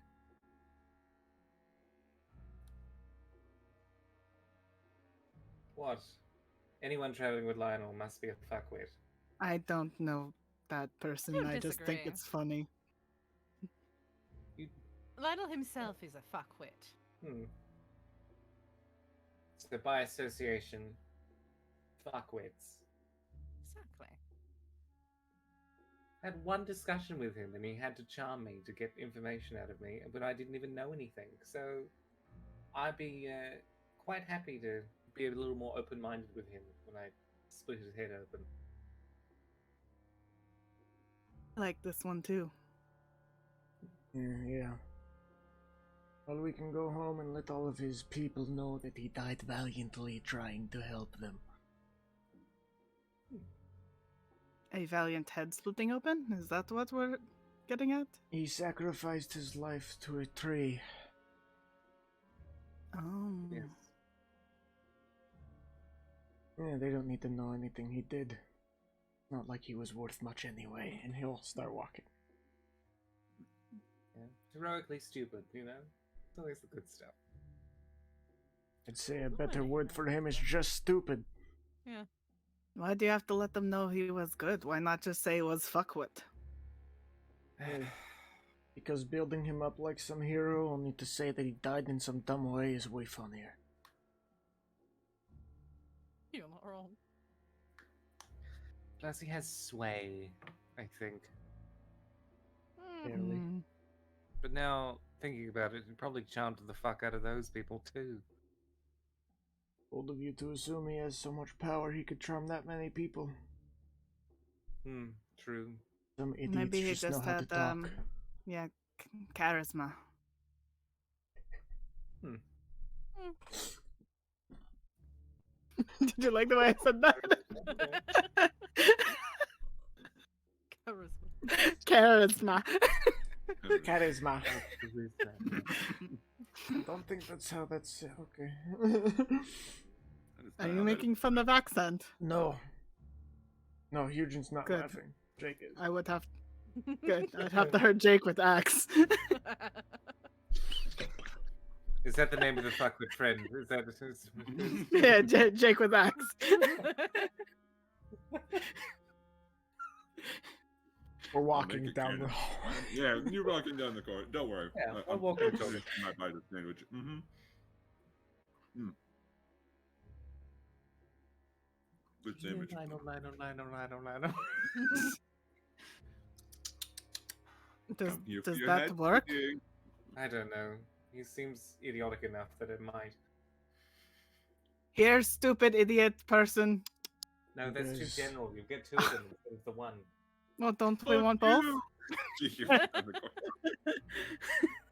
E: What? Anyone traveling with Lionel must be a fuckwit.
C: I don't know that person.
D: don't
C: I just think
D: disagree.
C: it's funny.
D: Lionel himself is a fuckwit.
E: Hmm. So by association, fuckwits.
D: Exactly.
E: I had one discussion with him and he had to charm me to get information out of me, but I didn't even know anything. So I'd be quite happy to be a little more open-minded with him when I split his head open.
C: I like this one too.
B: Yeah. Well, we can go home and let all of his people know that he died valiantly trying to help them.
C: A valiant head splitting open? Is that what we're getting at?
B: He sacrificed his life to a tree.
C: Oh.
E: Yes.
B: Yeah, they don't need to know anything he did. Not like he was worth much anyway, and he'll start walking.
E: Yeah. Heroically stupid, you know? It's always the good stuff.
B: I'd say a better word for him is just stupid.
D: Yeah.
C: Why do you have to let them know he was good? Why not just say it was fuckwit?
B: Because building him up like some hero only to say that he died in some dumb way is way funnier.
D: You're not wrong.
E: Plus, he has sway, I think.
B: Barely.
C: Mm.
E: But now, thinking about it, he probably charmed the fuck out of those people, too.
B: Bold of you to assume he has so much power he could charm that many people.
E: True.
B: Some idiots
F: Maybe he
B: just know
F: just
B: how to
F: had
B: talk.
F: yeah, charisma.
C: Did you like the way I said that? Charisma.
B: Charisma. Don't think that's how that's okay.
C: Are you making fun of accent?
B: No. No, Eugen's not
C: Good.
B: laughing. Jake is.
C: I would have. Good. I'd have to hurt Jake with axe.
E: Is that the name of the fuckwit friend? Is that
C: Yeah, Jake with axe.
B: We're walking
A: it
B: down the
A: canon.
B: hall.
A: Yeah, you're walking down the corridor. Don't worry.
E: Yeah,
A: I'm
E: I'll walk with
A: totally
E: you.
A: my bite of sandwich. Good sandwich.
E: I don't.
C: Does
A: Come here for
C: does
A: your
C: that
A: head
C: work?
A: eating.
E: I don't know. He seems idiotic enough that it might.
C: Here, stupid idiot person.
E: No, that's too
B: Yes.
E: general. You get two of them instead of the one.
C: Well, don't we
A: Fuck
C: want both?
A: you. You hear from the corridor.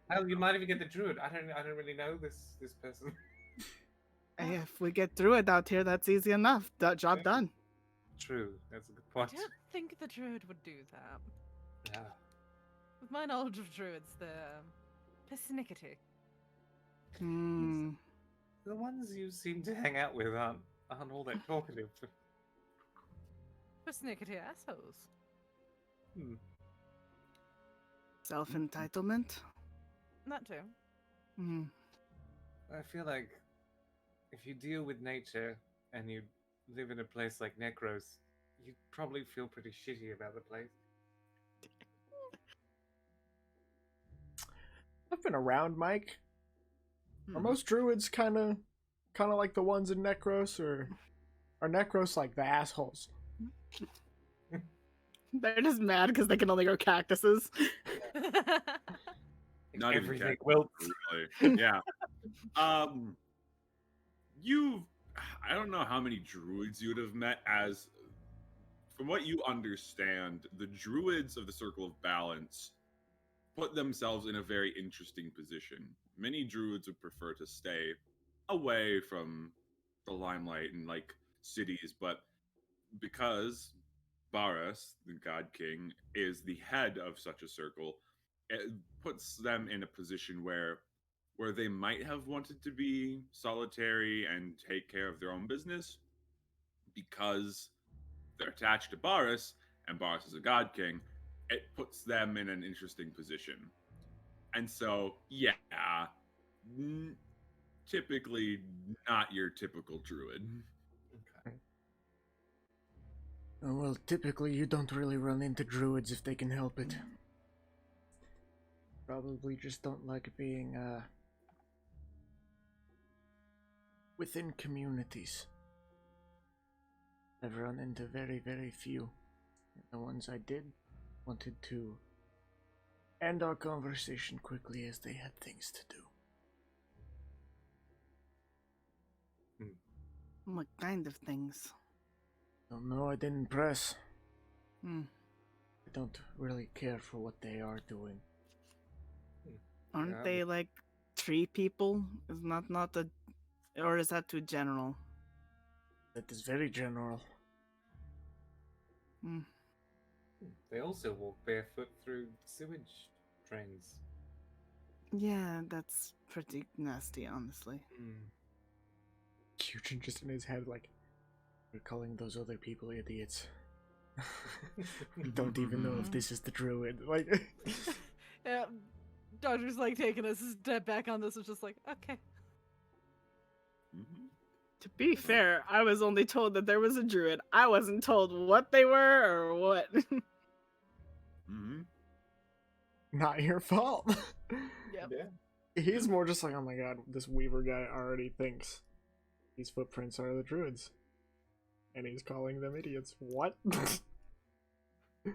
E: Hell, you might even get the druid. I don't really know this person.
C: Hey, if we get through it out here, that's easy enough. Job
E: Yeah.
C: done.
E: True, that's a good
D: I
E: point.
D: don't think the druid would do that.
E: Yeah.
D: With my knowledge of druids, they're persnickety.
C: Hmm.
E: The ones you seem to hang out with aren't all that talkative.
D: Persnickety assholes.
F: Self entitlement.
D: That too.
C: Hmm.
E: I feel like if you deal with nature and you live in a place like Necroz, you'd probably feel pretty shitty about the place.
B: I've been around, Mike. Are
C: Hmm.
B: most druids kind of like the ones in Necros, or are Necros like the assholes?
C: They're just mad because they can only grow cactuses.
A: Not even
E: Everything
A: cat,
E: wilts.
A: really. Yeah. I don't know how many druids you would have met. As from what you understand, the druids of the Circle of Balance put themselves in a very interesting position. Many druids would prefer to stay away from the limelight and like cities, but because Baras, the God King, is the head of such a circle, it puts them in a position where they might have wanted to be solitary and take care of their own business. Because they're attached to Baras and Baras is a God King, it puts them in an interesting position. And so, yeah, typically not your typical druid.
E: Okay.
B: Oh, well, typically you don't really run into druids if they can help it. Probably just don't like being, within communities. I've run into very, very few. And the ones I did wanted to end our conversation quickly as they had things to do.
F: What kind of things?
B: Don't know, I didn't press.
F: Hmm.
B: I don't really care for what they are doing.
F: Aren't
E: Yeah.
F: they like tree people? Is not a, or is that too general?
B: That is very general.
F: Hmm.
E: They also walk barefoot through sewage drains.
F: Yeah, that's pretty nasty, honestly.
B: Eugen just in his head, like, we're calling those other people idiots. We don't even know if this is the druid. Like,
D: Yeah, Dodger's like taking a step back on this. It's just like, okay.
A: Mhm.
C: To be fair, I was only told that there was a druid. I wasn't told what they were or what.
A: Mhm.
B: not your fault.
D: Yep.
E: Yeah.
B: He's more just like, oh my god, this Weaver guy already thinks these footprints are the druids. And he's calling them idiots. What?
A: Yeah.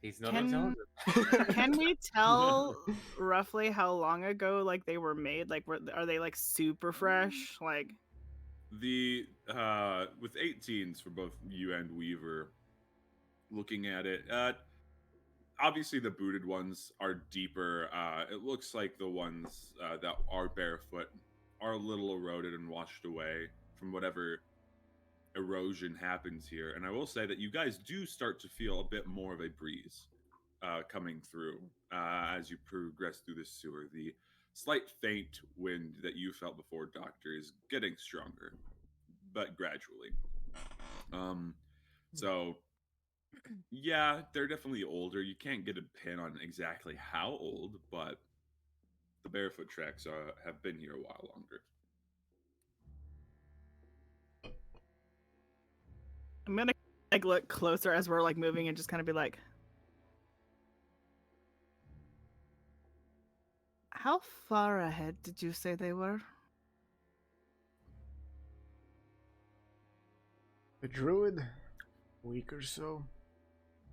E: He's not
C: Can-
E: intelligent.
C: Can we tell roughly how long ago like they were made? Like, are they like super fresh? Like,
A: The with 18s for both you and Weaver, looking at it, obviously the booted ones are deeper. It looks like the ones that are barefoot are a little eroded and washed away from whatever erosion happens here. And I will say that you guys do start to feel a bit more of a breeze coming through as you progress through the sewer. The slight faint wind that you felt before, Doctor, is getting stronger, but gradually. So yeah, they're definitely older. You can't get a pin on exactly how old, but the barefoot tracks have been here a while longer.
C: I'm gonna like look closer as we're like moving and just kind of be like, how far ahead did you say they were?
B: The druid, a week or so,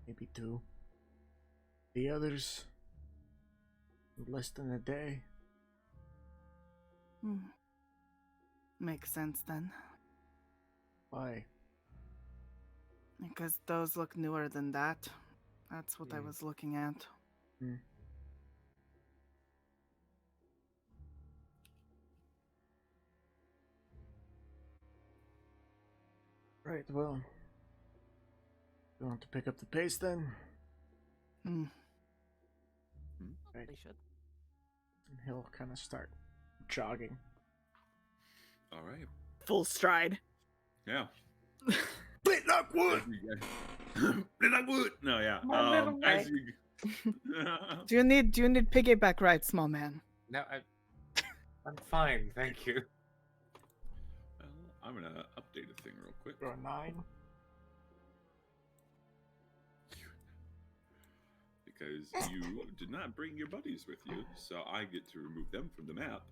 B: maybe 2. The others, less than a day.
F: Makes sense then.
B: Why?
F: Because those look newer than that. That's what I was looking at.
B: Right, well, you want to pick up the pace then?
F: Mm.
B: Right.
D: They should.
B: And he'll kind of start jogging.
A: All right.
C: Full stride.
A: Yeah.
B: Bit like wood!
A: Bit like wood! No, yeah.
G: My little
A: As
G: guy.
A: you...
F: Do you need piggyback ride, small man?
E: No, I'm fine, thank you.
A: Well, I'm going to update a thing real quick.
B: Or a 9.
A: Because you did not bring your buddies with you, so I get to remove them from the map.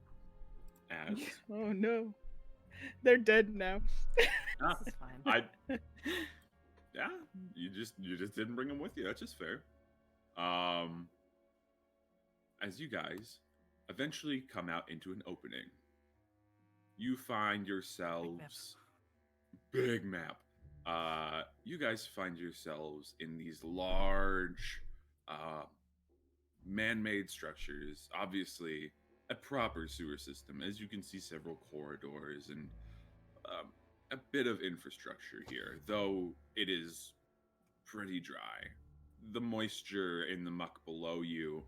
A: As
C: Oh no, they're dead now.
A: Ah,
D: This is fine.
A: yeah, you just didn't bring them with you. That's just fair. As you guys eventually come out into an opening, you find yourselves big map. You guys find yourselves in these large man-made structures, obviously a proper sewer system, as you can see several corridors and a bit of infrastructure here, though it is pretty dry. The moisture in the muck below you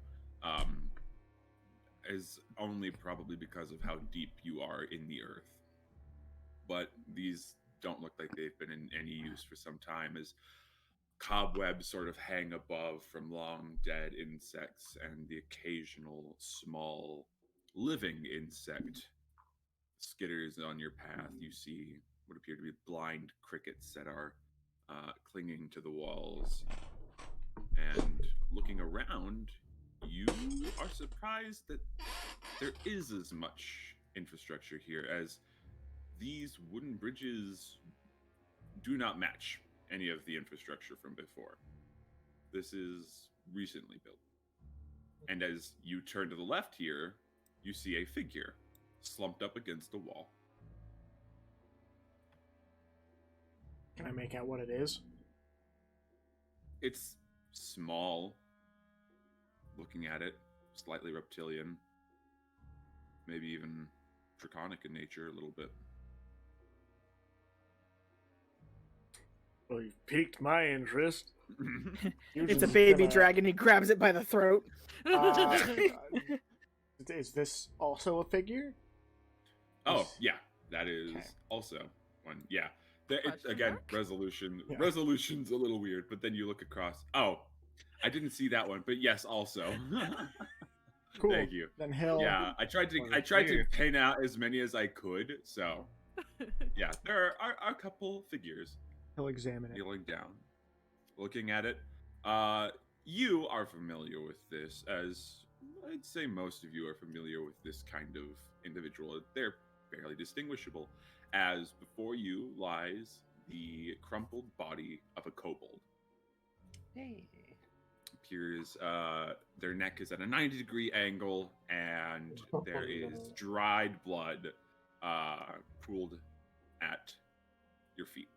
A: is only probably because of how deep you are in the earth. But these don't look like they've been in any use for some time, as cobwebs sort of hang above from long dead insects and the occasional small living insect skitters on your path. You see what appear to be blind crickets that are clinging to the walls. And looking around, you are surprised that there is as much infrastructure here, as these wooden bridges do not match any of the infrastructure from before. This is recently built. And as you turn to the left here, you see a figure slumped up against a wall.
B: Can I make out what it is?
A: It's small, looking at it, slightly reptilian, maybe even draconic in nature a little bit.
B: Well, you've piqued my interest. You're
C: It's a
B: just
C: baby
B: gonna-
C: dragon. He grabs it by the throat.
B: Is this also a figure?
A: Oh,
B: Is-
A: yeah, that is
B: Okay.
A: also one. Yeah.
D: Question
A: Again,
D: mark?
A: resolution.
B: Yeah.
A: Resolution's a little weird, but then you look across. Oh, I didn't see that one, but yes, also.
B: Cool.
A: Thank you.
B: Then he'll.
A: Yeah, I tried to
E: you.
A: pin out as many as I could. So, yeah, there are a couple figures
B: He'll examine it.
A: kneeling down, looking at it. You are familiar with this, as I'd say most of you are familiar with this kind of individual. They're barely distinguishable, as before you lies the crumpled body of a kobold.
E: Hey.
A: Appears their neck is at a 90-degree angle, and there is dried blood pooled at your feet.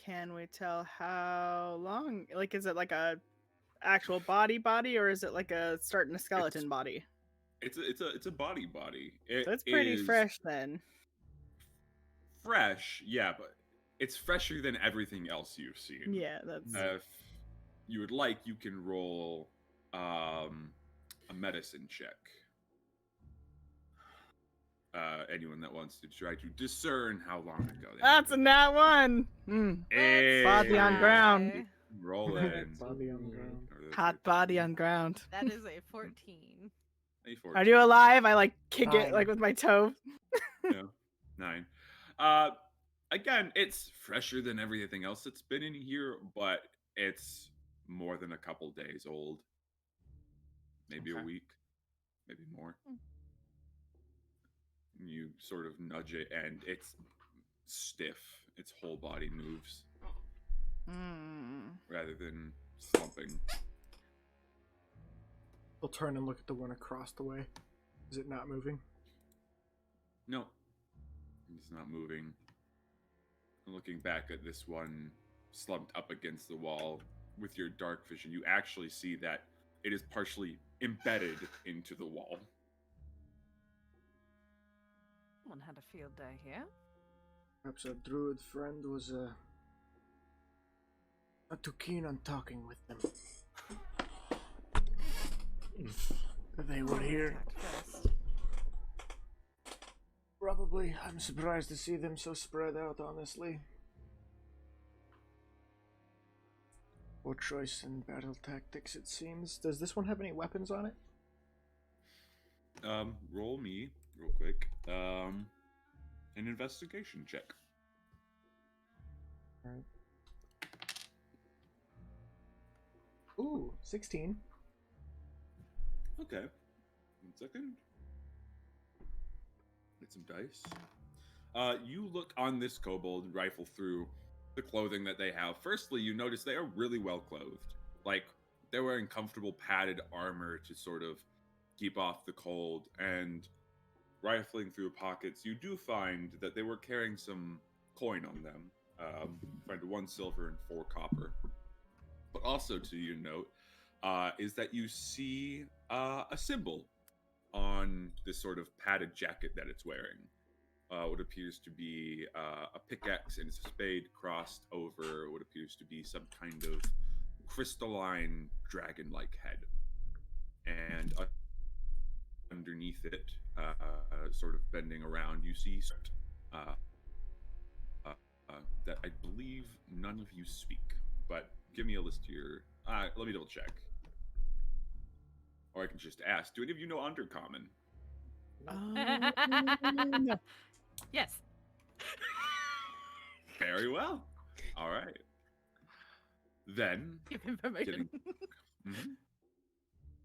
C: Can we tell how long? Like, is it like a actual body, or is it like a starting a skeleton body?
A: It's a body.
C: So it's pretty
A: is
C: fresh then.
A: Fresh, yeah, but it's fresher than everything else you've seen.
C: Yeah, that's.
A: If you would like, you can roll a medicine check. Anyone that wants to try to discern how long ago.
C: That's a nat one.
A: Hey,
C: Body on ground.
D: Okay.
A: Roll in.
B: Body on ground.
C: Hot body on ground.
D: That is a 14.
A: A 14.
C: Are you alive? I like kick it
B: 9.
C: like with my toe.
A: Yeah. 9. Again, it's fresher than everything else that's been in here, but it's more than a couple days old. Maybe a week, maybe more. You sort of nudge it, and it's stiff. Its whole body moves rather than slumping.
B: We'll turn and look at the one across the way. Is it not moving?
A: No, it's not moving. Looking back at this one slumped up against the wall with your dark vision, you actually see that it is partially embedded into the wall.
D: Someone had a field day here.
B: Perhaps our druid friend was not too keen on talking with them. If they were here,
D: Attacked first.
B: probably. I'm surprised to see them so spread out, honestly. Poor choice in battle tactics, it seems. Does this one have any weapons on it?
A: Roll me real quick. An investigation check.
B: Alright. Ooh, 16.
A: Okay. 1 second. Get some dice. You look on this kobold and rifle through the clothing that they have. Firstly, you notice they are really well clothed. Like, they're wearing comfortable padded armor to sort of keep off the cold. And rifling through pockets, you do find that they were carrying some coin on them. Find 1 silver and 4 copper. But also to your note is that you see a symbol on this sort of padded jacket that it's wearing. What appears to be a pickaxe and a spade crossed over what appears to be some kind of crystalline dragon-like head. And underneath it, sort of bending around, you see that I believe none of you speak. But give me a list of your... let me double check. Or I can just ask, do any of you know Undercommon?
C: No.
D: Yes.
A: Very well. All right. Then,
D: Give information.
A: Mhm.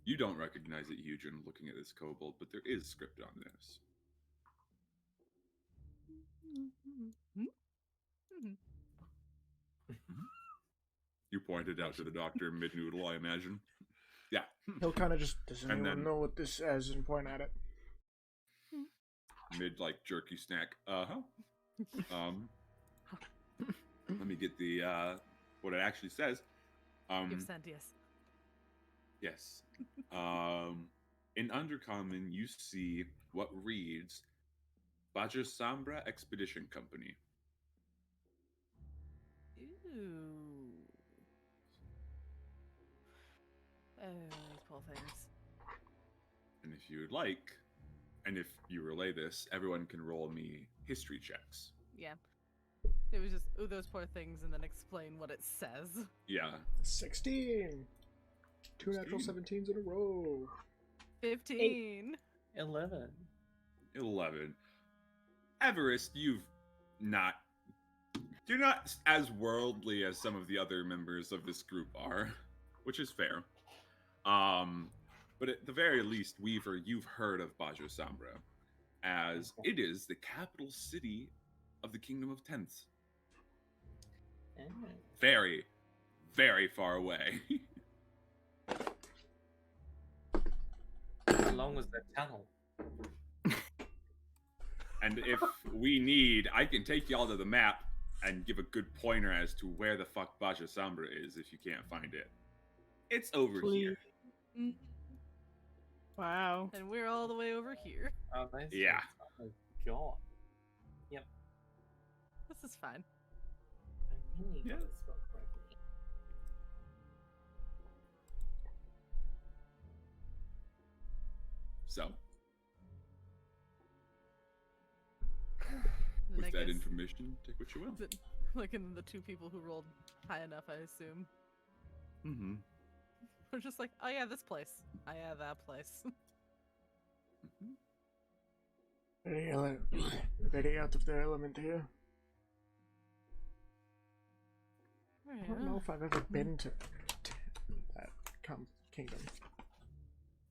A: You don't recognize it, Eugen, looking at this kobold, but there is script on this. You pointed out to the doctor mid-noodle, I imagine. Yeah.
B: He'll kind of just, does
A: And
B: anyone
A: then-
B: know what this says, and point at it.
A: Mid, like, jerky snack. Let me get the, what it actually says.
D: Give Santius.
A: Yes. In Undercommon, you see what reads Bajasambra Expedition Company.
D: Ooh. Oh, these poor things.
A: And if you would like, and if you relay this, everyone can roll me history checks.
D: Yeah. It was just, ooh, those poor things, and then explain what it says.
A: Yeah.
B: 16! 2 natural 17s in a row.
D: 15.
E: 11.
A: 11. Everest, you're not as worldly as some of the other members of this group are, which is fair. But at the very least, Weaver, you've heard of Bajo Sambra, as
G: Okay.
A: it is the capital city of the Kingdom of Tenths.
G: Oh.
A: Very, very far away.
E: How long was that tunnel?
A: And if we need, I can take y'all to the map and give a good pointer as to where the fuck Baja Sambra is if you can't find it. It's over here.
D: Mm,
C: Wow.
D: And we're all the way over here.
E: Oh, nice.
A: Yeah.
E: Oh, God.
D: This is fine.
E: I really
A: Yeah.
E: gotta spell correctly.
A: So,
D: And
A: with
D: I
A: that
D: guess
A: information, take what you will.
D: looking at the two people who rolled high enough, I assume.
A: Mm-hmm.
D: We're just like, oh yeah, this place. Oh yeah, that place.
B: Very out of their element here. I don't know if I've ever been to that kingdom.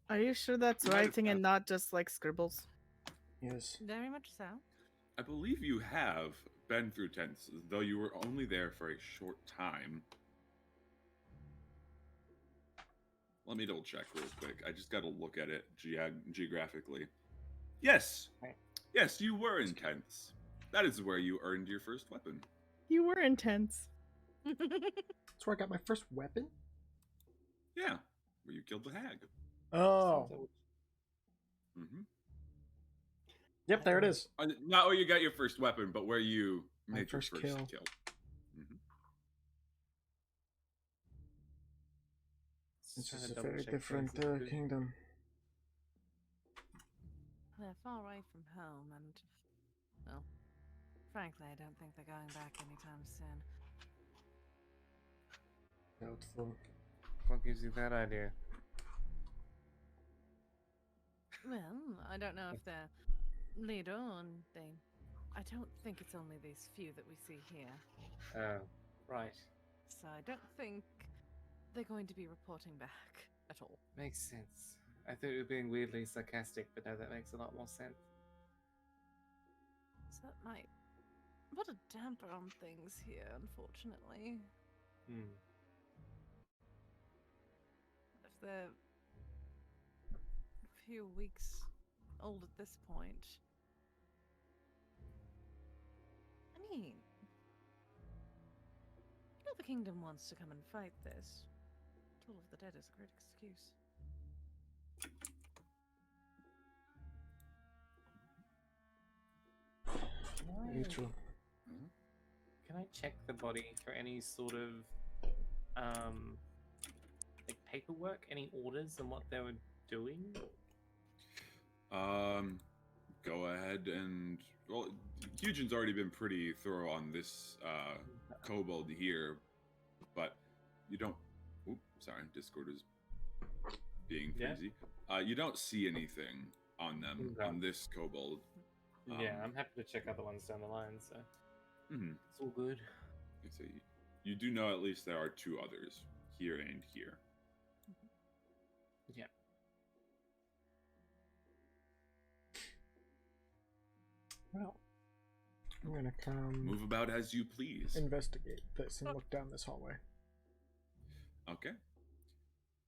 C: Are you sure that's
A: You might have
C: writing and not just like scribbles?
B: Yes.
D: Very much so.
A: I believe you have been through Tenths, though you were only there for a short time. Let me double check real quick. I just got to look at it geographically. Yes.
G: Right.
A: Yes, you were in Tenths. That is where you earned your first weapon.
C: You were intense.
B: That's where I got my first weapon?
A: Yeah, where you killed the hag.
B: Oh.
A: Mm-hmm.
B: Yep, there it is.
A: Not where you got your first weapon, but where you
B: My
A: made
B: first
A: your first
B: kill.
A: kill. Mm-hmm.
B: It's
E: Trying
B: just
E: to
B: a very
E: double-check
B: different
E: places, but-
B: kingdom.
D: They're far away from home, and well, frankly, I don't think they're going back anytime soon.
B: Doubtful.
E: What gives you that idea?
D: Well, I don't know if they're later on. I don't think it's only these few that we see here.
E: Oh, right.
D: So I don't think they're going to be reporting back at all.
E: Makes sense. I thought you were being weirdly sarcastic, but now that makes a lot more sense.
D: So that might put a damper on things here, unfortunately.
E: Hmm.
D: If they're a few weeks old at this point. I mean, you know the kingdom wants to come and fight this. Toll of the dead is a great excuse.
B: Very true.
E: Can I check the body for any sort of like paperwork, any orders on what they were doing?
A: Go ahead and well, Hugin's already been pretty thorough on this kobold here, but you don't. Oops, sorry, Discord is being
E: Yeah.
A: crazy. You don't see anything on them
E: Okay.
A: on this kobold.
E: Yeah, I'm happy to check other ones down the line, so
A: Mhm.
E: it's all good.
A: So you do know at least there are two others here and here.
E: Yeah.
B: Well, I'm gonna come
A: Move about as you please.
B: investigate this and look down this hallway.
A: Okay.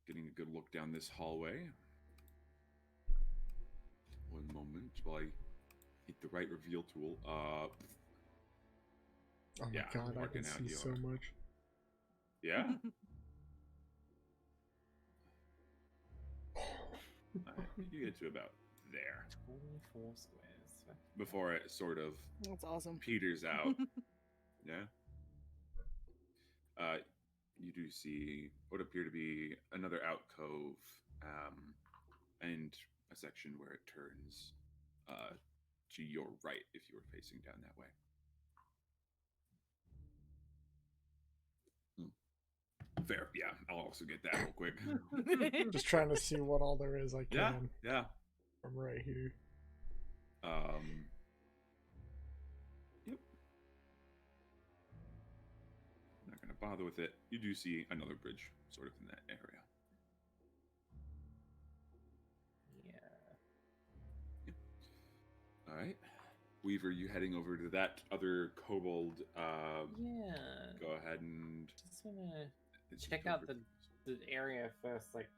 A: Getting a good look down this hallway. One moment while I hit the right reveal tool.
B: Oh my
A: Yeah,
B: god, I
A: working
B: can
A: out
B: see
A: your-
B: so much.
A: Yeah. Alright, you get to about there
E: 24 squares.
A: before it sort of
C: That's awesome.
A: peters out. Yeah. You do see what appear to be another alcove, and a section where it turns to your right if you were facing down that way. Fair, yeah. I'll also get that real quick.
B: I'm just trying to see what all there is I
A: Yeah,
B: can
A: yeah.
B: from right here.
A: Yep. Not gonna bother with it. You do see another bridge, sort of in that area. All right. Weaver, you heading over to that other kobold?
E: Yeah.
A: Go ahead and
E: Just wanna
A: it's
E: check
A: over.
E: out the area first, like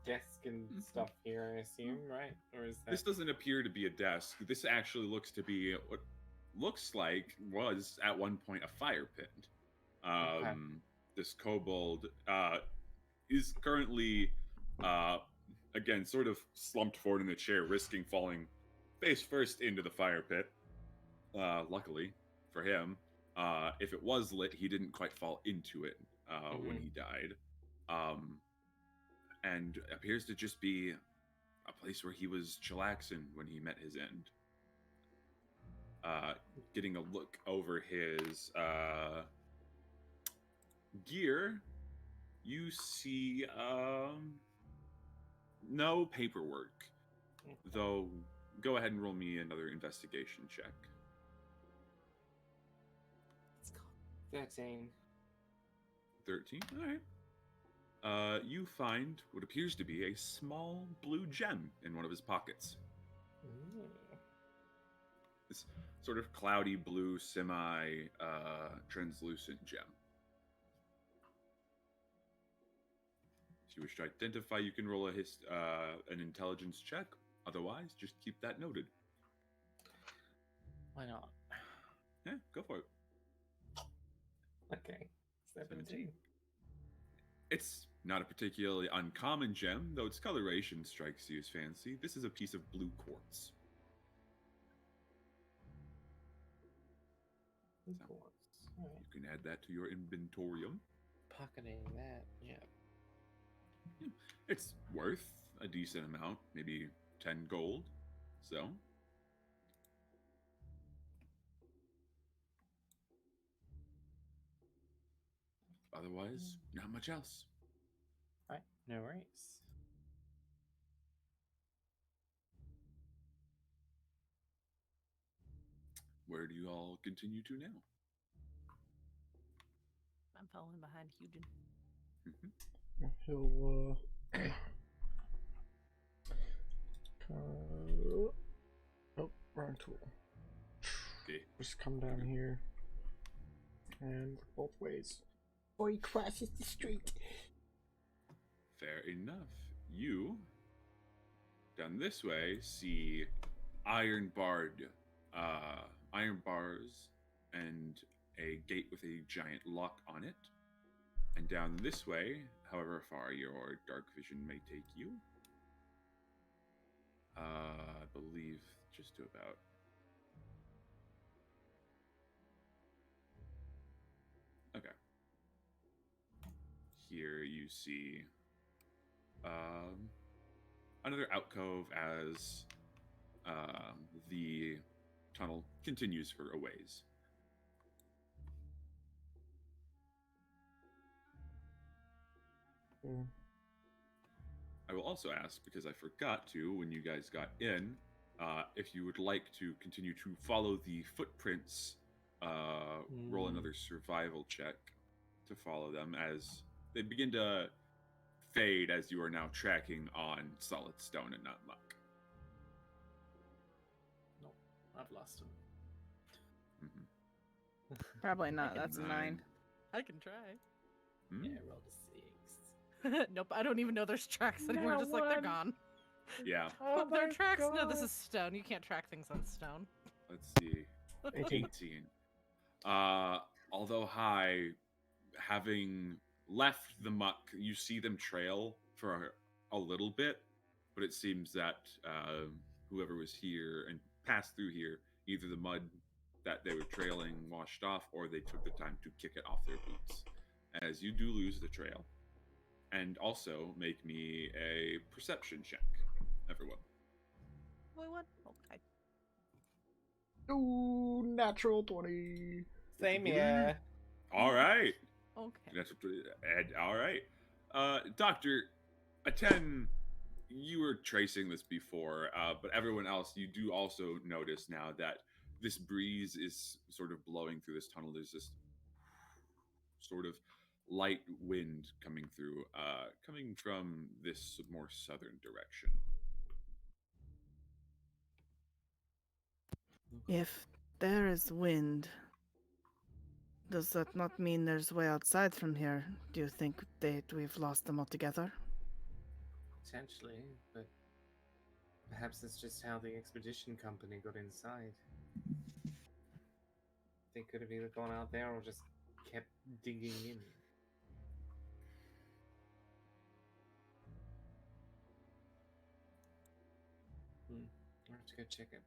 E: desk and
A: Mhm.
E: stuff here, I assume, right? Or is that
A: This doesn't appear to be a desk. This actually looks to be what looks like was at one point a fire pit.
E: Okay.
A: This kobold is currently, again, sort of slumped forward in the chair, risking falling face first into the fire pit. Luckily for him, if it was lit, he didn't quite fall into it when he died. And appears to just be a place where he was chillaxing when he met his end. Getting a look over his gear, you see no paperwork. Though, go ahead and roll me another investigation check.
E: Let's go. 13.
A: 13? All right. You find what appears to be a small blue gem in one of his pockets.
E: Ooh.
A: This sort of cloudy blue, semi-translucent gem. If you wish to identify, you can roll an intelligence check. Otherwise, just keep that noted.
E: Why not?
A: Yeah, go for it.
E: Okay. 17.
A: It's not a particularly uncommon gem, though its coloration strikes you as fancy. This is a piece of blue quartz.
E: Of course. All right.
A: You can add that to your inventorium.
E: Pocketing that. Yeah.
A: It's worth a decent amount, maybe 10 gold. So, otherwise, not much else.
E: All right. No worries.
A: Where do you all continue to now?
D: I'm following behind Hugin.
B: He'll oh, wrong tool.
A: Okay.
B: Just come down here and both ways. Or he crosses the street.
A: Fair enough. You, down this way, see iron bars, and a gate with a giant lock on it. And down this way, however far your dark vision may take you, I believe just to about. Okay. Here you see another alcove as the tunnel continues for a ways. I will also ask, because I forgot to when you guys got in, if you would like to continue to follow the footprints, roll another survival check to follow them as they begin to fade as you are now tracking on solid stone and not muck.
E: Nope. I've lost him.
A: Mm-hmm.
C: Probably not.
D: can
C: That's a 9.
D: I can try.
E: Yeah, I rolled a 6.
D: Nope, I don't even know there's tracks anymore.
B: No
D: Just like they're
B: one.
D: gone.
A: Yeah.
D: Oh, there are
B: my
D: tracks. No, this
B: God.
D: is stone. You can't track things on stone.
A: Let's see.
B: 18.
A: 18. Although high, having left the muck, you see them trail for a little bit, but it seems that whoever was here and passed through here, either the mud that they were trailing washed off, or they took the time to kick it off their boots. As you do lose the trail. And also make me a perception check, everyone.
D: Wait, what? Okay.
B: Ooh, natural 20.
E: Same here.
A: All right.
D: Okay.
A: That's all right. Doctor, a 10. You were tracing this before, but everyone else, you do also notice now that this breeze is sort of blowing through this tunnel. There's this sort of light wind coming through, coming from this more southern direction.
F: If there is wind, does that not mean there's way outside from here? Do you think that we've lost them altogether?
E: Potentially, but perhaps it's just how the expedition company got inside. They could have either gone out there or just kept digging in. I have to go check it.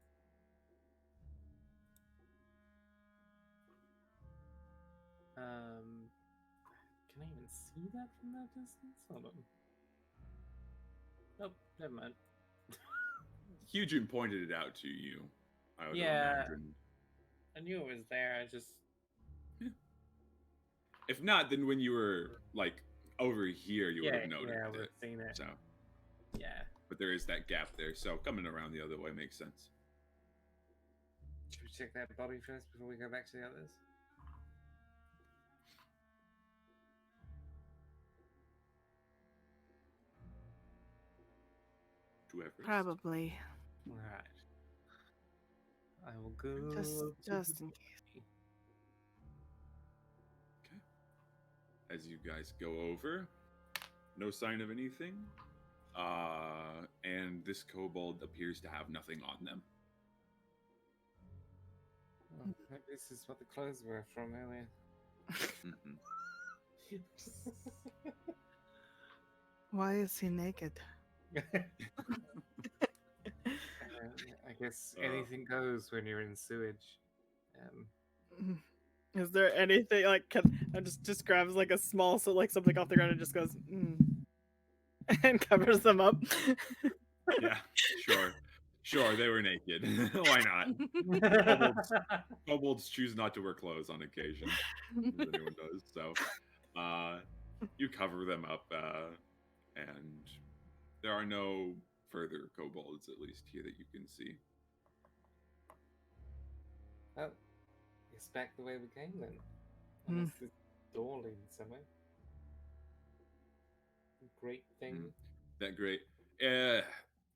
E: Can I even see that from that distance? Hold on. Nope, never mind.
A: Hugin pointed it out to you. I would
E: Yeah.
A: imagine.
E: I knew it was there. I just
A: If not, then when you were like over here, you would have noticed
E: I would
A: it.
E: have seen it.
A: So,
E: Yeah.
A: but there is that gap there. So coming around the other way makes sense.
E: Should we check that body first before we go back to the others?
A: To Everest.
F: Probably.
E: Alright. I will go.
F: Just in case.
A: Okay. As you guys go over, no sign of anything. And this kobold appears to have nothing on them.
E: Oh, maybe this is what the clothes were from earlier.
F: Why is he naked?
E: I guess anything goes when you're in sewage.
C: Is there anything like? I just grabs like a small, so like something off the ground and just goes and covers them up.
A: Yeah, sure. They were naked. Why not? Kobolds choose not to wear clothes on occasion, as anyone does. So, you cover them up, and there are no further kobolds, at least here that you can see.
E: Oh, it's back the way we came then. Unless this door leads somewhere. Great thing.
A: That great.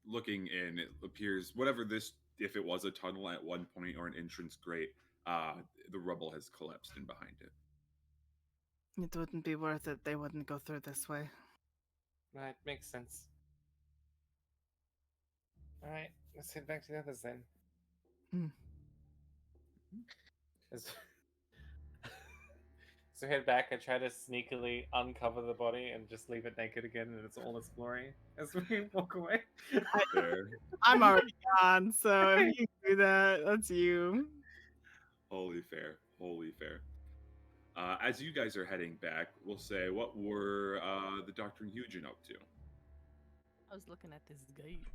A: Looking in, it appears whatever this, if it was a tunnel at one point or an entrance grate, the rubble has collapsed in behind it.
F: It wouldn't be worth it. They wouldn't go through this way.
E: Right, makes sense. Alright, let's head back to the others then. So head back and try to sneakily uncover the body and just leave it naked again in its all its glory as we walk away.
C: I'm already gone, so if you do that, that's you.
A: Wholly fair. As you guys are heading back, we'll say, what were the Doctor and Hugin up to?
D: I was looking at this gate.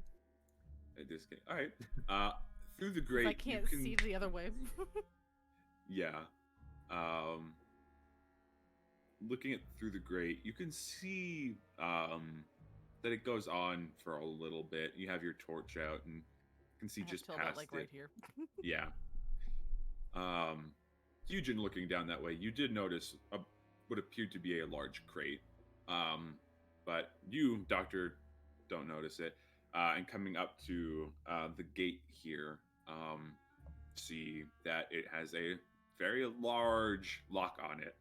A: At this game. All right. Through the grate,
D: I can't see the other way.
A: Yeah. Looking at through the grate, you can see that it goes on for a little bit. You have your torch out and you can see just past
D: like
A: it.
D: right here.
A: Yeah. Hugin, looking down that way, you did notice what appeared to be a large crate. But you, Doctor, don't notice it. And coming up to the gate here, see that it has a very large lock on it.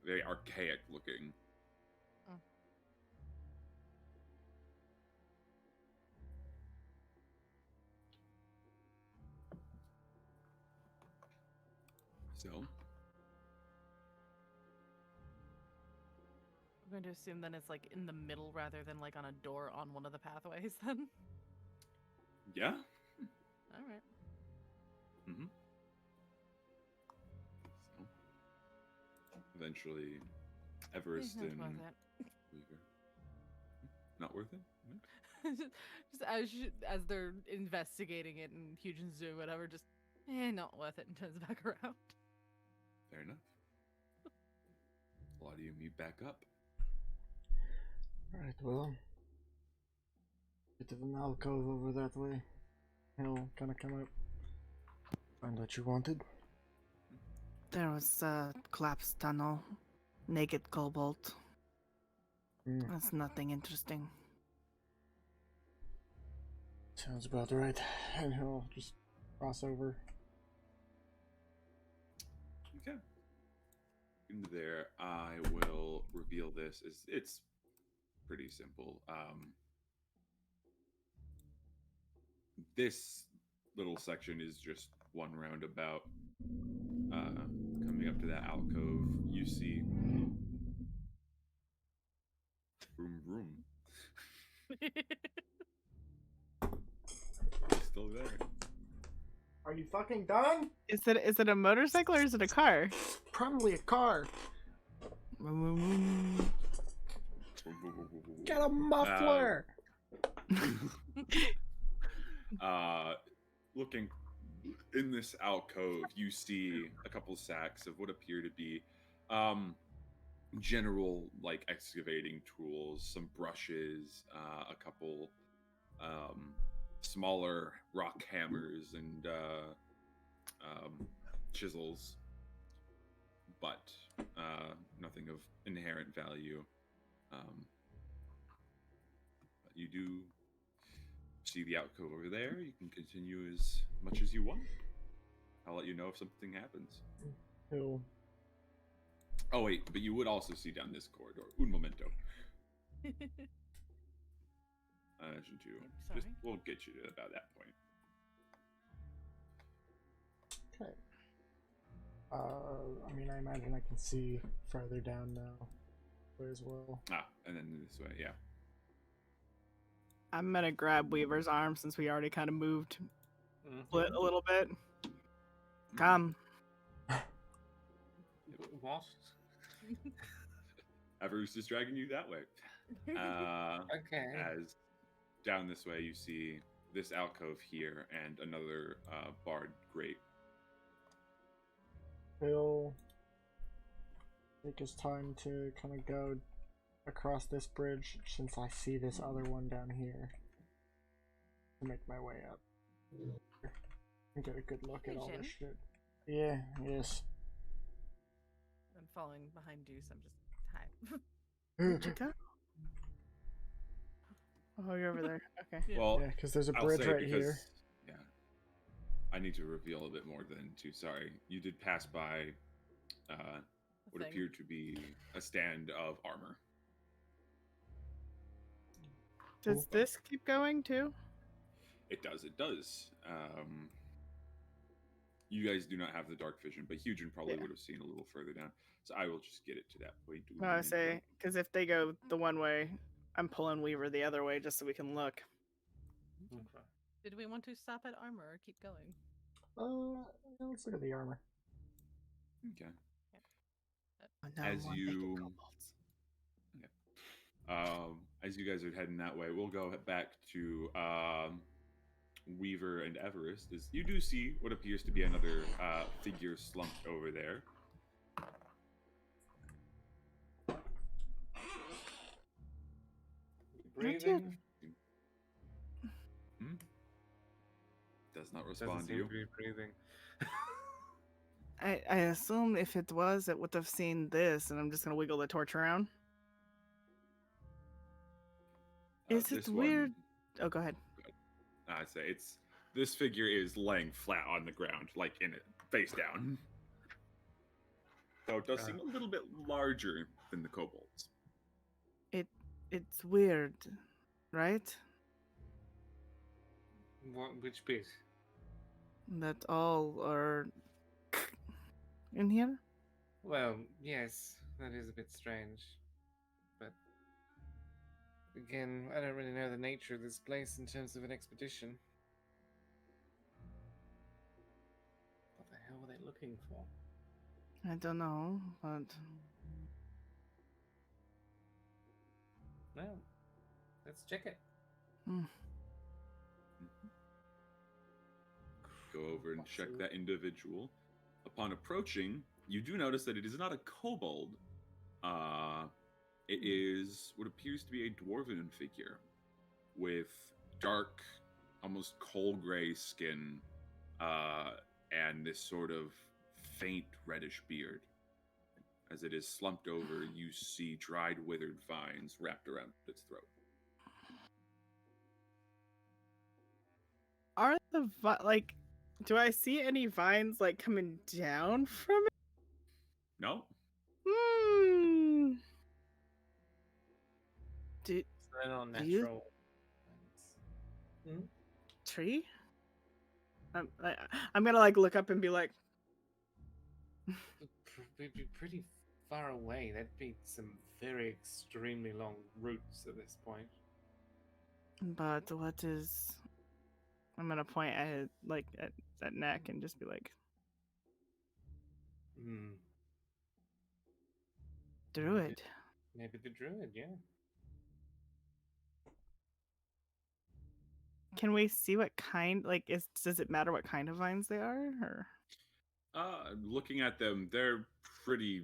A: Very archaic looking. So,
D: I'm going to assume then it's like in the middle rather than like on a door on one of the pathways then.
A: yeah.
D: All right.
A: Mm-hmm. So, eventually, Everest and Weaver. Not worth it?
D: just as they're investigating it and Hugin's doing whatever, just not worth it, and turns back around.
A: Fair enough. A lot of you meet back up.
B: Alright, well. Bit of an alcove over that way. He'll kinda come out. Find what you wanted.
F: There was a collapsed tunnel. Naked kobold. That's nothing interesting.
B: Sounds about right. And he'll just crossover.
A: Okay. In there, I will reveal this. It's pretty simple. This little section is just one roundabout. Coming up to that alcove, you see vroom vroom. Still there.
B: Are you fucking done?
C: Is it a motorcycle or is it a car?
B: Probably a car. Get a muffler.
A: Looking in this alcove, you see a couple sacks of what appear to be general like excavating tools, some brushes, a couple smaller rock hammers and chisels, but nothing of inherent value. But you do see the alcove over there. You can continue as much as you want. I'll let you know if something happens.
B: Cool.
A: Oh wait, but you would also see down this corridor. Un momento.
D: Sorry.
A: We'll get you to about that point.
B: Okay. I mean, I imagine I can see farther down now as well.
A: And then this way, yeah.
C: I'm gonna grab Weaver's arm since we already kind of moved
E: Mm-hmm.
C: a little bit. Come.
E: What?
A: Everus is dragging you that way.
E: Okay.
A: As down this way, you see this alcove here and another barred grate.
B: He'll take his time to kind of go across this bridge since I see this other one down here to make my way up and get a good look at all this shit. Yeah, yes.
D: I'm following behind Deuce. I'm just hi.
C: Where'd you go? Oh, you're over there. Okay.
D: Yeah.
A: Well,
B: Yeah, because there's a
A: I'll
B: bridge
A: say
B: right
A: because,
B: here.
A: yeah, I need to reveal a bit more than two. Sorry, you did pass by what
D: thing.
A: appeared to be a stand of armor.
C: Does this keep going too?
A: It does. It does. You guys do not have the dark vision, but Hugin probably would have seen a little further down. So I will just get it to that point.
C: Well, I say, because if they go the one way, I'm pulling Weaver the other way just so we can look.
E: Okay.
D: Did we want to stop at armor or keep going?
B: Let's look at the armor.
A: Okay.
C: Oh, no,
A: As
C: I'm
A: you-
C: making kobolds.
A: As you guys are heading that way, we'll go back to Weaver and Everest. Is you do see what appears to be another figure slumped over there.
E: Breathing.
A: Does not
E: Doesn't
A: respond to
E: seem
A: you.
E: to be breathing.
C: I assume if it was, it would have seen this, and I'm just gonna wiggle the torch around. Is it
A: This
C: weird?
A: one,
C: Oh, go ahead.
A: I say this figure is laying flat on the ground, like in it, face down. So it does seem a little bit larger than the kobolds.
C: It's weird, right?
E: Which bit?
C: That all are in here.
E: Well, yes, that is a bit strange. But again, I don't really know the nature of this place in terms of an expedition. What the hell were they looking for?
C: I don't know, but
E: Well, let's check it.
A: Go over and check that individual. Upon approaching, you do notice that it is not a kobold. It is what appears to be a dwarven figure with dark, almost coal gray skin, and this sort of faint reddish beard. As it is slumped over, you see dried, withered vines wrapped around its throat.
C: are the like Do I see any vines like coming down from it?
A: No.
C: Hmm. Do
E: So they're not
C: Do you-
E: natural.
C: tree? I'm gonna like look up and be like,
E: We'd be pretty far away. That'd be some very extremely long roots at this point.
C: but what is? I'm gonna point at like at that neck and just be like,
E: Hmm.
C: druid.
E: Maybe the druid, yeah.
C: Can we see what kind? Like, does it matter what kind of vines they are? Or
A: Looking at them, they're pretty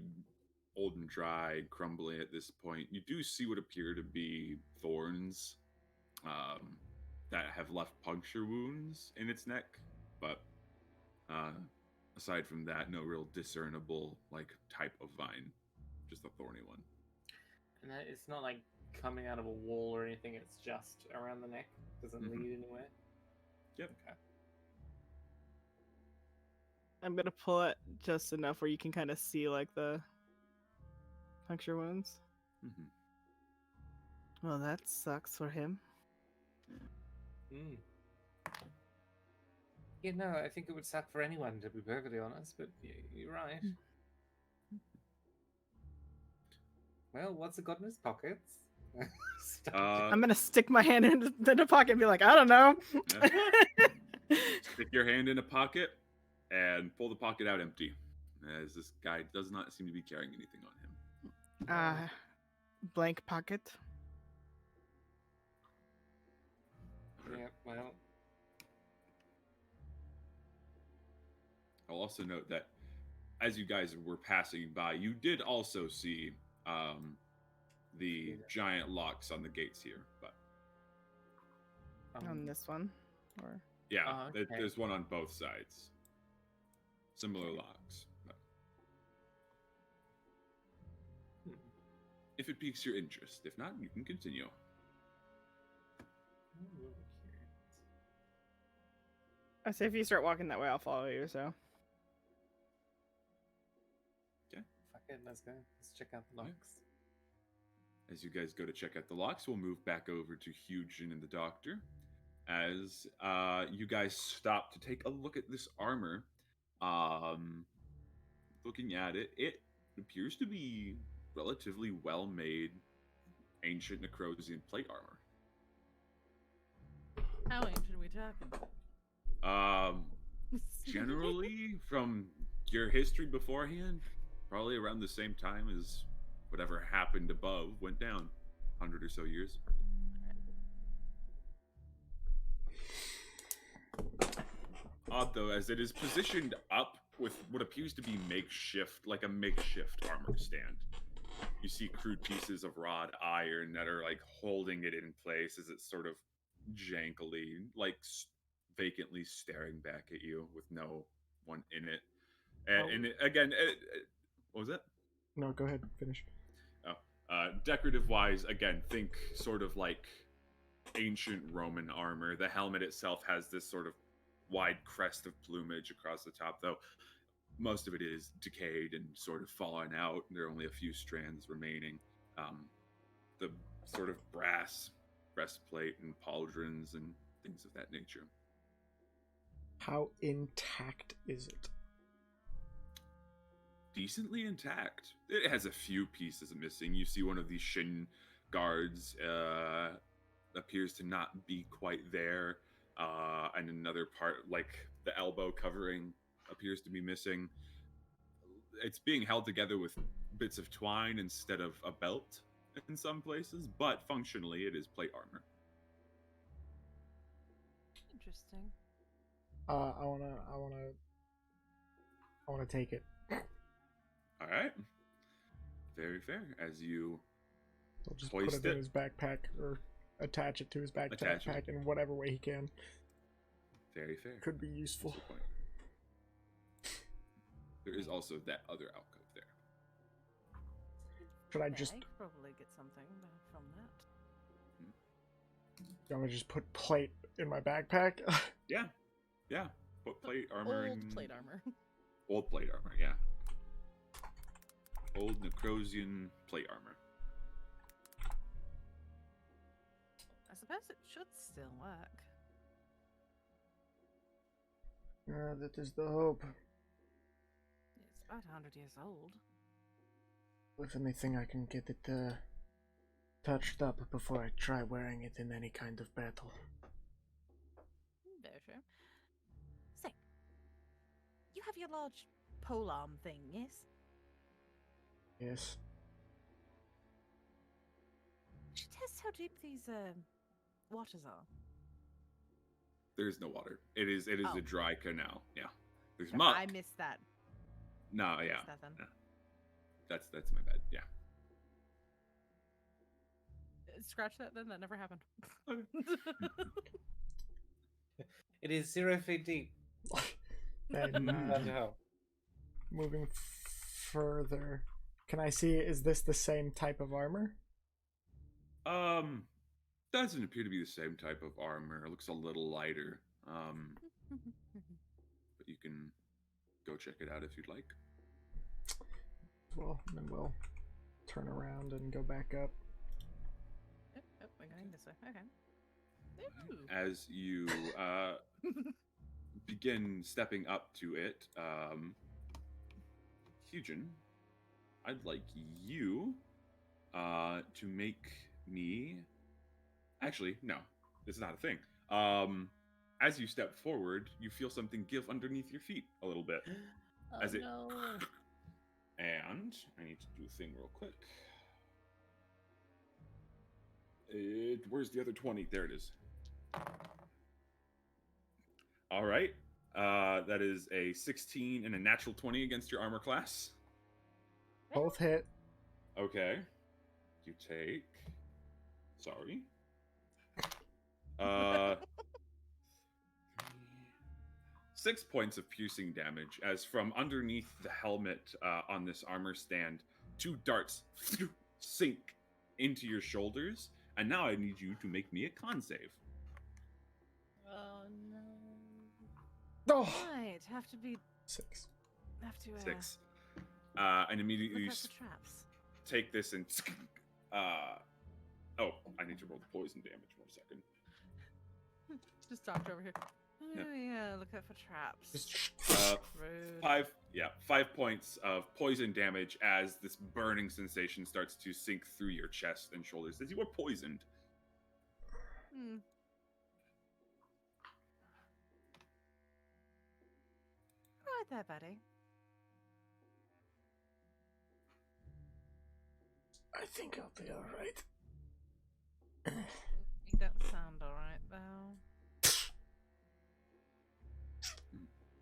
A: old and dry, crumbling at this point. You do see what appear to be thorns that have left puncture wounds in its neck, but aside from that, no real discernible like type of vine, just a thorny one.
E: And that it's not like coming out of a wall or anything. It's just around the neck. Doesn't
A: Mhm.
E: lead anywhere.
A: Yep.
E: Okay.
C: I'm gonna pull it just enough where you can kind of see like the puncture wounds.
A: Mm-hmm.
C: Well, that sucks for him.
E: Hmm. Yeah, no, I think it would suck for anyone, to be perfectly honest, but you're right. Well, what's it got in his pockets?
C: I'm gonna stick my hand in the pocket and be like, I don't know.
A: Stick your hand in a pocket and pull the pocket out empty, as this guy does not seem to be carrying anything on him.
C: Blank pocket.
E: Yeah, well,
A: I'll also note that as you guys were passing by, you did also see the giant locks on the gates here. But
C: On this one, or
A: yeah,
E: Oh, okay.
A: there's one on both sides. Similar locks. But if it piques your interest, if not, you can continue.
C: I say if you start walking that way, I'll follow you. So
E: Fuck it, let's go. Let's check out the locks.
A: As you guys go to check out the locks, we'll move back over to Hugin and the Doctor. As you guys stop to take a look at this armor, looking at it, it appears to be relatively well-made ancient Necrozian plate armor.
D: How ancient are we talking?
A: Generally, from your history beforehand, probably around the same time as whatever happened above went down, 100 or so years. Odd though, as it is positioned up with what appears to be like a makeshift armor stand. You see crude pieces of wrought iron that are like holding it in place as it's sort of jankily, like vacantly staring back at you with no one in it. And again, what was it?
B: No, go ahead, finish.
A: Decorative wise, again, think sort of like ancient Roman armor. The helmet itself has this sort of wide crest of plumage across the top, though most of it is decayed and sort of fallen out. There are only a few strands remaining. The sort of brass breastplate and pauldrons and things of that nature.
B: How intact is it?
A: Decently intact. It has a few pieces missing. You see one of these shin guards appears to not be quite there, and another part, like the elbow covering, appears to be missing. It's being held together with bits of twine instead of a belt in some places, but functionally it is plate armor.
D: Interesting.
B: I wanna take it.
A: All right. Very fair. As you
B: He'll just
A: hoist
B: put it in
A: it.
B: his backpack or attach it to his
A: Attach it.
B: backpack in whatever way he can.
A: Very fair.
B: Could be useful.
A: That's your point. There is also that other alcove there.
B: Should I just?
D: I could probably get something from that.
B: I'm gonna just put plate in my backpack.
A: Yeah. What plate armor?
D: Old plate armor.
A: Old plate armor, yeah. Old Necrozian plate armor.
D: I suppose it should still work.
B: That is the hope.
D: It's about 100 years old.
B: If anything, I can get it touched up before I try wearing it in any kind of battle.
D: Very true. Say, you have your large polearm thing, yes?
B: Yes.
D: Should test how deep these waters are.
A: There is no water. It is
D: Oh.
A: a dry canal. Yeah. There's
D: Okay,
A: mud.
D: I missed that.
A: No,
D: I
A: yeah.
D: missed that then.
A: Yeah. That's my bad. Yeah.
D: Scratch that then. That never happened.
E: It is 0 feet deep.
B: And
E: Down to hell.
B: moving further, can I see, is this the same type of armor?
A: Doesn't appear to be the same type of armor. It looks a little lighter. But you can go check it out if you'd like.
B: Well, then we'll turn around and go back up.
D: Oh, we're going this way. Okay. Ooh.
A: As you begin stepping up to it, Hugin, I'd like you to make me. Actually, no, this is not a thing. As you step forward, you feel something give underneath your feet a little bit. As it.
G: No.
A: And I need to do a thing real quick. Where's the other 20? There it is. All right. That is a 16 and a natural 20 against your armor class.
B: Both hit.
A: Okay. You take. Sorry. 6 points of piercing damage as from underneath the helmet on this armor stand, 2 darts sink into your shoulders. And now I need you to make me a con save.
G: Oh no.
B: Oh!
D: Right, have to be.
B: 6.
D: Have to.
A: 6. And immediately
D: Look
A: you
D: out for traps.
A: take this and. Oh, I need to roll the poison damage. 1 second.
D: Just doctor over here.
A: Yeah.
D: Oh yeah, look out for traps.
A: Uh,
D: Rude.
A: 5 points of poison damage as this burning sensation starts to sink through your chest and shoulders as you are poisoned.
D: Hmm. Right there, buddy.
B: I think I'll be alright.
D: You don't sound alright though.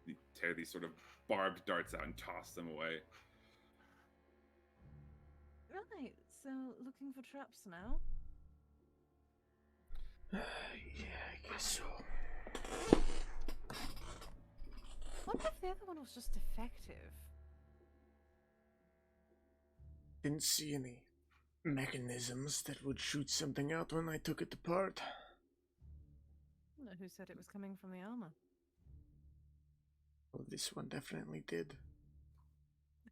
A: You tear these sort of barbed darts out and toss them away.
D: Right, so looking for traps now.
B: Yeah, I guess so.
D: What if the other one was just defective?
B: Didn't see any mechanisms that would shoot something out when I took it apart.
D: Well, who said it was coming from the armor?
B: Well, this one definitely did.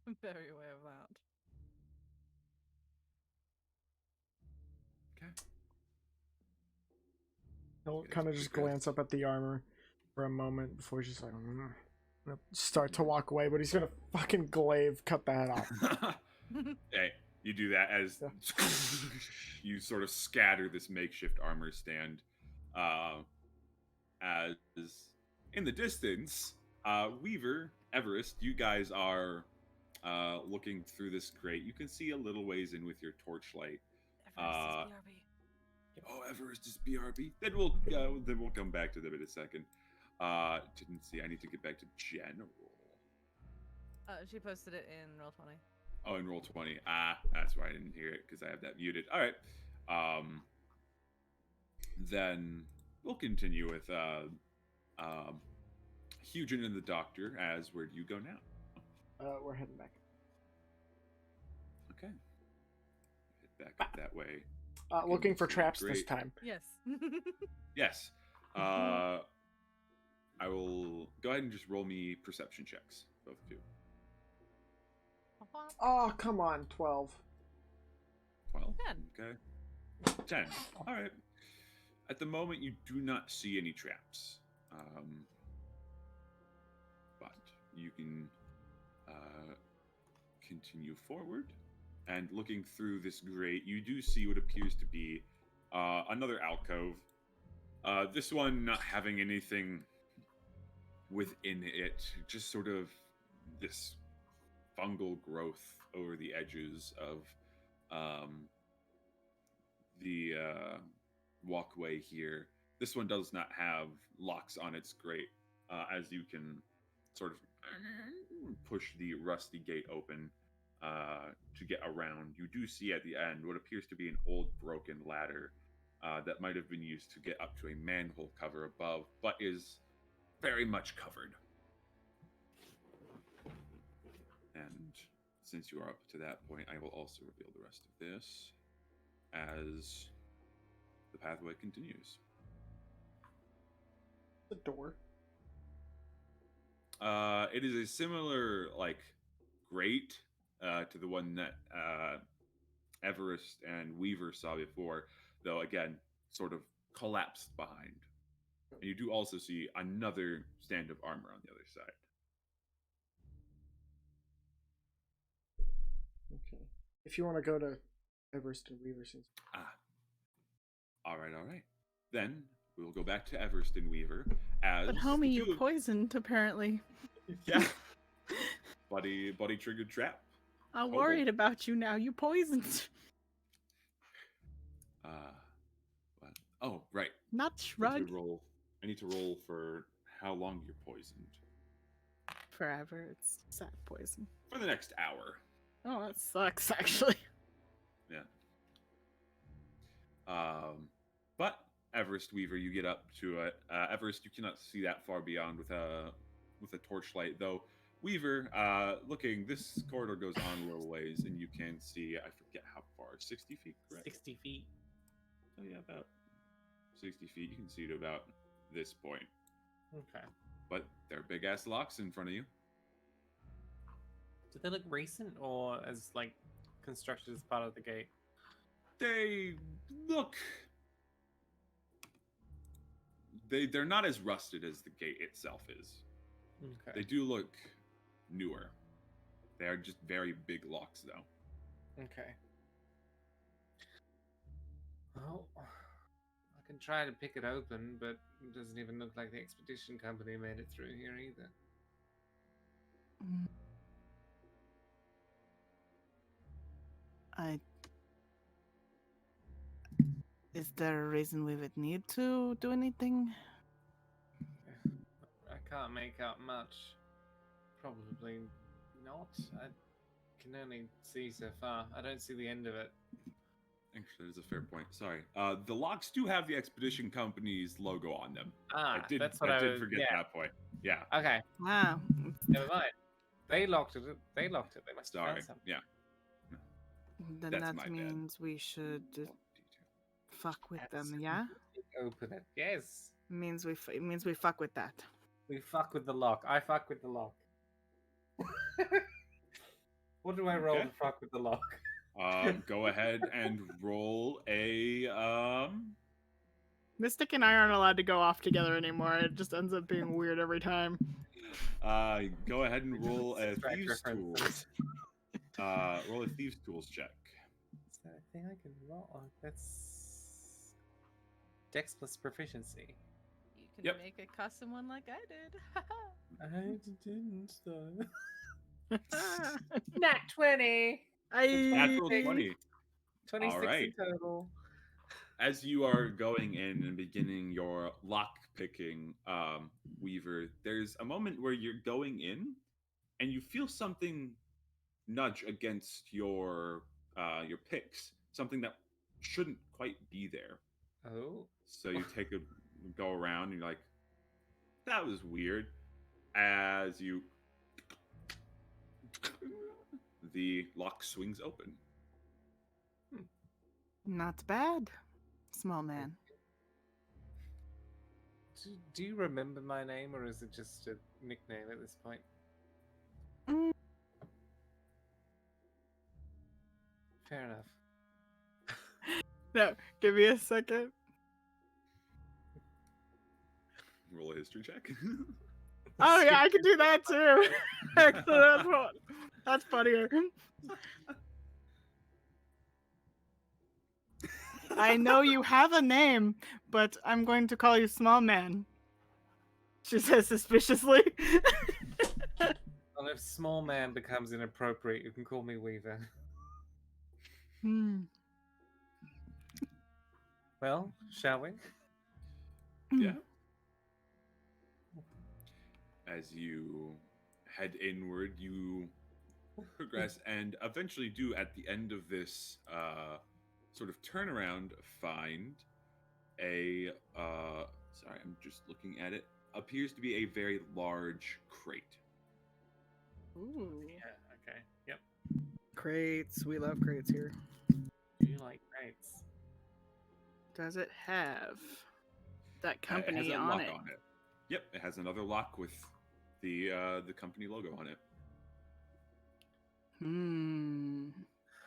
D: I'm very aware of that.
A: Okay.
B: He'll
A: Okay,
B: kind of
A: that's
B: just
A: pretty good.
B: glance up at the armor for a moment before he's just like, He'll start to walk away, but he's gonna fucking glaive cut the head off.
A: Hey, you do that as you sort of scatter this makeshift armor stand. As in the distance, Weaver, Everest, you guys are looking through this grate. You can see a little ways in with your torchlight.
D: Everest is BRB.
A: Oh, Everest is BRB. Then we'll come back to them in a second. Didn't see. I need to get back to general.
D: She posted it in Roll20.
A: Oh, in roll 20. That's why I didn't hear it because I have that muted. All right. Then we'll continue with Hugin and the Doctor. As where do you go now?
B: We're heading back.
A: Okay. Head back up that way.
B: Looking for
A: Great.
B: traps this time.
D: Yes.
A: Yes. I will go ahead and just roll me perception checks, both of you.
B: Oh, come on, 12.
A: 12.
D: 10.
A: Okay. 10. All right. At the moment, you do not see any traps. But you can continue forward. And looking through this grate, you do see what appears to be another alcove. This one not having anything within it, just sort of this fungal growth over the edges of the walkway here. This one does not have locks on its grate, as you can sort of push the rusty gate open to get around. You do see at the end what appears to be an old broken ladder that might have been used to get up to a manhole cover above, but is very much covered. And since you are up to that point, I will also reveal the rest of this as the pathway continues.
B: The door.
A: It is a similar, like, grate to the one that Everest and Weaver saw before, though, again, sort of collapsed behind. And you do also see another stand of armor on the other side.
B: Okay. If you want to go to Everest and Weaver, since
A: All right. Then we will go back to Everest and Weaver as
C: But homie, you poisoned, apparently.
A: Yeah. Buddy triggered trap.
C: I'm worried about you now. You poisoned.
A: What? Oh, right.
C: Not shrug.
A: I need to roll for how long you're poisoned.
C: Forever. It's sad poison.
A: For the next hour.
C: Oh, that sucks, actually.
A: Yeah. But Everest Weaver, you get up to it. Everest, you cannot see that far beyond with a torchlight, though. Weaver, looking, this corridor goes on a little ways, and you can see, I forget how far, 60 feet, correct?
E: 60 feet.
A: Oh, yeah, about 60 feet. You can see to about this point.
E: Okay.
A: But there are big-ass locks in front of you.
E: Do they look recent or as, like, constructed as part of the gate?
A: They look... They're not as rusted as the gate itself is.
E: Okay.
A: They do look newer. They are just very big locks, though.
E: Okay. Well, I can try to pick it open, but it doesn't even look like the expedition company made it through here either.
F: Is there a reason we would need to do anything?
E: I can't make out much. Probably not. I can only see so far. I don't see the end of it.
A: Actually, that is a fair point. Sorry. The locks do have the expedition company's logo on them.
E: Ah,
A: I did forget that point. Yeah.
E: Okay,
F: Wow.
E: never mind. They locked it. They must have
A: Sorry.
E: found something.
A: Yeah.
F: Then
A: That's
F: that
A: my bad.
F: means we should fuck with them, yeah?
E: Open it. Yes.
F: Means we fuck with that.
E: We fuck with the lock. I fuck with the lock. What do I roll
A: Okay.
E: to fuck with the lock?
A: Go ahead and roll a
C: Mystic and I aren't allowed to go off together anymore. It just ends up being weird every time.
A: go ahead and roll a
E: Distract
A: thieves
E: references.
A: tools. Roll a thieves tools check.
E: Is that a thing I can roll? Oh, that's Dex plus proficiency.
D: You can
A: Yep.
D: make a custom one like I did.
E: I didn't though. Nat 20!
A: Natural
C: I
A: 20.
E: 26
A: All right.
E: in total.
A: As you are going in and beginning your lock picking, Weaver, there's a moment where you're going in and you feel something nudge against your picks, something that shouldn't quite be there.
E: Oh.
A: So you take a go around and you're like, that was weird. As you the lock swings open.
F: Not bad, small man.
E: Do you remember my name, or is it just a nickname at this point?
C: Mm.
E: Fair enough.
C: No, give me a second.
A: Roll a history check.
C: Oh yeah, I can do that too. Actually, that's funnier. I know you have a name, but I'm going to call you Small Man. She says suspiciously.
E: Well, if small man becomes inappropriate, you can call me Weaver.
C: Hmm.
E: Well, shall we?
A: Yeah. As you head inward, you progress and eventually do, at the end of this sort of turnaround, find a sorry, I'm just looking at it, appears to be a very large crate.
C: Ooh.
E: Yeah. Okay. Yep.
C: Crates. We love crates here.
E: You like crates?
C: Does it have that
A: It
C: company
A: has a
C: on
A: lock
C: it?
A: on it. Yep, it has another lock with the company logo on it.
C: Hmm.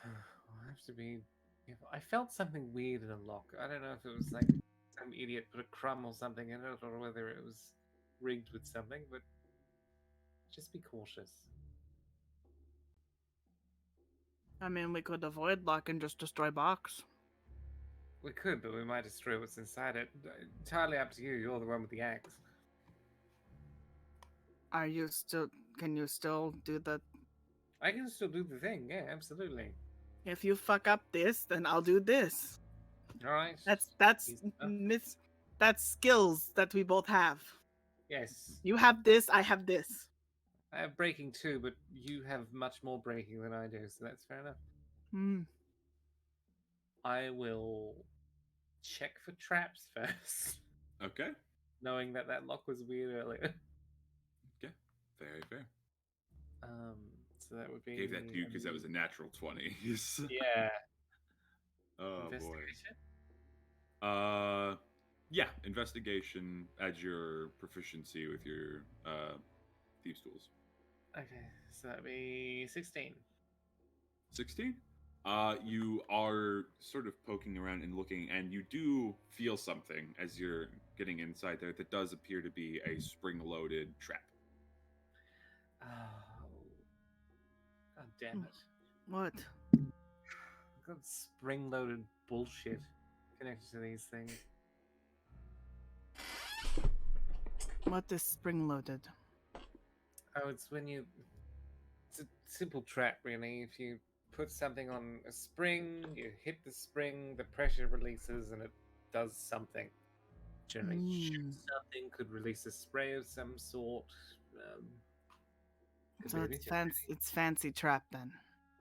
E: I'll have to be. I felt something weird in the lock. I don't know if it was like some idiot put a crumb or something in it, or whether it was rigged with something. But just be cautious.
C: I mean, we could avoid lock and just destroy box.
E: We could, but we might destroy what's inside it. Entirely up to you. You're the one with the axe.
C: Are you still? Can you still do the?
E: I can still do the thing. Yeah, absolutely.
C: If you fuck up this, then I'll do this.
E: All right.
C: That's
E: Easy enough.
C: that's skills that we both have.
E: Yes.
C: You have this, I have this.
E: I have breaking too, but you have much more breaking than I do, so that's fair enough.
C: Hmm.
E: I will check for traps first,
A: Okay.
E: knowing that that lock was weird earlier.
A: Okay. Very fair.
E: So that would be.
A: Gave that to you because that was a natural 20.
E: Yeah.
A: Oh boy.
E: Investigation.
A: Yeah, investigation adds your proficiency with your thieves tools.
E: Okay, so that'd be 16.
A: 16. You are sort of poking around and looking, and you do feel something as you're getting inside there that does appear to be a spring-loaded trap.
E: Oh. God damn it.
C: What?
E: I've got spring-loaded bullshit connected to these things.
C: What is spring loaded?
E: Oh, it's when you... It's a simple trap, really. If you put something on a spring, you hit the spring, the pressure releases, and it does something. Generally shoots something, could release a spray of some sort. Could
C: So
E: be
C: it's
E: anything,
C: fancy. It's fancy trap then.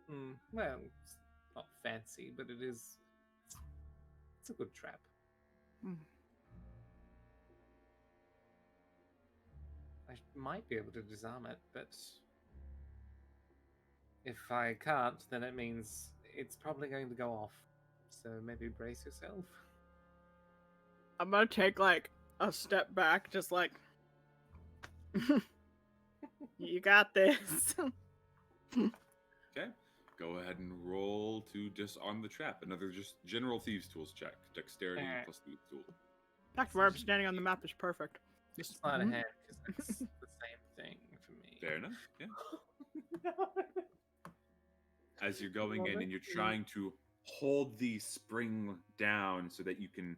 E: really. Well, it's not fancy, but it is... It's a good trap.
C: Hmm.
E: I might be able to disarm it, but if I can't, then it means it's probably going to go off. So maybe brace yourself.
C: I'm gonna take like a step back, just like you got this.
A: Okay. Go ahead and roll to disarm the trap. Another just general thieves tools check. Dexterity
E: Alright.
A: plus thieves tool.
C: Fact where I'm standing on the map is perfect.
E: Just sleight of hand, because that's the same thing for me.
A: Fair enough. Yeah. As you're going in and you're trying to hold the spring down so that you can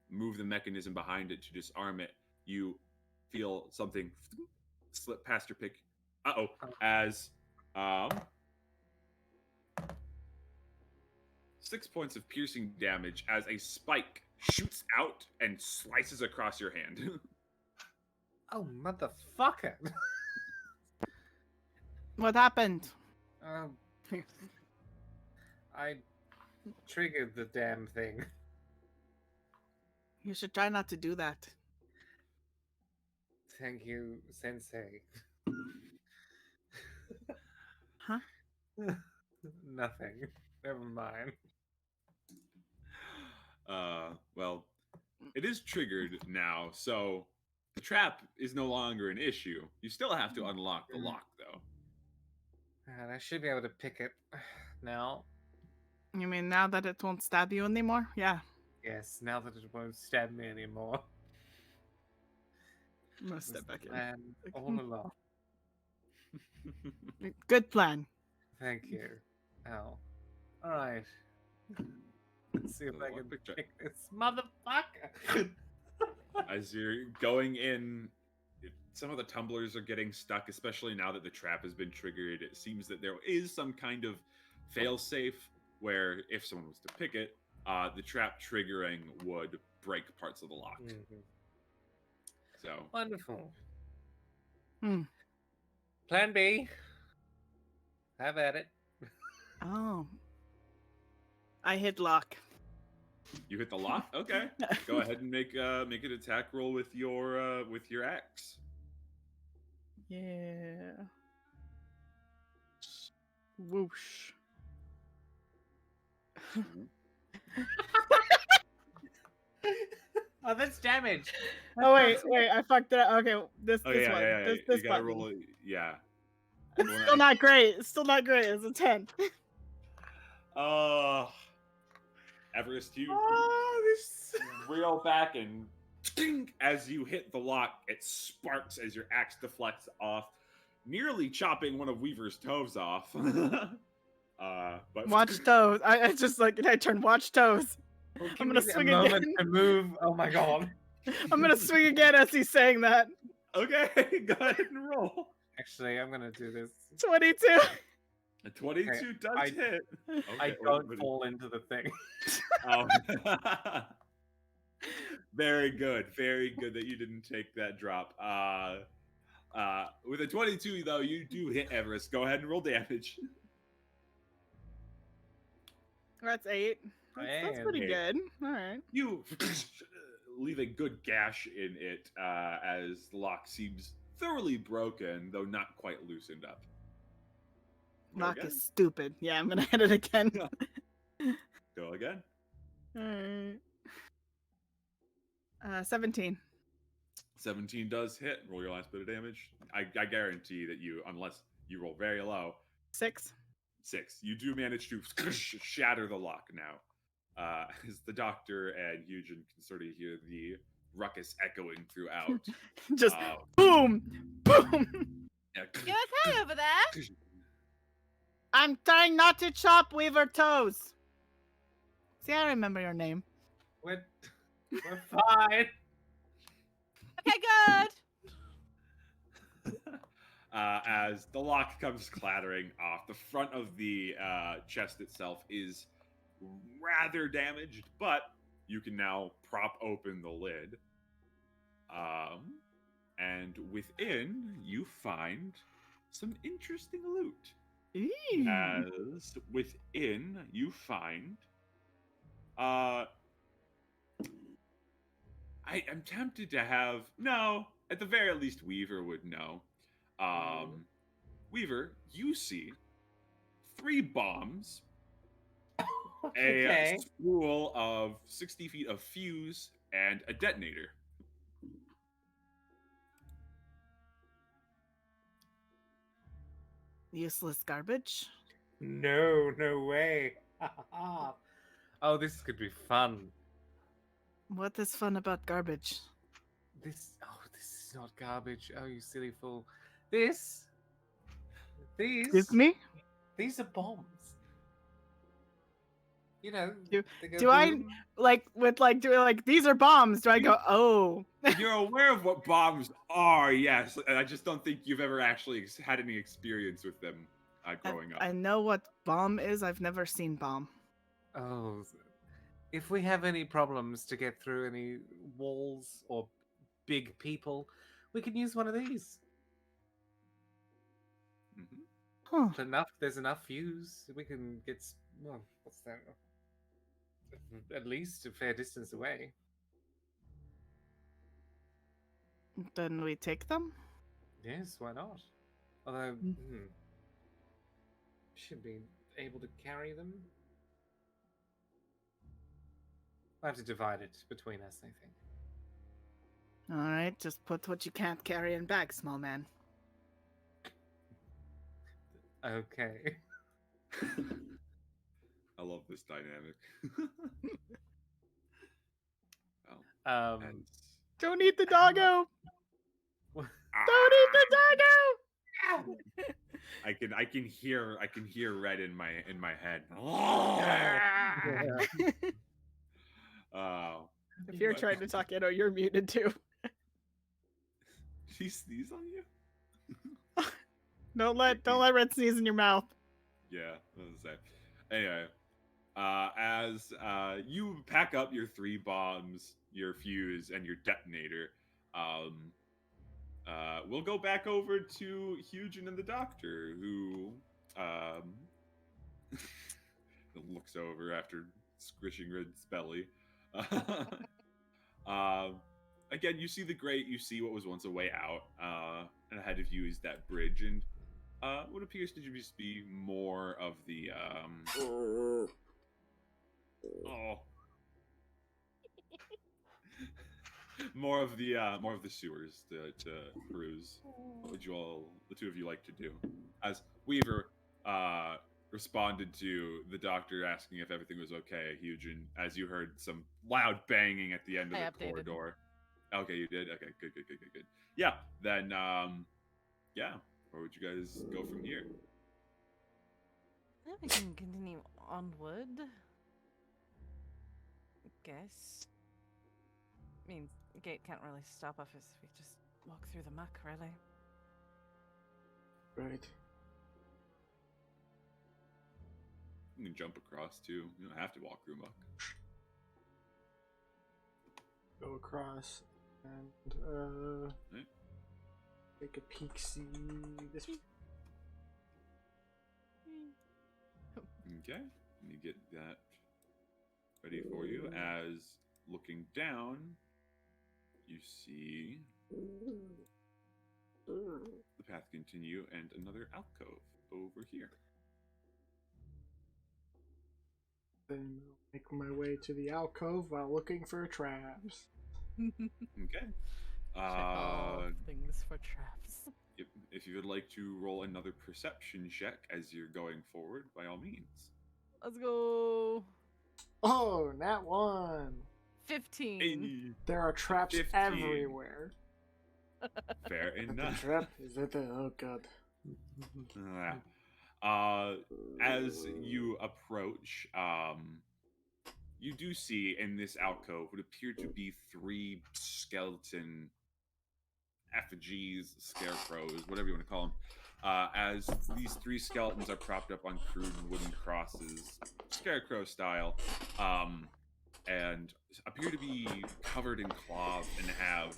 A: move the mechanism behind it to disarm it, you feel something slip past your pick. As 6 points of piercing damage as a spike shoots out and slices across your hand.
E: Oh, motherfucker!
C: What happened?
E: I triggered the damn thing.
C: You should try not to do that.
E: Thank you, Sensei.
C: Huh?
E: Nothing. Never mind.
A: Well, it is triggered now, so The trap is no longer an issue. You still have to unlock the lock, though.
E: And I should be able to pick it now.
C: You mean now that it won't stab you anymore? Yeah.
E: Yes, now that it won't stab me anymore.
C: I'm gonna
E: Was
C: step
E: the
C: back
E: plan all along.
C: in. Good plan.
E: Thank you. Ow. Alright. Let's see if I can pick this motherfucker.
A: As you're going in, some of the tumblers are getting stuck, especially now that the trap has been triggered. It seems that there is some kind of fail-safe where if someone was to pick it, the trap triggering would break parts of the lock. So
E: Wonderful.
C: Hmm.
E: Plan B. Have at it.
C: Oh. I hit lock.
A: you hit the lock. Okay, go ahead and make an attack roll with your axe.
C: Yeah. Whoosh.
E: Oh, that's damage.
C: Oh wait, I fucked it up. Okay, this
A: Oh
C: this
A: yeah,
C: one.
A: yeah.
C: This
A: You gotta
C: button.
A: roll. Yeah.
C: It's still not great. It's still not great. It's a 10.
A: Everest, you
E: this.
A: reel back and as you hit the lock, it sparks as your axe deflects off, nearly chopping one of Weaver's toes off. But
C: Watch toes. I just like I turn watch toes. I'm gonna swing
E: a moment
C: again.
E: to move. Oh my god.
C: I'm gonna swing again as he's saying that.
A: Okay, go ahead and roll.
E: Actually, I'm gonna do this.
C: 22.
A: A 22 does hit. Okay,
E: I don't fall into the thing.
A: Oh. Very good that you didn't take that drop. With a 22 though, you do hit Everest. Go ahead and roll damage.
C: That's 8. That's pretty good. All right.
A: You leave a good gash in it as the lock seems thoroughly broken, though not quite loosened up.
C: Lock is stupid. Yeah, I'm gonna hit it again.
A: Go again.
C: Alright. 17.
A: 17 does hit. Roll your last bit of damage. I guarantee that you, unless you roll very low.
C: 6.
A: 6. You do manage to shatter the lock now. As the doctor and Eugen can sort of hear the ruckus echoing throughout.
C: Just boom! Boom!
A: Yeah.
D: You okay over there?
C: I'm trying not to chop Weaver toes. See, I remember your name.
E: We're fine.
D: Okay, good.
A: As the lock comes clattering off, the front of the chest itself is rather damaged, but you can now prop open the lid. And within, you find some interesting loot. As within, you find... I'm tempted to have... No, at the very least, Weaver would know. Weaver, you see 3 bombs, a spool of 60 feet of fuse, and a detonator.
C: Useless garbage?
E: No way. Oh, this could be fun.
C: What is fun about garbage?
E: This is not garbage. Oh, you silly fool. These
C: Excuse me?
E: These are bombs. You know,
C: Do I these are bombs? Do I go, oh?
A: You're aware of what bombs are, yes. And I just don't think you've ever actually had any experience with them growing up.
C: I know what bomb is. I've never seen bomb.
E: Oh, if we have any problems to get through any walls or big people, we can use one of these.
C: Huh.
E: There's enough fuse. We can get. Well, what's that? At least a fair distance away.
C: Then we take them?
E: Yes, why not? Although, should be able to carry them. We'll have to divide it between us, I think.
C: All right, just put what you can't carry in bags, small man.
E: Okay.
A: I love this dynamic.
E: Um.
C: Don't eat the doggo!
E: wha-
C: Don't eat the doggo!
A: I can hear Red in my head. Oh,
C: If you're
A: but-
C: trying to talk, you're muted too.
A: She sneezed on you?
C: Don't let Red sneeze in your mouth.
A: Yeah, I was gonna say. Anyway, as you pack up your 3 bombs, your fuse, and your detonator, we'll go back over to Hugin and the Doctor, who looks over after squishing Red's belly. Again, you see the grate, you see what was once a way out, and ahead of you is that bridge, and what appears to just be more of the more of the sewers to cruise. What would the 2 of you like to do? As Weaver responded to the doctor asking if everything was okay, Hugin, as you heard some loud banging at the end of
D: I
A: the
D: updated.
A: corridor. Okay, you did? Okay, good. Yeah, then, yeah, where would you guys go from here?
D: Yeah, we can continue onward. I guess. I mean, the gate can't really stop us if we just walk through the muck, really.
B: Right.
A: You can jump across, too. You don't have to walk through muck.
B: Go across and
A: Right.
B: take a peek. See this.
A: Okay, let me get that ready for you. As looking down, you see the path continue and another alcove over here.
B: Then make my way to the alcove while looking for traps.
A: Okay.
D: Check all things for traps.
A: If you would like to roll another perception check as you're going forward, by all means.
D: Let's go.
B: Oh, nat 1.
D: 15.
A: Hey,
B: There are traps
A: 15.
B: everywhere.
A: fair
B: The
A: enough.
B: trap is that the oh god.
A: As you approach, you do see in this alcove what appear to be 3 skeleton effigies, scarecrows, whatever you want to call them. As these 3 skeletons are propped up on crude wooden crosses, scarecrow style, and appear to be covered in cloth and have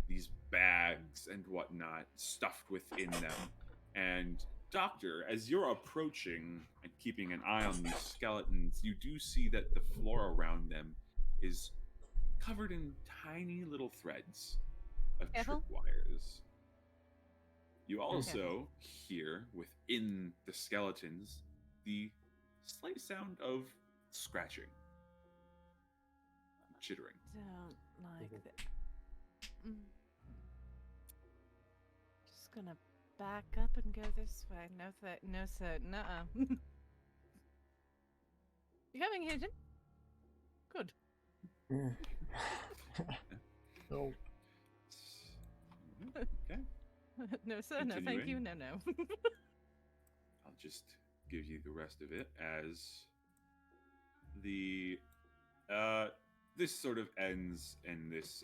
A: these bags and whatnot stuffed within them. And Doctor, as you're approaching and keeping an eye on these skeletons, you do see that the floor around them is covered in tiny little threads of
D: Careful.
A: tripwires. You also hear within the skeletons the slight sound of scratching, chittering.
D: Don't like that. Just gonna back up and go this way. No sir, nuh-uh. You coming, Hugin? Good.
B: No.
A: Okay,
D: No sir, no thank you, no.
A: I'll just give you the rest of it as the this sort of ends in this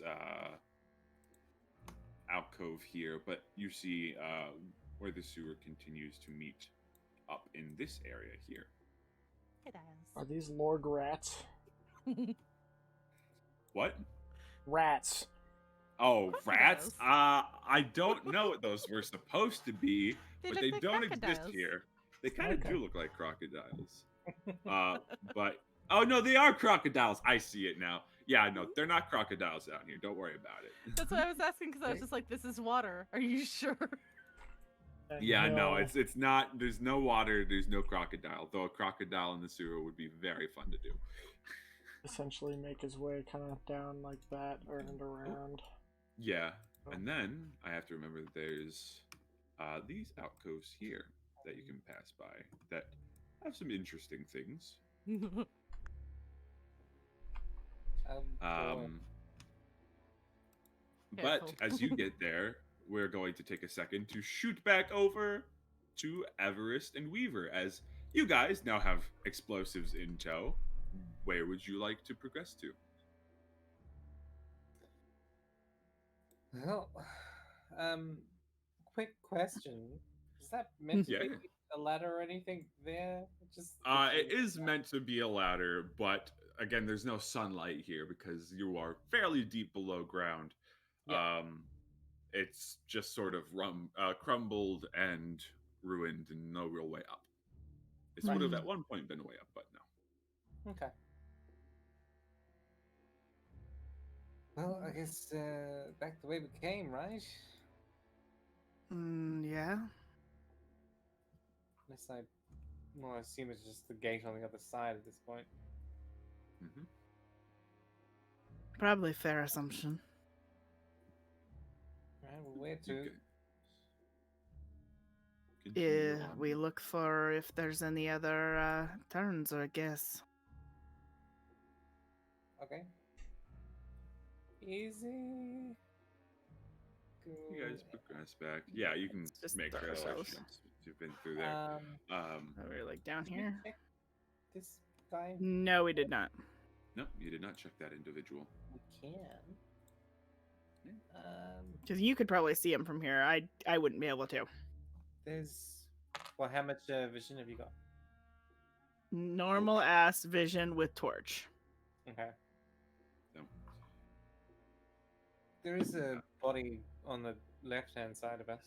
A: alcove here, but you see where the sewer continues to meet up in this area here.
B: Are these Lord rats?
A: What?
B: Rats.
A: Oh, rats?
D: Crocodiles.
A: I don't know what those were supposed to be,
D: They
A: but
D: look
A: they
D: like
A: don't exist
D: crocodiles.
A: here. They kind of
B: Okay.
A: do look like crocodiles. But oh no, they are crocodiles. I see it now. Yeah, no, they're not crocodiles out here. Don't worry about it.
D: That's what I was asking because I was just like, this is water. Are you sure?
A: Yeah, no, it's not. There's no water. There's no crocodile. Though a crocodile in the sewer would be very fun to do.
B: essentially make his way kind of down like that and around.
A: Yeah,
B: Oh.
A: and then I have to remember that there's these alcoves here that you can pass by that have some interesting things.
E: Boy.
A: But
D: Careful.
A: as you get there, we're going to take a second to shoot back over to Everest and Weaver, as you guys now have explosives in tow. Where would you like to progress to?
E: Well, quick question. Is that meant to
A: Yeah.
E: be a ladder or anything there? Just
A: It is meant to be a ladder, but again, there's no sunlight here because you are fairly deep below ground.
E: Yeah.
A: It's just sort of crumbled and ruined and no real way up. This would have at one point been a way up, but no.
E: Okay. Well, I guess back the way we came, right?
F: Yeah.
E: Unless I assume it's just the gate on the other side at this point.
A: Mm-hmm.
F: Probably fair assumption.
E: Right, well, where to?
A: Continue
F: Yeah,
A: on.
F: we look for if there's any other turns, I guess.
E: Okay. Easy.
A: You guys progress back. Yeah, you can
F: Let's just
A: make
F: throw
A: trail
F: ourselves.
A: jumps since you've been through there.
F: Are we like down
E: did we
F: here?
E: check this guy?
F: No, we did not.
A: No, you did not check that individual.
E: We can.
F: Because you could probably see him from here. I wouldn't be able to.
E: There's. Well, how much vision have you got?
F: Normal ass vision with torch.
E: Okay.
A: So,
E: There is a body on the left-hand side of us.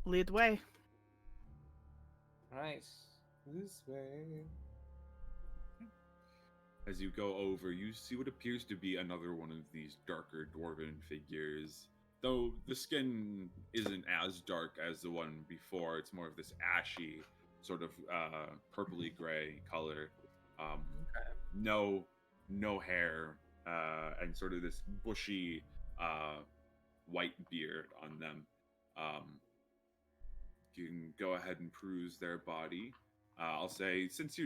F: Lead way.
E: Right. This way.
A: as you go over, you see what appears to be another one of these darker dwarven figures. Though the skin isn't as dark as the one before, it's more of this ashy, sort of purpley gray color. No hair, and sort of this bushy white beard on them. You can go ahead and peruse their body. I'll say, since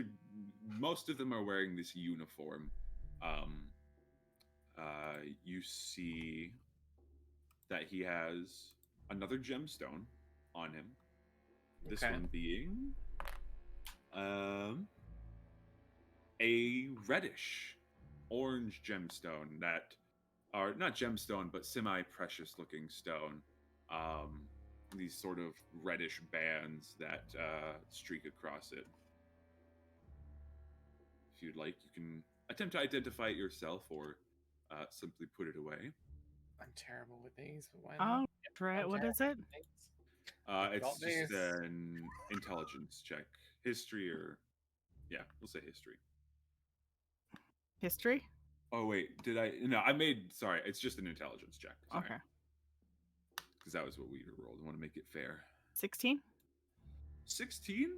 A: most of them are wearing this uniform, you see that he has another gemstone on him. This
E: Okay.
A: one being a reddish orange gemstone that are not gemstone but semi-precious looking stone. These sort of reddish bands that streak across it. If you'd like, you can attempt to identify it yourself or simply put it away.
E: I'm terrible with these, but why
F: Oh,
E: not?
F: right. What is it?
A: It's
E: Got
A: just
E: this.
A: an intelligence check. History or... Yeah, we'll say history.
F: History?
A: Oh, wait. Did I... No, I made... Sorry, it's just an intelligence check. Sorry.
F: Okay.
A: Because that was what we rolled. I want to make it fair.
F: 16?
A: 16?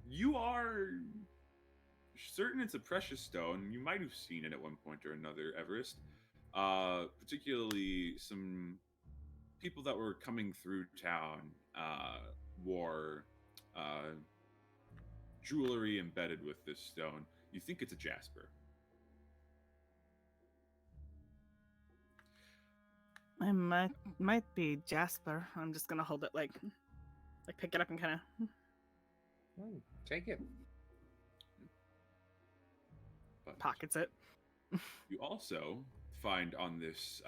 A: You are certain it's a precious stone. You might have seen it at one point or another, Everest. Particularly some people that were coming through town wore jewelry embedded with this stone. You think it's a jasper.
F: It might be Jasper. I'm just gonna hold it like pick it up and kind of.
E: Take it.
A: But
F: Pockets it.
A: you also find on this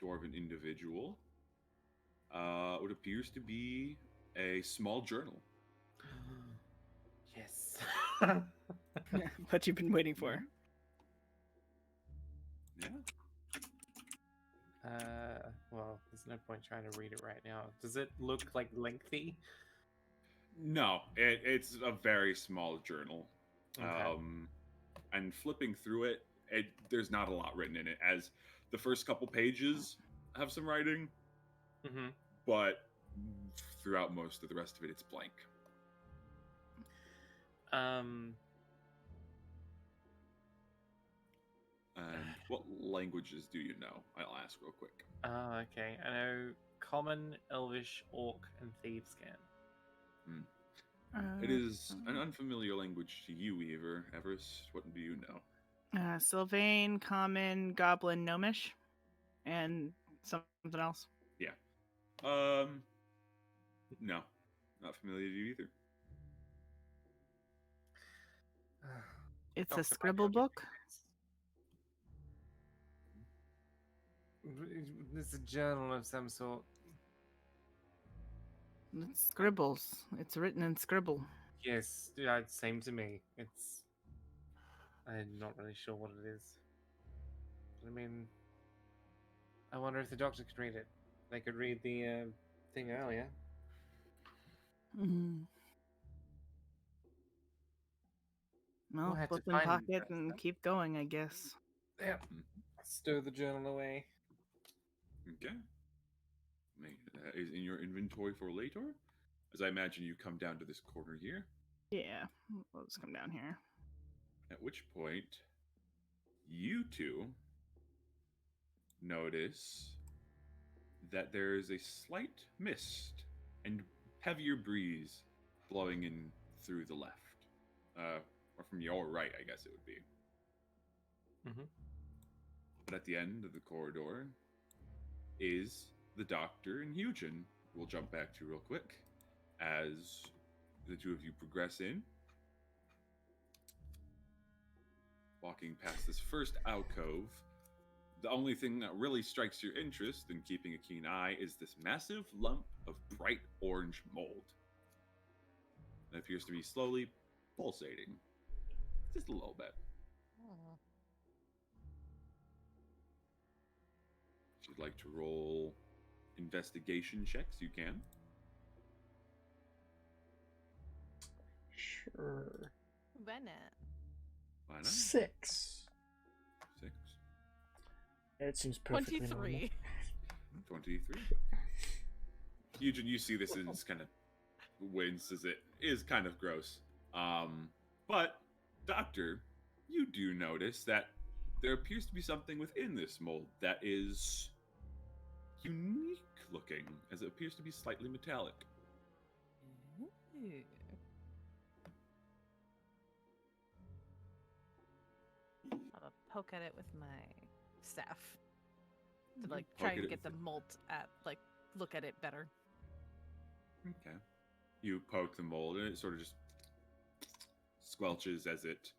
A: dwarven individual what appears to be a small journal.
E: Yes.
F: What you've been waiting for.
A: Yeah.
E: Well, there's no point trying to read it right now. Does it look like lengthy?
A: No, it's a very small journal.
E: Okay.
A: And flipping through it, there's not a lot written in it, as the first couple pages have some writing,
E: Mm-hmm.
A: but throughout most of the rest of it, it's blank.
E: Um,
A: And what languages do you know? I'll ask real quick.
E: okay. I know Common, Elvish, Orc, and Thievescan.
A: It is an unfamiliar language to you, Everest. What do you know?
C: Sylvain, Common, Goblin, Gnomish, and something else.
A: Yeah. No, not familiar to you either.
C: It's a
E: Dr.
C: scribble
E: Michael,
C: book.
E: It's a journal of some sort.
C: It's scribbles. It's written in scribble.
E: Yes, yeah, same to me. I'm not really sure what it is. I mean, I wonder if the doctor could read it. They could read the thing earlier.
C: Mm. Well,
E: We'll have to
C: flip in
E: find
C: pocket
E: that
C: and
E: stuff.
C: keep going, I guess.
E: Yep. Stow the journal away.
A: Okay. Is in your inventory for later? As I imagine you come down to this corner here.
C: Yeah, let's come down here.
A: At which point, you two notice that there is a slight mist and heavier breeze blowing in through the left. Or from your right, I guess it would be.
E: Mm-hmm.
A: But at the end of the corridor is the doctor and Eugen. We'll jump back to real quick as the two of you progress in. Walking past this first alcove, the only thing that really strikes your interest in keeping a keen eye is this massive lump of bright orange mold. It appears to be slowly pulsating. Just a little bit. If you'd like to roll investigation checks, you can.
B: Sure.
D: Why not?
A: Why not?
B: 6.
A: 6.
B: It seems perfectly
D: 23.
A: 23. Eugen, you see this is kind of winces. It is kind of gross. But, Doctor, you do notice that there appears to be something within this mold that is unique looking, as it appears to be slightly metallic.
D: Ooh. I'll poke at it with my staff to like
A: Poke
D: try
A: at
D: and
A: it
D: get the
A: with
D: molt at like look at it better.
A: Okay. You poke the mold, and it sort of just squelches as it.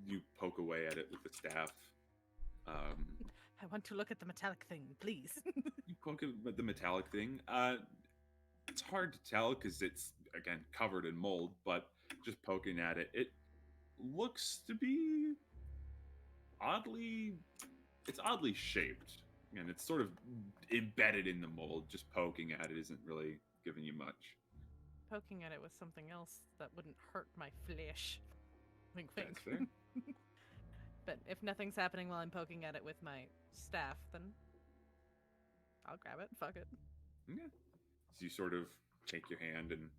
A: You poke away at it with the staff.
D: I want to look at the metallic thing, please.
A: You poke at the metallic thing. It's hard to tell because it's again covered in mold, but just poking at it, it looks to be oddly. It's oddly shaped, and it's sort of embedded in the mold. Just poking at it isn't really giving you much.
D: Poking at it with something else that wouldn't hurt my flesh. Wink,
A: That's
D: wink.
A: fair.
D: But if nothing's happening while I'm poking at it with my staff, then I'll grab it. Fuck it.
A: Yeah. So you sort of take your hand and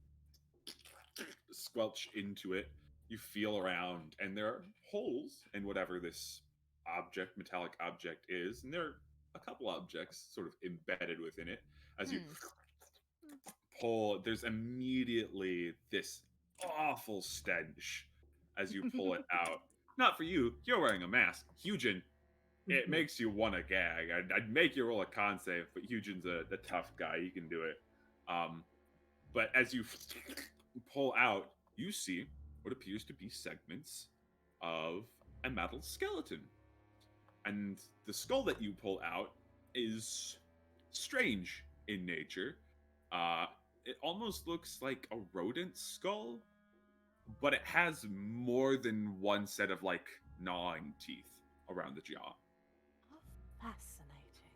A: squelch into it. You feel around, and there are holes in whatever this object, metallic object is, and there are a couple objects sort of embedded within it. As you pull, there's immediately this awful stench as you pull it out. Not for you, you're wearing a mask. Eugen, it makes you want to gag. I'd make you roll a con save, but Eugen's a tough guy. He can do it. But as you pull out, you see what appears to be segments of a metal skeleton. And the skull that you pull out is strange in nature. It almost looks like a rodent skull, but it has more than one set of like gnawing teeth around the jaw.
D: Oh, fascinating.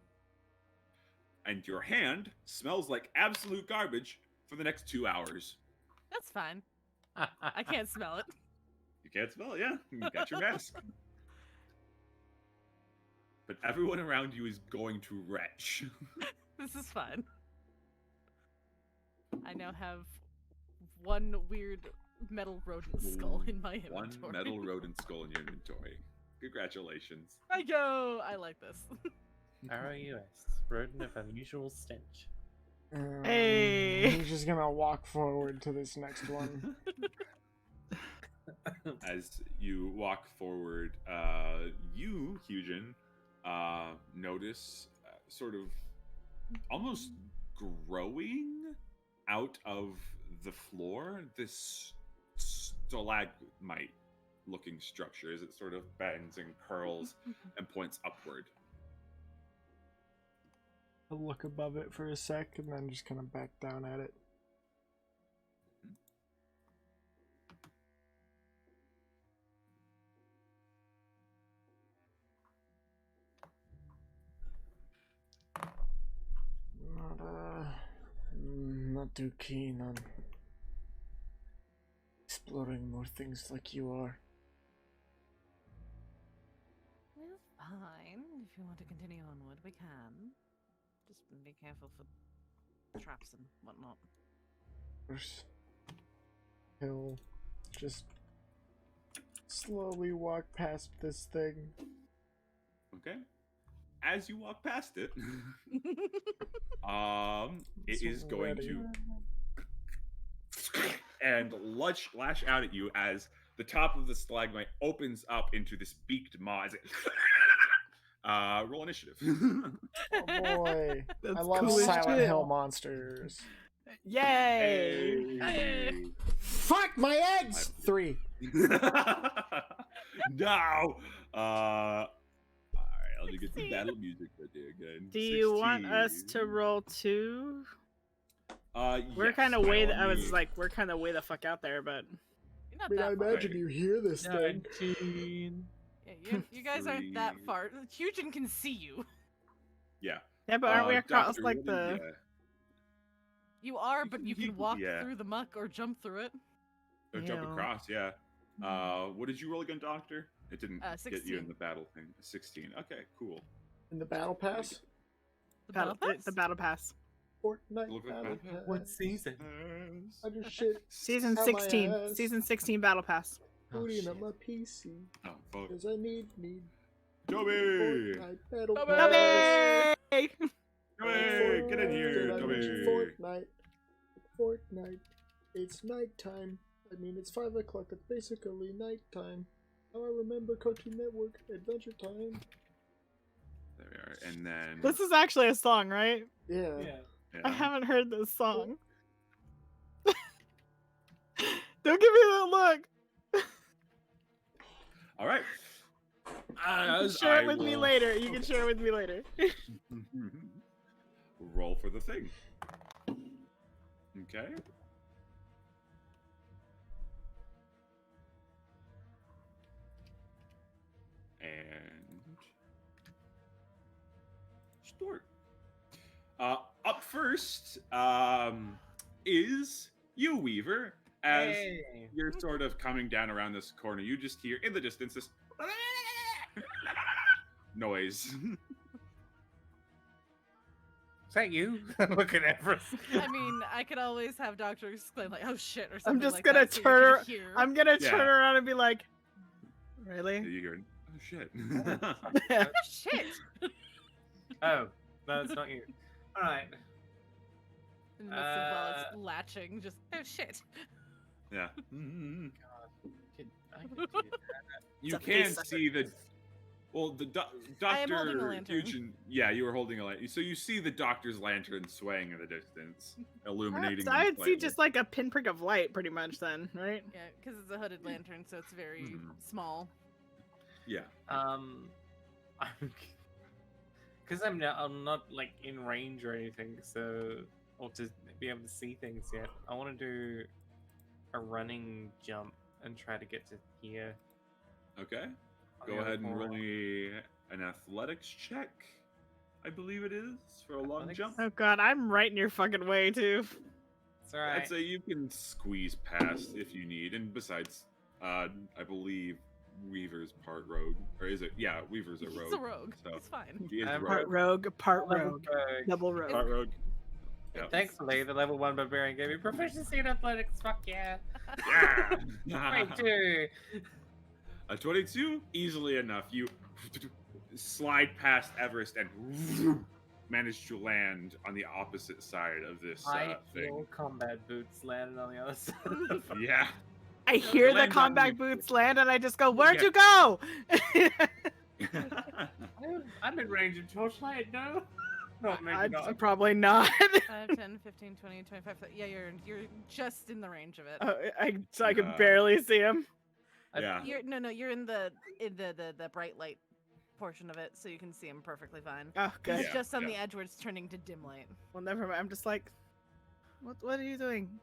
A: And your hand smells like absolute garbage for the next 2 hours.
D: That's fine. I can't smell it.
A: You can't smell it, yeah. You got your mask. But everyone around you is going to retch.
D: This is fun. I now have one weird metal rodent skull in my inventory.
A: One metal rodent skull in your inventory. Congratulations.
D: I go. I like this.
E: ROUS, rodent of unusual stench.
C: Hey.
B: He's just gonna walk forward to this next one.
A: As you walk forward, you, Hugin, notice sort of almost growing out of the floor this stalagmite-looking structure as it sort of bends and curls and points upward.
B: I'll look above it for a sec and then just kind of back down at it. Not too keen on exploring more things like you are.
D: Well, fine. If you want to continue onward, we can. Just be careful for traps and whatnot.
B: Of course. He'll just slowly walk past this thing.
A: Okay. As you walk past it, it is going to and lash out at you as the top of the stalagmite opens up into this beaked maw. As it roll initiative.
B: Oh boy.
C: That's
B: I love
C: cool as
B: Silent
C: shit.
B: Hill monsters.
C: Yay!
A: Hey.
B: Fuck my eggs! 3.
A: No. I'll just get the battle music right there again.
C: Do you want us
A: 16.
C: to roll 2? We're
A: Yes,
C: kind of
A: by
C: way.
A: all
C: I was
A: means.
C: like, we're kind of way the fuck out there, but
D: You're not
B: I mean, I
D: that far.
B: imagine you hear this thing.
E: 19.
D: Yeah, you guys aren't that
A: 3.
D: far. Hugin can see you.
A: Yeah.
C: yeah, but aren't we across
A: Doctor,
C: like
A: what
C: the?
A: is-
D: You are,
A: You
D: but
A: can-
D: you
A: you
D: can
A: can-
D: walk
A: yeah.
D: through the muck or jump through it.
A: Or jump
C: Yeah.
A: across, yeah. What did you roll again, Doctor? It didn't get you
D: 16.
A: in the battle thing. 16. Okay, cool.
B: In the battle pass?
D: The battle pass?
C: The battle pass.
B: Fortnite
A: Look at
B: battle
A: that.
B: pass.
E: What season?
B: I just shit
C: Season
B: Out my
C: 16.
B: ass.
C: Season 16 battle pass.
E: Oh,
B: booting
E: shit.
B: up my PC.
A: Oh, fuck.
B: Because I need
A: Toby!
B: Fortnite battle
D: Toby!
B: pass.
C: Toby!
A: Toby! Get in here,
B: Did I mention
A: Toby!
B: Fortnite. It's nighttime. I mean, it's 5 o'clock. It's basically nighttime. How I remember Cartoon Network Adventure Time.
A: There we are. And then...
C: This is actually a song, right?
B: Yeah.
E: Yeah.
A: yeah.
C: I haven't heard this song. Don't give me that look.
A: All right.
C: You can
A: As
C: share
A: I
C: it with me
A: will
C: later. You can share it with me later.
A: roll for the thing. Okay. And start. Up first is you, Weaver. As
E: Hey.
A: you're sort of coming down around this corner, you just hear in the distance this noise.
E: Is that you? Look at everything.
D: I mean, I could always have Doctor exclaim like, "Oh shit!" or something.
C: I'm just
D: like
C: gonna
D: that, so you
C: turn.
D: can hear.
C: I'm gonna
A: Yeah.
C: turn around and be like, "Really?"
A: You hear, oh shit.
D: Oh shit!
E: Oh, no, it's not you. Alright.
D: In the midst of while it's latching, just oh shit.
A: Yeah.
E: I could do that.
A: You
C: a
A: can
C: face
A: see the. Well, the
D: I am holding a
A: Doctor
D: lantern.
A: Hugin. Yeah, you were holding a lantern. So you see the Doctor's lantern swaying in the distance, illuminating.
C: So
A: them
C: I'd see
A: slightly.
C: just like a pinprick of light, pretty much. Then, right?
D: Yeah, because it's a hooded lantern, so it's very
A: Mhm.
D: small.
A: Yeah.
E: Because I'm not like in range or anything, so or to be able to see things yet. I want to do a running jump and try to get to here.
A: Okay.
E: on
A: Go
E: the other
A: ahead and
E: corner.
A: roll me an athletics check. I believe it is for a long
E: Athletics?
A: jump.
C: Oh god, I'm right in your fucking way too.
E: It's alright.
A: I'd say you can squeeze past if you need. And besides, I believe Weaver's part rogue, or is it? Yeah, Weaver's a rogue.
D: He's a rogue.
A: So
D: He's fine.
A: he is
E: I'm
A: rogue.
C: Part rogue, part
E: Level
C: rogue,
E: rogue.
C: double rogue.
A: Part rogue. Yep.
E: Thankfully, the level 1 barbarian gave me proficiency in athletics. Fuck yeah.
A: Yeah.
E: 22.
A: A 22, easily enough. You slide past Everest and manage to land on the opposite side of this
E: I
A: thing.
E: feel combat boots landing on the other side.
A: Yeah.
C: I hear the
A: land on
C: combat
A: you.
C: boots land, and I just go, "Where'd
A: Yeah.
C: you go?"
E: I'm in range of torchlight, no? No, maybe not.
C: Probably not.
D: 5, 10, 15, 20, 25. Yeah, you're just in the range of it.
C: So I can barely see him.
A: Yeah.
D: You're in the bright light portion of it, so you can see him perfectly fine.
C: Oh, good.
D: It's
A: Yeah,
D: just on
A: yeah.
D: the edge where it's turning to dim light.
C: Well, never mind. I'm just like, what are you doing?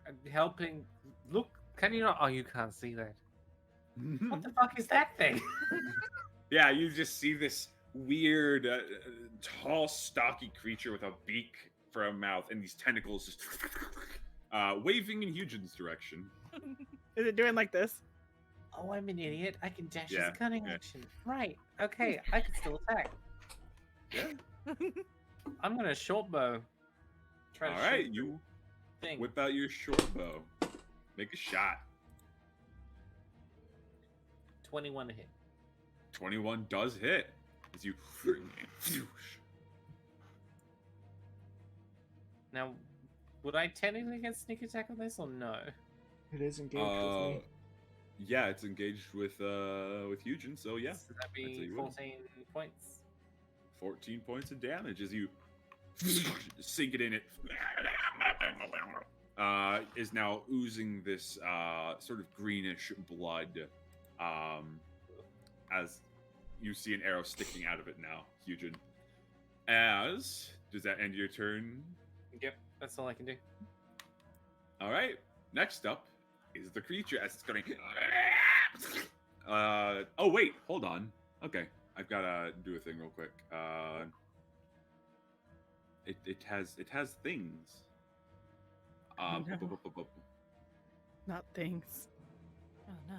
E: I'm helping. Look, can you not? Oh, you can't see that. What the fuck is that thing?
A: Yeah, you just see this weird, tall, stocky creature with a beak for a mouth and these tentacles just waving in Eugen's direction.
C: Is it doing like this?
E: Oh, I'm an idiot. I can dash
A: Yeah,
E: as cunning
A: yeah.
E: action. Right. Okay, I can still attack.
A: Yeah.
E: I'm gonna short bow. Try to
A: All right,
E: shoot
A: you
E: the thing.
A: whip out your short bow. Make a shot.
E: 21 to hit.
A: 21 does hit. As you.
E: Now, would I technically get sneak attack on this or no?
B: It is engaged with me.
A: Yeah, it's engaged with Eugen, so yeah.
E: So that'd
A: I'd say
E: be
A: you will.
E: 14 points.
A: 14 points of damage as you sink it in. It is now oozing this sort of greenish blood as you see an arrow sticking out of it now, Eugen. Does that end your turn?
E: Yep, that's all I can do.
A: All right. Next up is the creature as it's going. Oh wait, hold on. Okay, I've got to do a thing real quick. It has things.
C: No. Not things.
D: Oh no.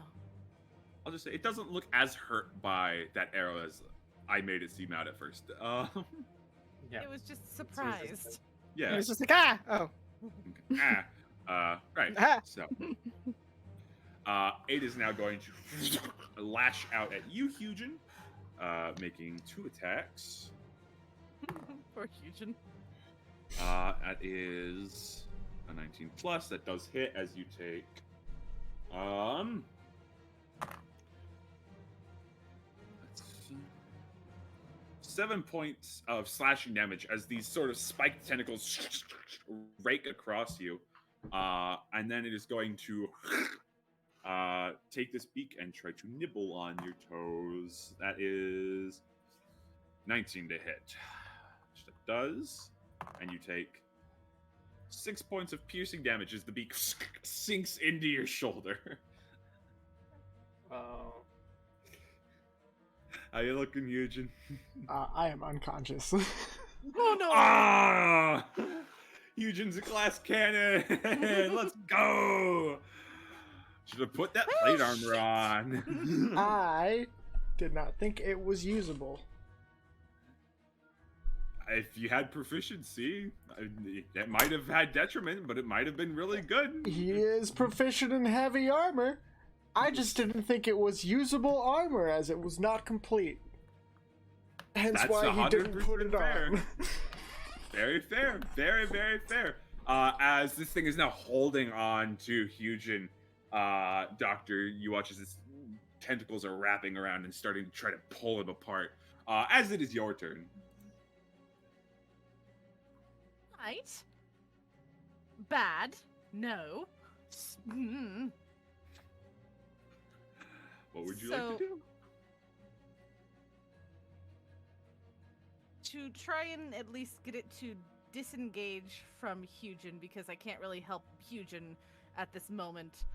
A: I'll just say it doesn't look as hurt by that arrow as I made it seem out at first.
E: Yeah.
D: It was just surprised.
A: Yeah.
C: It was just like, ah! Oh.
A: Right.
C: Ah.
A: So, it is now going to lash out at you, Eugen, making 2 attacks.
D: Poor Eugen.
A: That is a 19 plus. That does hit as you take, 7 points of slashing damage as these sort of spiked tentacles rake across you. And then it is going to take this beak and try to nibble on your toes. That is 19 to hit. Which that does. And you take 6 points of piercing damage as the beak sinks into your shoulder.
E: Oh.
A: How you looking, Eugen?
B: I am unconscious.
D: Oh no!
A: Ah! Eugen's a glass cannon! Let's go! Should have put that plate armor on.
B: I did not think it was usable.
A: If you had proficiency, it might have had detriment, but it might have been really good.
B: He is proficient in heavy armor. I just didn't think it was usable armor as it was not complete. Hence
A: That's
B: why he didn't
A: 100%
B: put it
A: fair.
B: on.
A: Very fair. Very, very fair. As this thing is now holding on to Eugen, Doctor, you watch as its tentacles are wrapping around and starting to try to pull him apart. As it is your turn.
D: Right. Bad. No. Mm.
A: What would you like
D: So-
A: to do?
D: To try and at least get it to disengage from Eugen, because I can't really help Eugen at this moment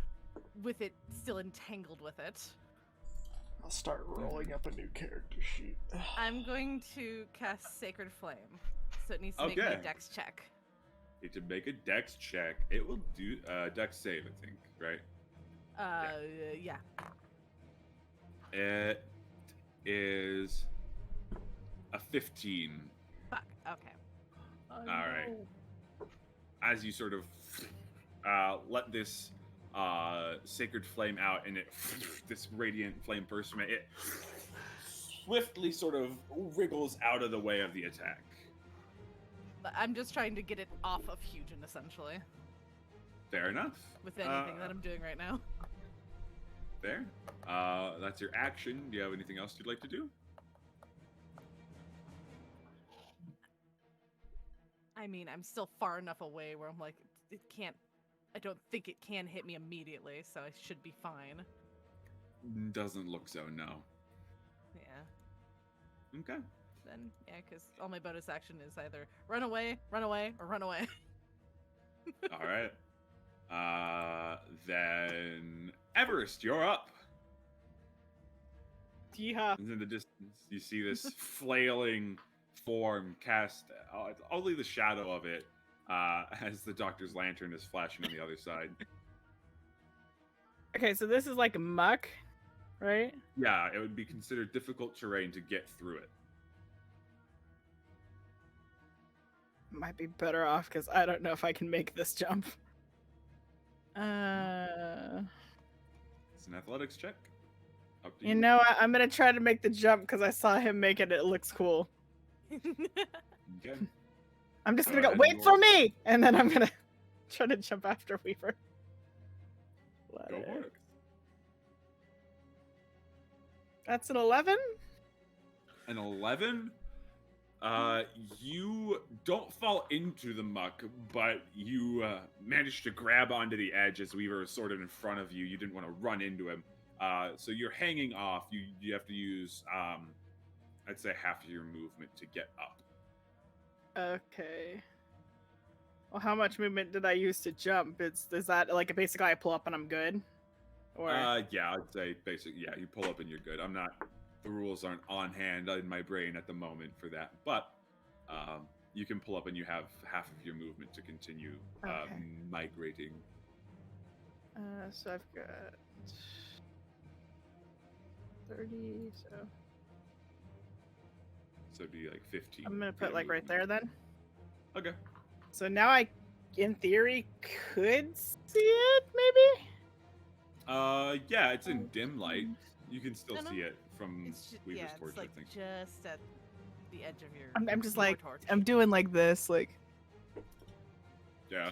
D: with it still entangled with it.
B: I'll start rolling up a new character sheet.
D: I'm going to cast Sacred Flame. So it needs to make me
A: Okay.
D: a dex check.
A: Need to make a dex check. It will do dex save, I think, right?
D: Yeah.
A: It is a 15.
D: Fuck. Okay.
E: Oh,
A: All right.
E: no.
A: as you sort of let this sacred flame out, and it this radiant flame bursts from it, it swiftly sort of wriggles out of the way of the attack.
D: I'm just trying to get it off of Hugin, essentially,
A: Fair enough.
D: with anything that I'm doing right now.
A: Fair. That's your action. Do you have anything else you'd like to do?
D: I mean, I'm still far enough away where I'm like, it can't. I don't think it can hit me immediately, so I should be fine.
A: Doesn't look so, no.
D: Yeah.
A: Okay.
D: Then, yeah, because all my bonus action is either run away, or run away.
A: All right. Then Everest, you're up.
C: Yeehaw.
A: And in the distance, you see this flailing form cast only the shadow of it as the doctor's lantern is flashing on the other side.
C: Okay, so this is like muck, right?
A: Yeah, it would be considered difficult terrain to get through it.
C: Might be better off because I don't know if I can make this jump.
A: It's an athletics check. Up to
C: You know what? I'm gonna try to make the jump because I saw him make it. It looks cool.
A: Okay.
C: I'm just gonna
A: Go
C: go,
A: ahead,
C: wait
A: you
C: for
A: roll.
C: me! And then I'm gonna try to jump after Weaver.
A: Go for it.
C: That's an 11?
A: An 11? You don't fall into the muck, but you managed to grab onto the edge as Weaver was sort of in front of you. You didn't want to run into him. So you're hanging off. You have to use, I'd say, half of your movement to get up.
C: Okay. Well, how much movement did I use to jump? Is that like basically I pull up and I'm good? Or
A: Yeah, I'd say basically, yeah, you pull up and you're good. The rules aren't on hand in my brain at the moment for that, but you can pull up and you have half of your movement to continue
C: Okay.
A: migrating.
C: So I've got 30, so
A: So it'd be like 15.
C: I'm gonna
A: feet
C: put
A: of
C: like right
A: movement.
C: there then.
A: Okay.
C: So now I, in theory, could see it, maybe?
A: Yeah, it's in dim light. You can still
D: No, no.
A: see it from
D: It's just,
A: Weaver's
D: yeah,
A: torch,
D: it's like
A: I think.
D: just at the edge of your.
C: I'm just
D: your
C: like,
D: torch.
C: I'm doing like this, like
A: Yeah.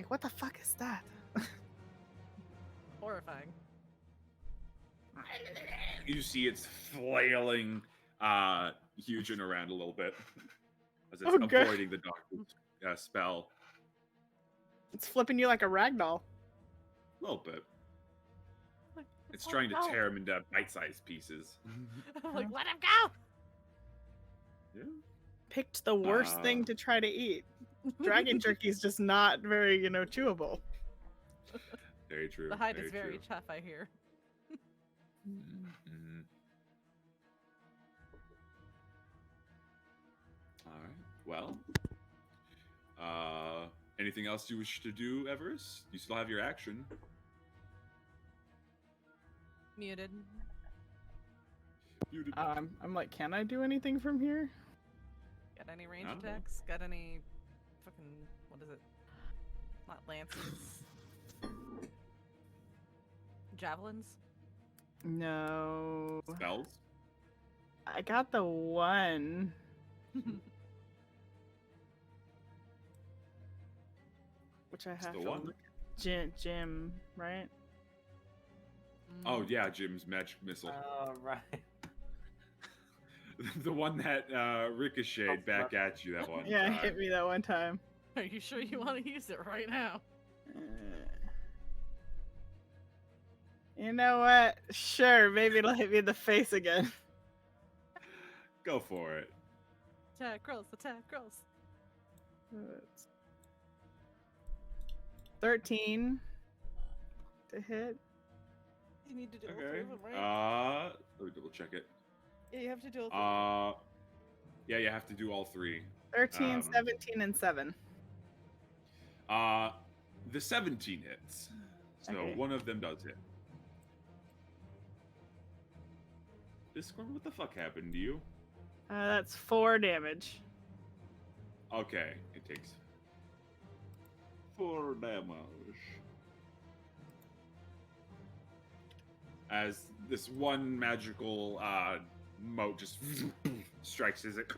C: what the fuck is that?
D: Horrifying.
A: You see it's flailing Hugin around a little bit as it's
C: Oh, God.
A: avoiding the doctor's spell.
C: It's flipping you like a ragdoll.
A: A little bit.
D: Like,
A: It's
D: oh,
A: trying to
D: no.
A: tear him into bite-sized pieces.
D: I'm like, let him go.
A: Yeah.
C: Picked the worst thing to try to eat. Dragon jerky is just not very, chewable.
A: Very true.
D: The hide is very
A: true.
D: tough, I hear.
A: Mhm. All right. Well, anything else you wish to do, Everest? You still have your action.
D: Muted.
A: You did.
C: I'm like, can I do anything from here?
D: Got any range
A: I don't know.
D: attacks? Got any fucking, what is it? Not lances. Javelins?
C: No.
A: Spells?
C: I got the one. Which I have
A: the
C: to
A: one?
C: look. Jim, right?
A: Oh
D: Mm.
A: yeah, Jim's magic missile.
E: Oh, right.
A: The one that ricocheted back at you that one
C: Yeah, it
A: time.
C: hit me that one time.
D: Are you sure you want to use it right now?
C: You know what? Sure, maybe it'll hit me in the face again.
A: Go for it.
D: Attack rolls, attack rolls.
C: 13 to hit.
D: You need to do all
A: Okay.
D: three of them, right?
A: Let me double check it.
D: Yeah, you have to do all three.
A: Yeah, you have to do all three.
C: 13, 17, and 7.
A: The 17 hits. So
C: Okay.
A: one of them does hit. Discord, what the fuck happened to you?
C: That's 4 damage.
A: Okay, it takes 4 damage. As this one magical mote just strikes as it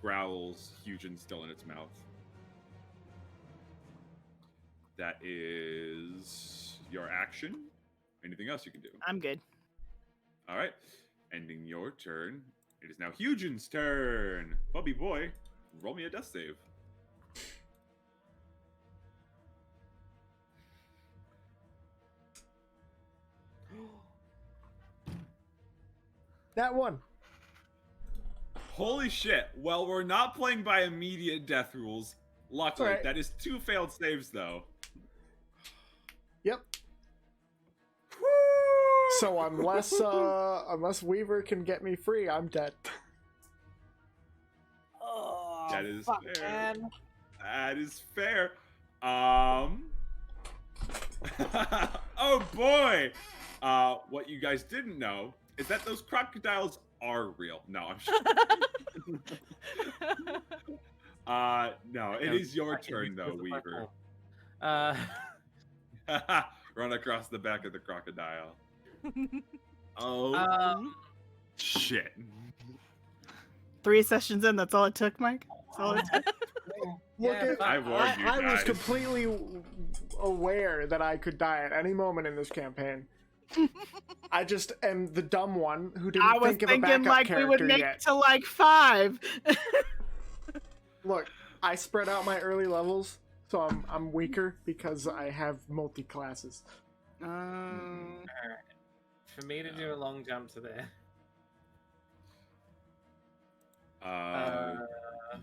A: growls, Hugin still in its mouth. That is your action. Anything else you can do?
C: I'm good.
A: All right. Ending your turn. It is now Hugin's turn. Bubby boy, roll me a death save.
B: That one.
A: Holy shit. Well, we're not playing by immediate death rules. Luckily,
B: Alright.
A: that is 2 failed saves, though.
B: Yep.
A: Woo!
B: So unless Weaver can get me free, I'm dead.
E: Oh,
A: That is
E: fuck,
A: fair.
E: man.
A: That is fair. Oh boy! What you guys didn't know is that those crocodiles are real. No, I'm sure. No, it is your turn though, Weaver. Run across the back of the crocodile. Oh shit!
C: 3 sessions in, that's all it took, Mike? That's all it took?
B: Look
E: Yeah,
B: at,
A: I warned you
B: I was
A: guys.
B: completely aware that I could die at any moment in this campaign. I just am the dumb one who didn't
C: I was
B: think of a
C: thinking
B: backup
C: like we would
B: character
C: make
B: yet.
C: it to like 5.
B: Look, I spread out my early levels, so I'm weaker because I have multi classes.
E: Alright. For me to do a long jump to there.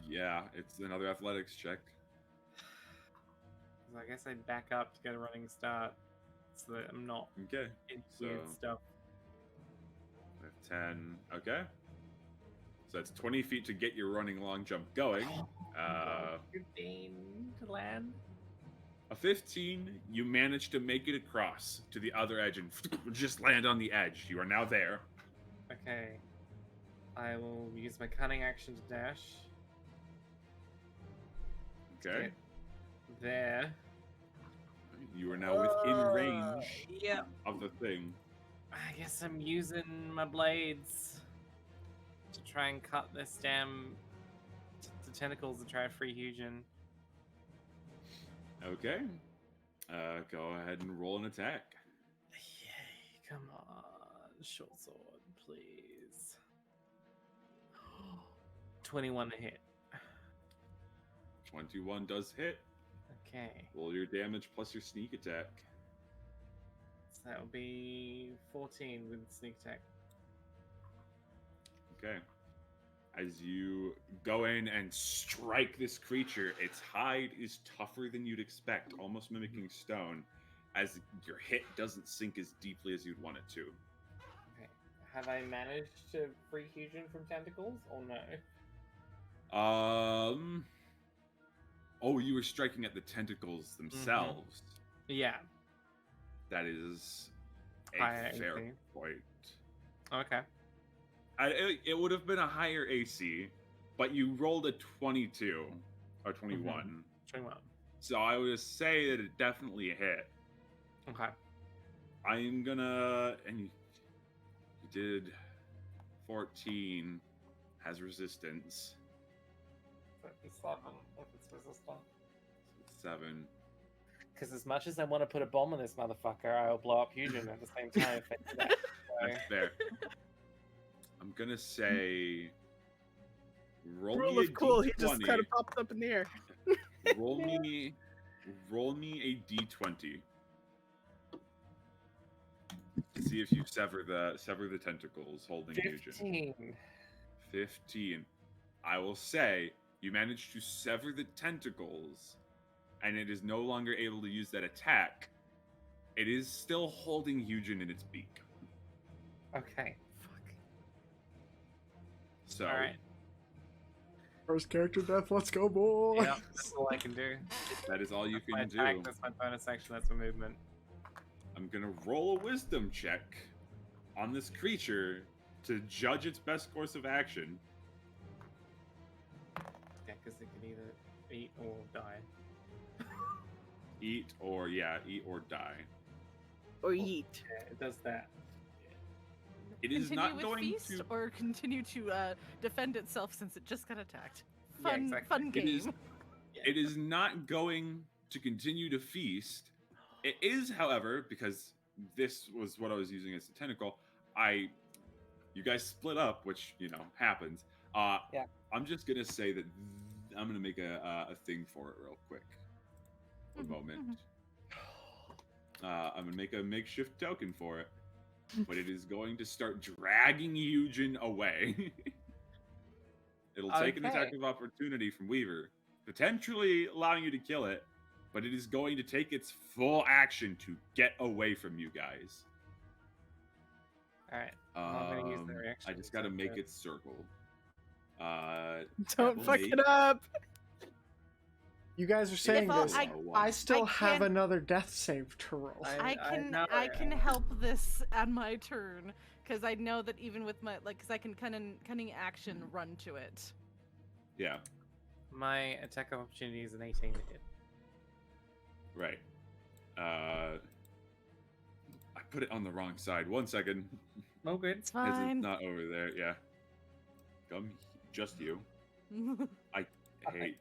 A: Yeah, it's another athletics check.
E: So I guess I'd back up to get a running start so that I'm not
A: Okay,
E: in weird
A: So-
E: stuff.
A: 10. Okay. So that's 20 feet to get your running long jump going.
E: 15 to land.
A: A 15, you manage to make it across to the other edge and just land on the edge. You are now there.
E: Okay. I will use my cunning action to dash.
A: Okay.
E: Get there.
A: You are now within range
E: Yep.
A: of the thing.
E: I guess I'm using my blades to try and cut this damn the tentacles to try to free Hugin.
A: Okay. Go ahead and roll an attack.
E: Yay, come on. Short sword, please. 21 to hit.
A: 21 does hit.
E: Okay.
A: Roll your damage plus your sneak attack.
E: So that will be 14 with sneak attack.
A: Okay. As you go in and strike this creature, its hide is tougher than you'd expect, almost mimicking stone, as your hit doesn't sink as deeply as you'd want it to.
E: Okay. Have I managed to free Hugin from tentacles or no?
A: Oh, you were striking at the tentacles themselves.
E: Yeah.
A: That is a
E: Higher
A: fair
E: AC.
A: point.
E: Okay.
A: It would have been a higher AC, but you rolled a 22 or 21.
E: 21.
A: So I would say that it definitely hit.
E: Okay.
A: I'm gonna, and you did 14, has resistance.
E: That'd be 7 if it's resistant.
A: 7.
E: Because as much as I want to put a bomb on this motherfucker, I'll blow up Hugin at the same time if I do that.
A: That's fair. I'm gonna say, roll
C: Rule
A: me a
C: of cool, he
A: D20.
C: just kind of popped up in the air.
A: roll me a D20. See if you sever the tentacles holding Hugin.
E: 15.
A: 15. I will say you managed to sever the tentacles, and it is no longer able to use that attack. It is still holding Hugin in its beak.
E: Okay. Fuck.
A: So,
E: Alright.
B: First character death, let's go, boy.
E: Yeah, that's all I can do.
A: that is all you
E: My
A: can
E: attack,
A: do.
E: that's my bonus action, that's my movement.
A: I'm gonna roll a wisdom check on this creature to judge its best course of action.
E: Yeah, because it can either. Eat or die.
A: Eat or die.
C: Or yeet.
E: Yeah, it does that.
A: It is
D: Continue
A: not
D: with
A: going
D: feast
A: to.
D: or continue to defend itself since it just got attacked.
E: Yeah,
D: Fun,
E: exactly.
D: fun
A: It is-
D: game.
A: It is not going to continue to feast. It is, however, because this was what I was using as a tentacle. You guys split up, which happens.
H: Yeah.
A: I'm just gonna say that I'm gonna make a thing for it real quick. One
D: Mhm,
A: moment. I'm gonna make a makeshift token for it, but it is going to start dragging Eugen away. It'll take an attack
H: Okay.
A: of opportunity from Weaver, potentially allowing you to kill it, but it is going to take its full action to get away from you guys.
E: Alright. I'm gonna use the reaction.
A: I just gotta make it circle.
C: Don't
A: will
C: fuck
A: make-
C: it up.
B: You guys are saying
D: I'll-
B: this.
D: I-
B: I still
D: I
B: have
D: can't-
B: another death save to roll.
D: I can help this on my turn because I know that even with my because I can cunning action run to it.
A: Yeah,
E: My attack of opportunity is an 18 to hit.
A: right. I put it on the wrong side. 1 second.
E: Oh, good.
D: It's
A: As
D: fine.
A: it's not over there. Yeah. Just you. I hate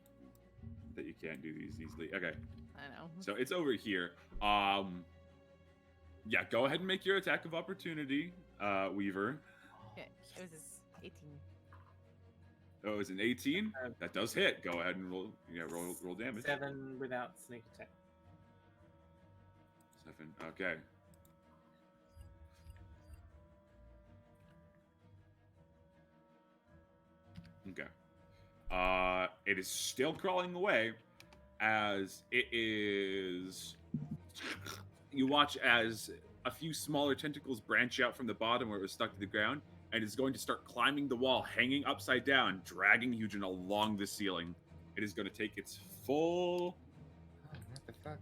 A: that you can't do these easily. Okay.
D: I know.
A: So it's over here. Yeah, go ahead and make your attack of opportunity, Weaver.
D: Okay, it was 18.
A: Oh, it was an 18. That does hit. Go ahead and roll. Yeah, roll damage.
E: 7 without sneak attack.
A: 7. Okay. Okay. It is still crawling away as it is. You watch as a few smaller tentacles branch out from the bottom where it was stuck to the ground, and is going to start climbing the wall, hanging upside down, dragging Eugen along the ceiling. It is going to take its full.
E: What the fuck?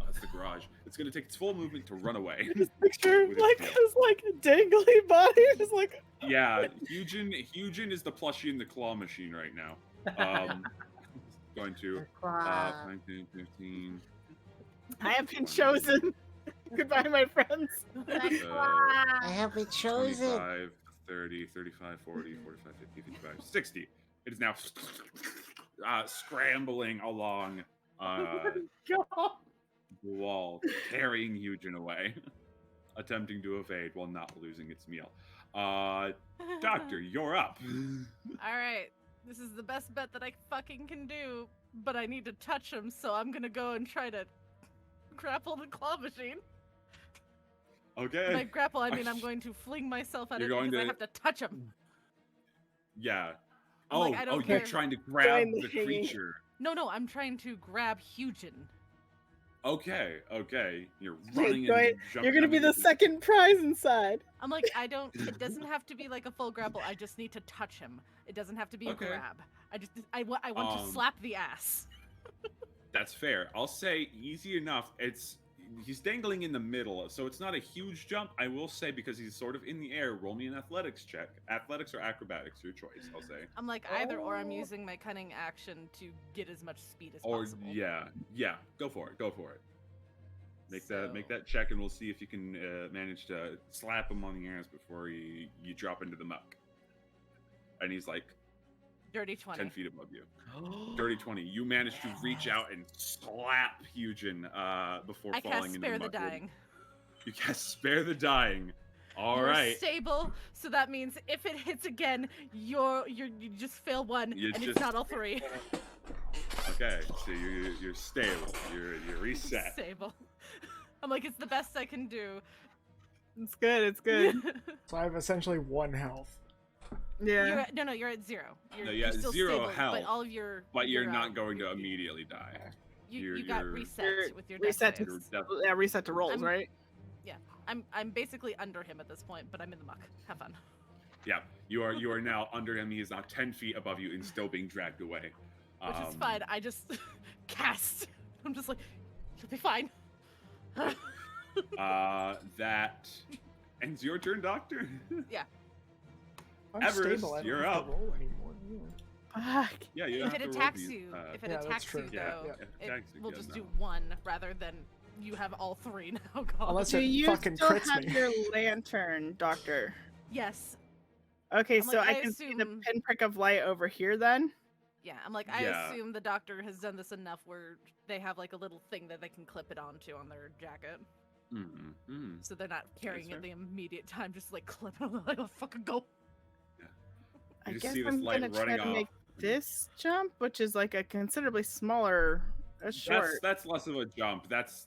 A: Oh, that's the garage. It's going to take its full movement to run away.
C: Just picture
A: With its
C: like
A: tail.
C: his like dangly body, just like
A: Yeah, Eugen is the plushie in the claw machine right now. Going to 5, 10, 15.
C: I have been chosen. Goodbye, my friends.
H: I have been chosen.
A: 25, 30, 35, 40, 45, 50, 55, 60. It is now scrambling along the wall, carrying Eugen away, attempting to evade while not losing its meal. Doctor, you're up.
D: All right, this is the best bet that I fucking can do, but I need to touch him, so I'm gonna go and try to grapple the claw machine.
A: Okay.
D: By grapple, I mean I'm going to fling myself at
A: You're
D: it
A: going
D: because I
A: to-
D: have to touch him.
A: Yeah.
D: I'm like, I don't
A: you're
D: care.
A: trying to grab
C: Join the
A: the
C: hanging.
A: creature.
D: No, I'm trying to grab Eugen.
A: Okay. You're
C: Wait,
A: running
C: go
A: and
C: ahead.
A: jumping.
C: You're gonna be the second prize inside.
D: I'm like, it doesn't have to be like a full grapple. I just need to touch him. It doesn't have to be
A: Okay.
D: a grab. I want to
A: Um,
D: slap the ass.
A: That's fair. I'll say easy enough. He's dangling in the middle, so it's not a huge jump. I will say because he's sort of in the air. Roll me an athletics check. Athletics or acrobatics, your choice. I'll say.
D: I'm like either or. I'm
H: Oh.
D: using my cunning action to get as much speed as
A: Or
D: possible.
A: yeah. Go for it. Make
D: So-
A: that check, and we'll see if you can manage to slap him on the ass before you drop into the muck. And he's like
D: Dirty 20.
A: 10 feet above you. Dirty 20. You manage to reach out and slap Eugen before
D: I
A: falling
D: cast
A: into
D: Spare
A: the
D: the
A: muck.
D: Dying.
A: You cast Spare the Dying. All
D: You're
A: right.
D: stable, so that means if it hits again, you just fail one,
A: You
D: and
A: just-
D: it's not all three.
A: Okay, so you're stable. You're reset.
D: Stable. I'm like, it's the best I can do.
C: It's good. It's good.
B: So I have essentially 1 health.
C: Yeah.
D: You're at, no, you're at 0. You're,
A: No,
D: you're
A: yeah,
D: still
A: 0
D: stable,
A: health,
D: but all of your.
A: But you're
D: your,
A: not going to immediately die.
D: You got
A: you're-
D: reset
C: You're
D: with your
C: reset
D: death
C: to
D: saves.
A: You're def-
C: yeah, reset to rolls,
D: I'm-
C: right?
D: I'm basically under him at this point, but I'm in the muck. Have fun.
A: Yeah, you are now under him. He is now 10 feet above you and still being dragged away.
D: Which is fine. I just cast. I'm just like, you'll be fine.
A: That ends your turn, Doctor.
B: I'm
A: Everest,
B: stable. I don't
A: you're
B: have
A: up.
B: to roll anymore.
C: Fuck.
A: Yeah, you
D: If
A: have
D: it
A: to roll
D: attacks
A: these,
D: you, if it
B: Yeah, that's
D: attacks
B: true.
D: you
A: Yeah,
D: though,
A: yeah, if it attacks you,
D: we'll
A: yeah,
D: just
A: no.
D: do one rather than you have all three now. God.
B: Unless
C: Do
B: it
C: you
B: fucking
C: still
B: crits
C: have
B: me.
C: your lantern, Doctor?
D: Yes.
C: Okay,
D: I'm
C: so
D: like,
C: I
D: I
C: can see the
D: assume-
C: pinprick of light over here then?
D: Yeah, I'm like, I
A: Yeah.
D: assume the doctor has done this enough where they have like a little thing that they can clip it onto on their jacket.
A: Mm-hmm.
D: So they're not carrying
A: fair.
D: it the immediate time, just like clip it on, like, oh, fucking go.
C: I
A: You just
C: guess
A: see this
C: I'm
A: light
C: gonna try
A: running
C: to
A: off.
C: make this jump, which is like a considerably smaller, short.
A: That's less of a jump. That's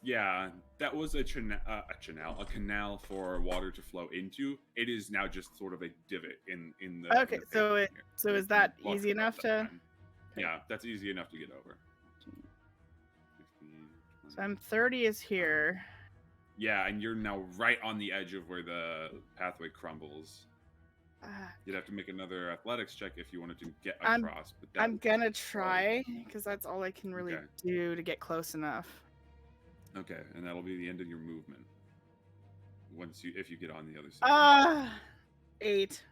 A: that was a canal for water to flow into. It is now just sort of a divot in the.
C: Okay,
A: in the
C: so
A: pavement here.
C: is
A: You
C: that
A: walk
C: easy
A: across
C: enough
A: that
C: to?
A: line. Yeah, that's easy enough to get over. 15,
C: So I'm 30 is here.
A: Yeah, and you're now right on the edge of where the pathway crumbles. You'd have to make another athletics check if you wanted to get across. But
C: I'm gonna try because that's all I can really
A: Okay.
C: do to get close enough.
A: Okay, and that'll be the end of your movement. If you get on the other side.
C: 8.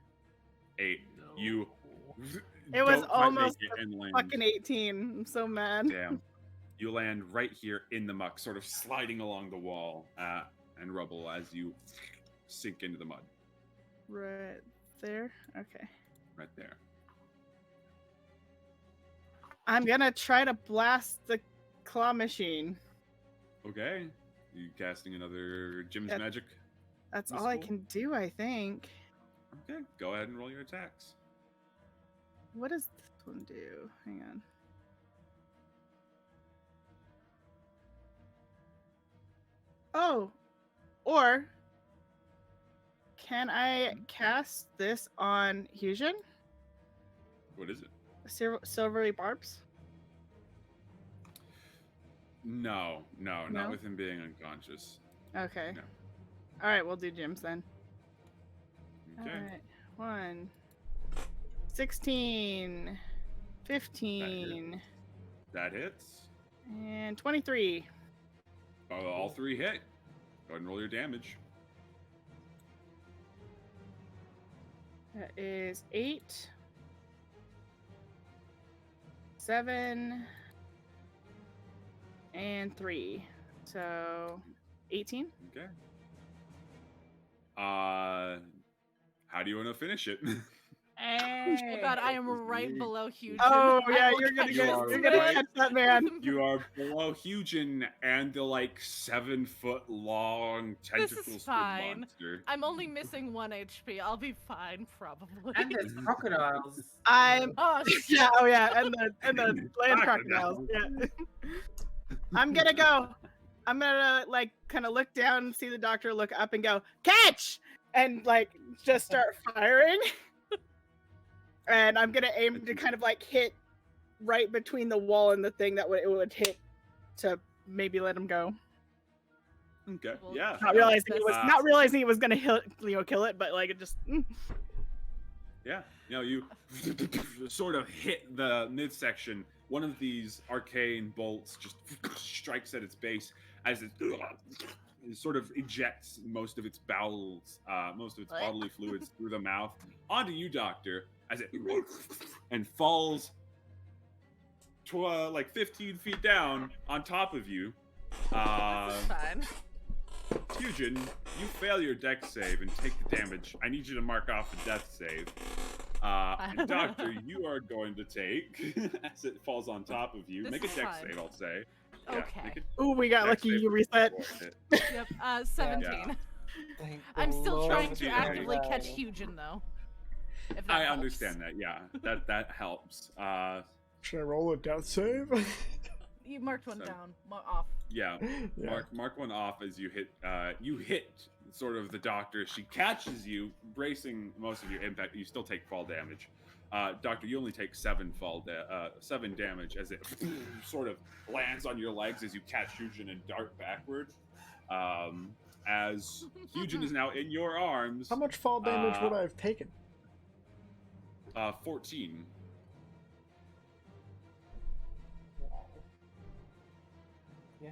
A: 8. You.
C: It was
A: don't quite make
C: almost
A: it and land.
C: Fucking 18. I'm so mad.
A: Damn. You land right here in the muck, sort of sliding along the wall and rubble as you sink into the mud.
C: Right there. Okay.
A: Right there.
C: I'm gonna try to blast the claw machine.
A: Okay. You casting another Jim's
C: That-
A: magic?
C: That's
A: Miss
C: all I
A: Cole?
C: can do, I think.
A: Okay. Go ahead and roll your attacks.
C: What does this one do? Hang on. Oh, or can I cast this on Fusion?
A: What is it?
C: Silvery barbs?
A: No,
C: No?
A: not with him being unconscious.
C: Okay.
A: No.
C: All right, we'll do Jim's then.
A: Okay.
C: All right. 1, 16, 15,
A: That hits.
C: and 23.
A: All 3 hit. Go ahead and roll your damage.
C: That is 8, 7, and 3. So 18.
A: Okay. How do you want to finish it?
D: Oh god, I am right below Huge.
C: Oh
D: I
C: yeah,
D: will
C: you're gonna
D: catch
C: get,
A: You are
C: you're gonna
A: right.
C: catch that man.
A: You are below Hugin and the 7-foot long
D: This
A: tentacle
D: is fine.
A: monster.
D: I'm only missing 1 HP. I'll be fine, probably.
E: And there's crocodiles.
C: I'm
D: Oh,
C: yeah, oh yeah, and the land crocodiles. Yeah. I'm gonna go. I'm gonna kind of look down and see the doctor look up and go catch, and just start firing. And I'm gonna aim to kind of hit right between the wall and the thing that it would hit to maybe let him go.
A: Okay.
D: Well,
A: Yeah.
C: Not realizing it was gonna kill it, but it just.
A: Yeah. You sort of hit the midsection. One of these arcane bolts just strikes at its base as it sort of ejects most of its bowels, most of its bodily fluids through the mouth onto you, Doctor, as it and falls 15 feet down on top of you.
D: this is fine.
A: Fujin, you fail your dex save and take the damage. I need you to mark off a death save. And Doctor, you are going to take, as it falls on top of you,
D: This
A: make a
D: is
A: dex
D: fine.
A: save, I'll say.
D: Okay.
C: Ooh, we got
A: Dex
C: lucky.
A: save
C: You
A: for
C: reset.
A: it.
D: Yep, 17.
A: Yeah.
D: I'm still trying to
A: Lord.
D: actively
A: Yeah.
D: catch Hugin, though. If that
A: I
D: helps.
A: understand that, yeah. That helps.
B: Should I roll a death save?
D: You marked one
A: So-
D: down. Off.
A: Yeah.
B: Yeah.
A: Mark one off as you hit sort of the Doctor. She catches you, bracing most of your impact. You still take fall damage. Doctor, you only take 7 damage as it sort of lands on your legs as you catch Hugin and dart backward. As Hugin is now in your arms.
B: How much fall damage would I have taken?
A: 14.
E: Yeah.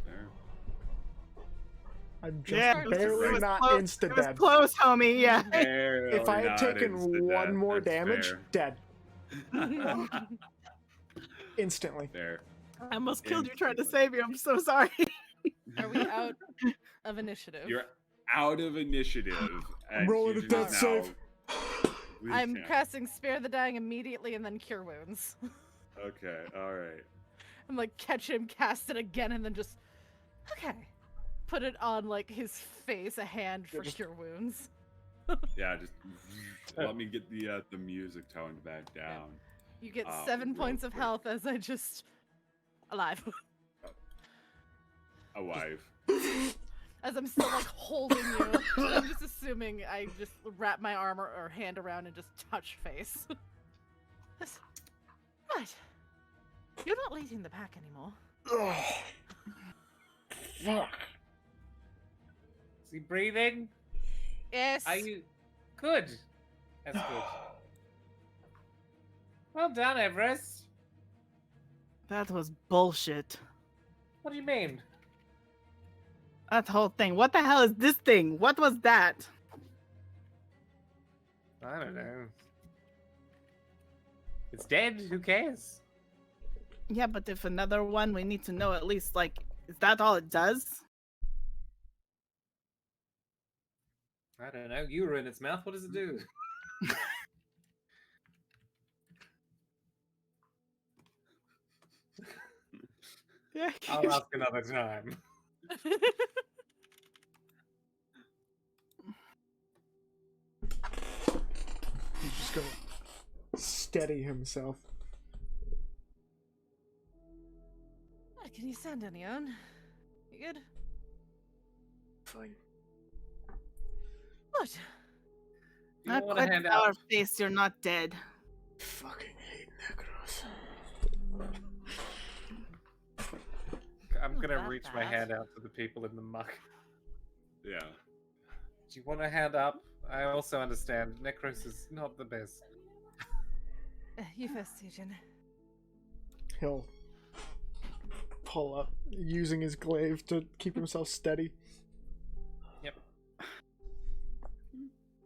A: There.
B: I'm just
C: Yeah,
B: barely not
C: close.
B: insta
C: It was
B: dead.
C: close, homie. Yeah.
B: If I had
A: Not
B: taken
A: instant
B: one
A: death,
B: more
A: that's
B: damage, dead
D: Are
B: instantly.
A: Fair.
C: I almost killed you trying to save you. I'm so sorry.
D: we out of initiative?
A: You're out of initiative. And
B: rolling a
A: Fusion
B: death
A: is now
B: save.
D: I'm
A: Yeah.
D: casting Spare the Dying immediately and then Cure Wounds.
A: Okay, alright.
D: I'm like, catch him, cast it again, and then just, okay. Put it on, like, his face, a hand for
B: just-
D: Cure Wounds.
A: Yeah, just let me get the music toned back down.
D: You get
A: Oh,
D: 7
A: real
D: points of
A: quick.
D: health as I just... alive.
A: Alive.
D: As I'm still, like, holding you. I'm just assuming I just wrap my arm or hand around and just touch face. Right. You're not leading the pack anymore.
B: Fuck.
E: Is he breathing?
D: Yes.
E: Are you good? That's good. Well done, Everest.
C: That was bullshit.
E: What do you mean?
C: That whole thing. What the hell is this thing? What was that?
E: I don't know. It's dead. Who cares?
C: Yeah, but if another one, we need to know at least, like, is that all it does?
E: I don't know. You were in its mouth. What does it do?
C: Yeah.
E: I'll ask another time.
B: He's just gonna steady himself.
D: Can you stand on your own? You good?
B: Fine.
D: What?
E: You
C: Not
E: want to
C: quite
E: hand
C: our
E: out?
C: face, you're not dead.
B: Fucking hate Necroz.
E: I'm
D: Not
E: gonna
D: that
E: reach my
D: bad.
E: hand out to the people in the muck.
A: Yeah.
E: Do you want a hand up? I also understand Necroz is not the best.
D: You first, Eugene.
B: He'll pull up, using his glaive to keep himself steady.
E: Yep.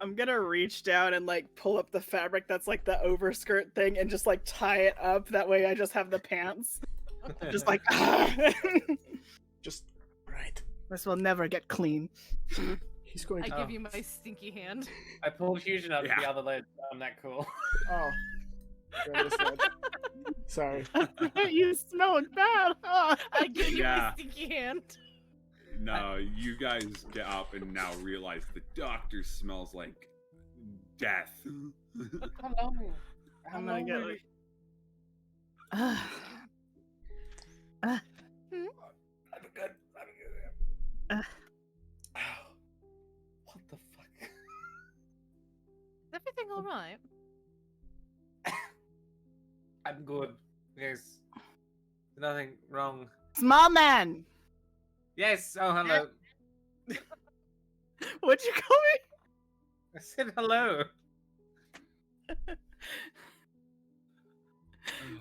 C: I'm gonna reach down and like pull up the fabric that's like the overskirt thing and just like tie it up. That way I just have the pants. Just like,
B: Just right.
C: this will never get clean.
B: He's going
D: I
B: to.
D: give you my stinky hand.
E: I pulled Fusion up
A: Yeah.
E: the other leg. I'm that cool.
B: Oh. Go this way. Sorry.
C: You smelled bad. Oh.
D: I give you
A: Yeah.
D: my stinky hand.
A: No, you guys get up and now realize the doctor smells like death.
E: How long? How
C: I'm gonna
E: long
C: get
E: were
C: like.
E: I'm good. What the fuck?
D: Is everything alright?
E: I'm good. Yes. Nothing wrong.
C: Small man.
E: Yes. Oh, hello.
C: What'd you call me?
E: I said hello.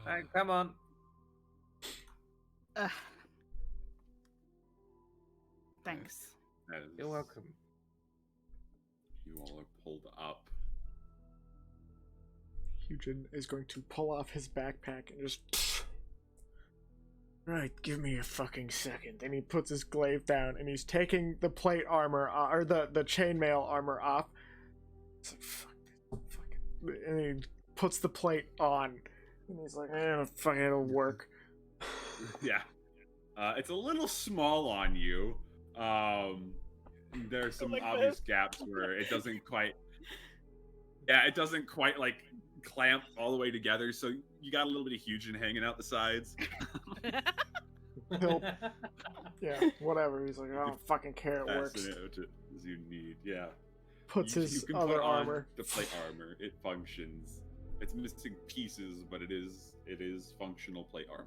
E: Alright, come on.
C: Thanks.
A: As
E: You're welcome.
A: You all are pulled up.
B: Eugen is going to pull off his backpack and just. Right, give me a fucking second. And he puts his glaive down and he's taking the plate armor, or the chainmail armor off. It's like, fuck this, and he puts the plate on. And he's like, fuck it, it'll work.
A: Yeah. It's a little small on you. There's some
C: Like
A: obvious
C: this.
A: gaps where it doesn't quite. Yeah, it doesn't quite like clamp all the way together. So you got a little bit of Eugen hanging out the sides.
B: He'll, yeah, whatever. He's like, I don't fucking care, it works.
A: Fasten it as you need. Yeah.
B: Puts
A: You
B: his
A: can put
B: other
A: on
B: armor.
A: the plate armor. It functions. It's missing pieces, but it is functional plate armor.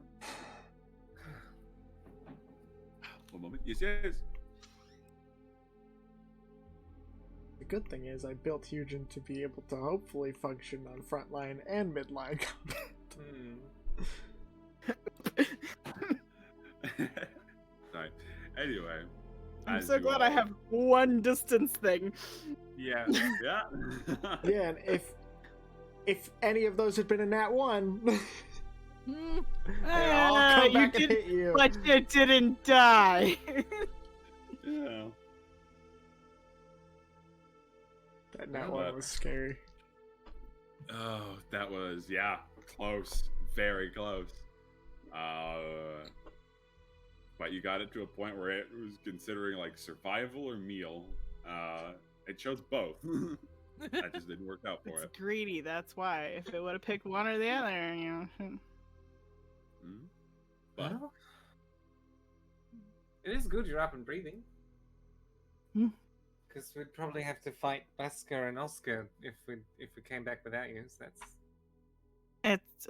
A: One moment. Yes, yes.
B: The good thing is I built Eugen to be able to hopefully function on frontline and midline combat.
E: Hmm.
A: Sorry. Anyway,
C: I'm
A: As
C: so
A: you
C: glad I
A: all-
C: have one distance thing.
E: Yeah.
A: Yeah.
B: Yeah, and if any of those had been a nat 1,
D: Mm,
B: they'd all come back and hit you.
C: But you didn't die.
A: Yeah.
B: That nat
A: Yeah,
B: 1
A: but-
B: was scary.
A: Oh, that was close, very close. But you got it to a point where it was considering like survival or meal. It chose both. That just didn't work out for
C: It's
A: it.
C: greedy, that's why. If it would have picked one or the other, you know.
A: Mhm. But
E: Well, it is good you're up and breathing.
C: Hmm.
E: Because we'd probably have to fight Basker and Oscar if we came back without you. So that's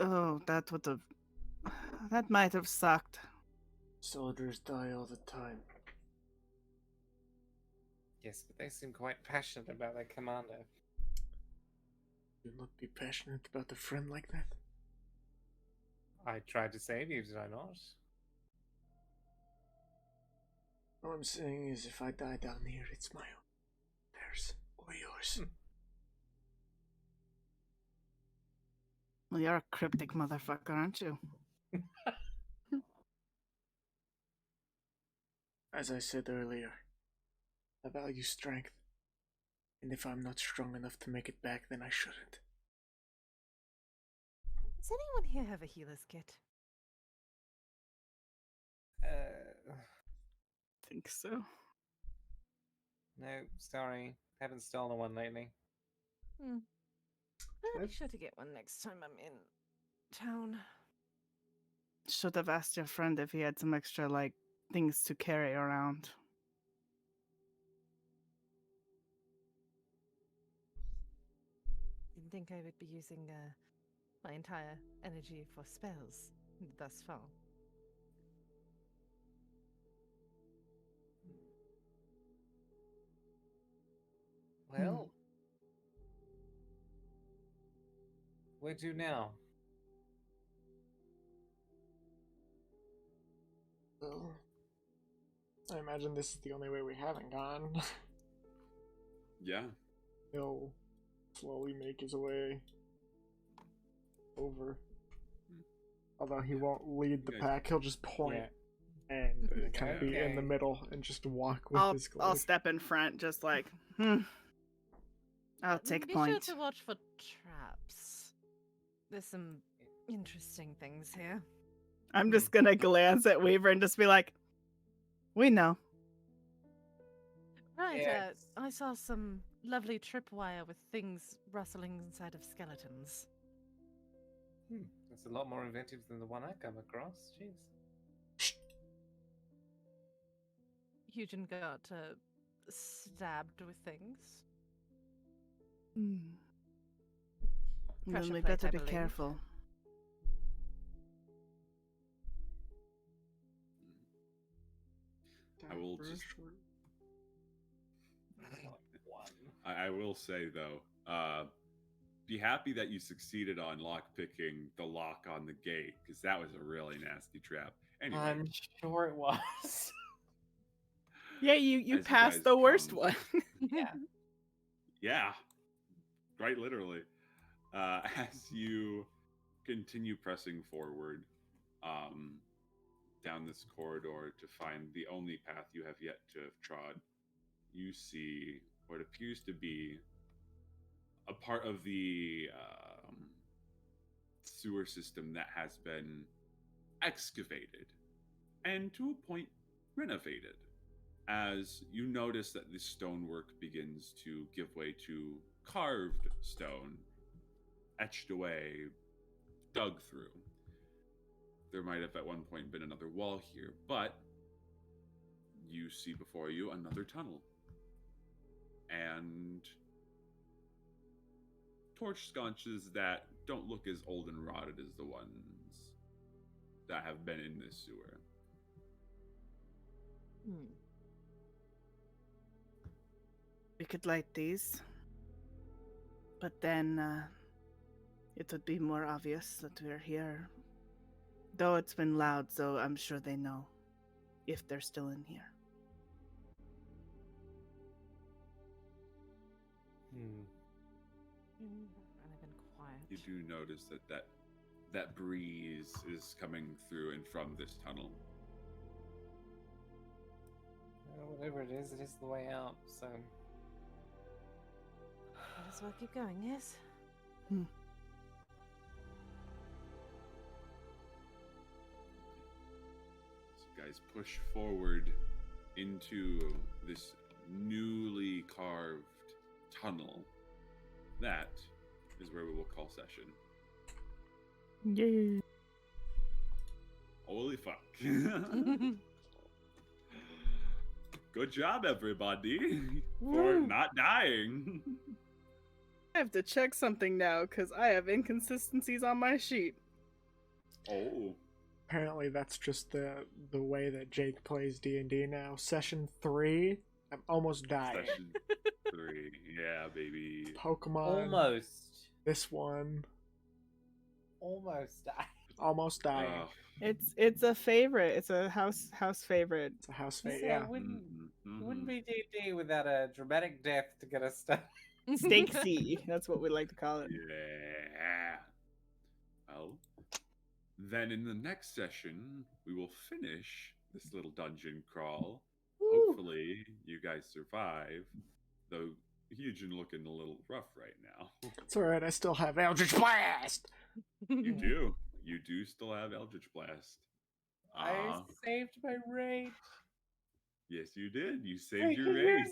C: That might have sucked.
B: Soldiers die all the time.
E: yes, but they seem quite passionate about their commander.
B: You not be passionate about a friend like that?
E: I tried to save you, did I not?
B: All I'm saying is if I die down here, it's my own. Theirs or yours.
C: Well, you're a cryptic motherfucker, aren't you?
B: As I said earlier, I value strength. And if I'm not strong enough to make it back, then I shouldn't.
D: does anyone here have a healer's kit?
C: Think so.
E: No, sorry. Haven't stolen one lately.
D: I'll be sure to get one next time I'm in town.
C: Should have asked your friend if he had some extra, like, things to carry around.
D: Didn't think I would be using my entire energy for spells thus far.
E: Well, where to now?
B: Well, I imagine this is the only way we haven't gone.
A: yeah,
B: He'll slowly make his way over. Although he won't lead the
A: You guys-
B: pack, he'll just point
E: Yeah.
B: and kind of be in the
E: Okay.
B: middle and just walk with
C: I'll
B: his glaive.
C: step in front, just like, I'll take
D: Be
C: point.
D: sure to watch for traps. There's some interesting things here.
C: I'm just gonna glance at Weaver and just be like, we know.
D: Right,
E: Yes.
D: I saw some lovely tripwire with things rustling inside of skeletons.
E: That's a lot more inventive than the one I come across. Jeez.
D: Eugen got stabbed with things.
C: Then
D: Pressure
C: we
D: plate,
C: better
D: I
C: be
D: believe.
C: careful.
A: I will just. I will say though, be happy that you succeeded on lockpicking the lock on the gate, because that was a really nasty trap. Anyway,
E: I'm sure it was.
C: Yeah, you
A: As you
C: passed
A: guys
C: the worst
A: come-
C: one.
A: yeah, quite literally. As you continue pressing forward down this corridor to find the only path you have yet to have trod, you see what appears to be a part of the sewer system that has been excavated and to a point renovated, as you notice that the stonework begins to give way to carved stone, etched away, dug through. There might have at one point been another wall here, but you see before you another tunnel and torch sconces that don't look as old and rotted as the ones that have been in this sewer.
C: We could light these, but then it would be more obvious that we're here. Though it's been loud, so I'm sure they know if they're still in here.
A: you do notice that breeze is coming through and from this tunnel.
E: Well, whatever it is the way out, so...
D: Might as well keep going, yes?
A: So you guys push forward into this newly carved tunnel. That is where we will call session.
C: Yeah.
A: Holy fuck. Good job, everybody, for not dying.
C: I have to check something now because I have inconsistencies on my sheet.
A: Oh.
B: Apparently, that's just the way that Jake plays D&D now. Session 3, I'm almost dying.
A: Session 3. Yeah, baby.
B: Pokemon.
E: Almost.
B: This one.
E: Almost died.
B: Almost dying.
C: It's a favorite. It's a house favorite.
B: It's a house
E: So
B: favorite. Yeah.
E: it wouldn't be D&D without a dramatic death to get us started.
C: Stakesy. That's what we like to call it.
A: Yeah. Well, then in the next session, we will finish this little dungeon crawl.
C: Woo.
A: Hopefully, you guys survive. Though, Hugin looking a little rough right now.
B: It's alright, I still have Eldritch Blast!
A: You do. You do still have Eldritch Blast.
E: I saved my rage.
A: Yes, you did. You saved your rage.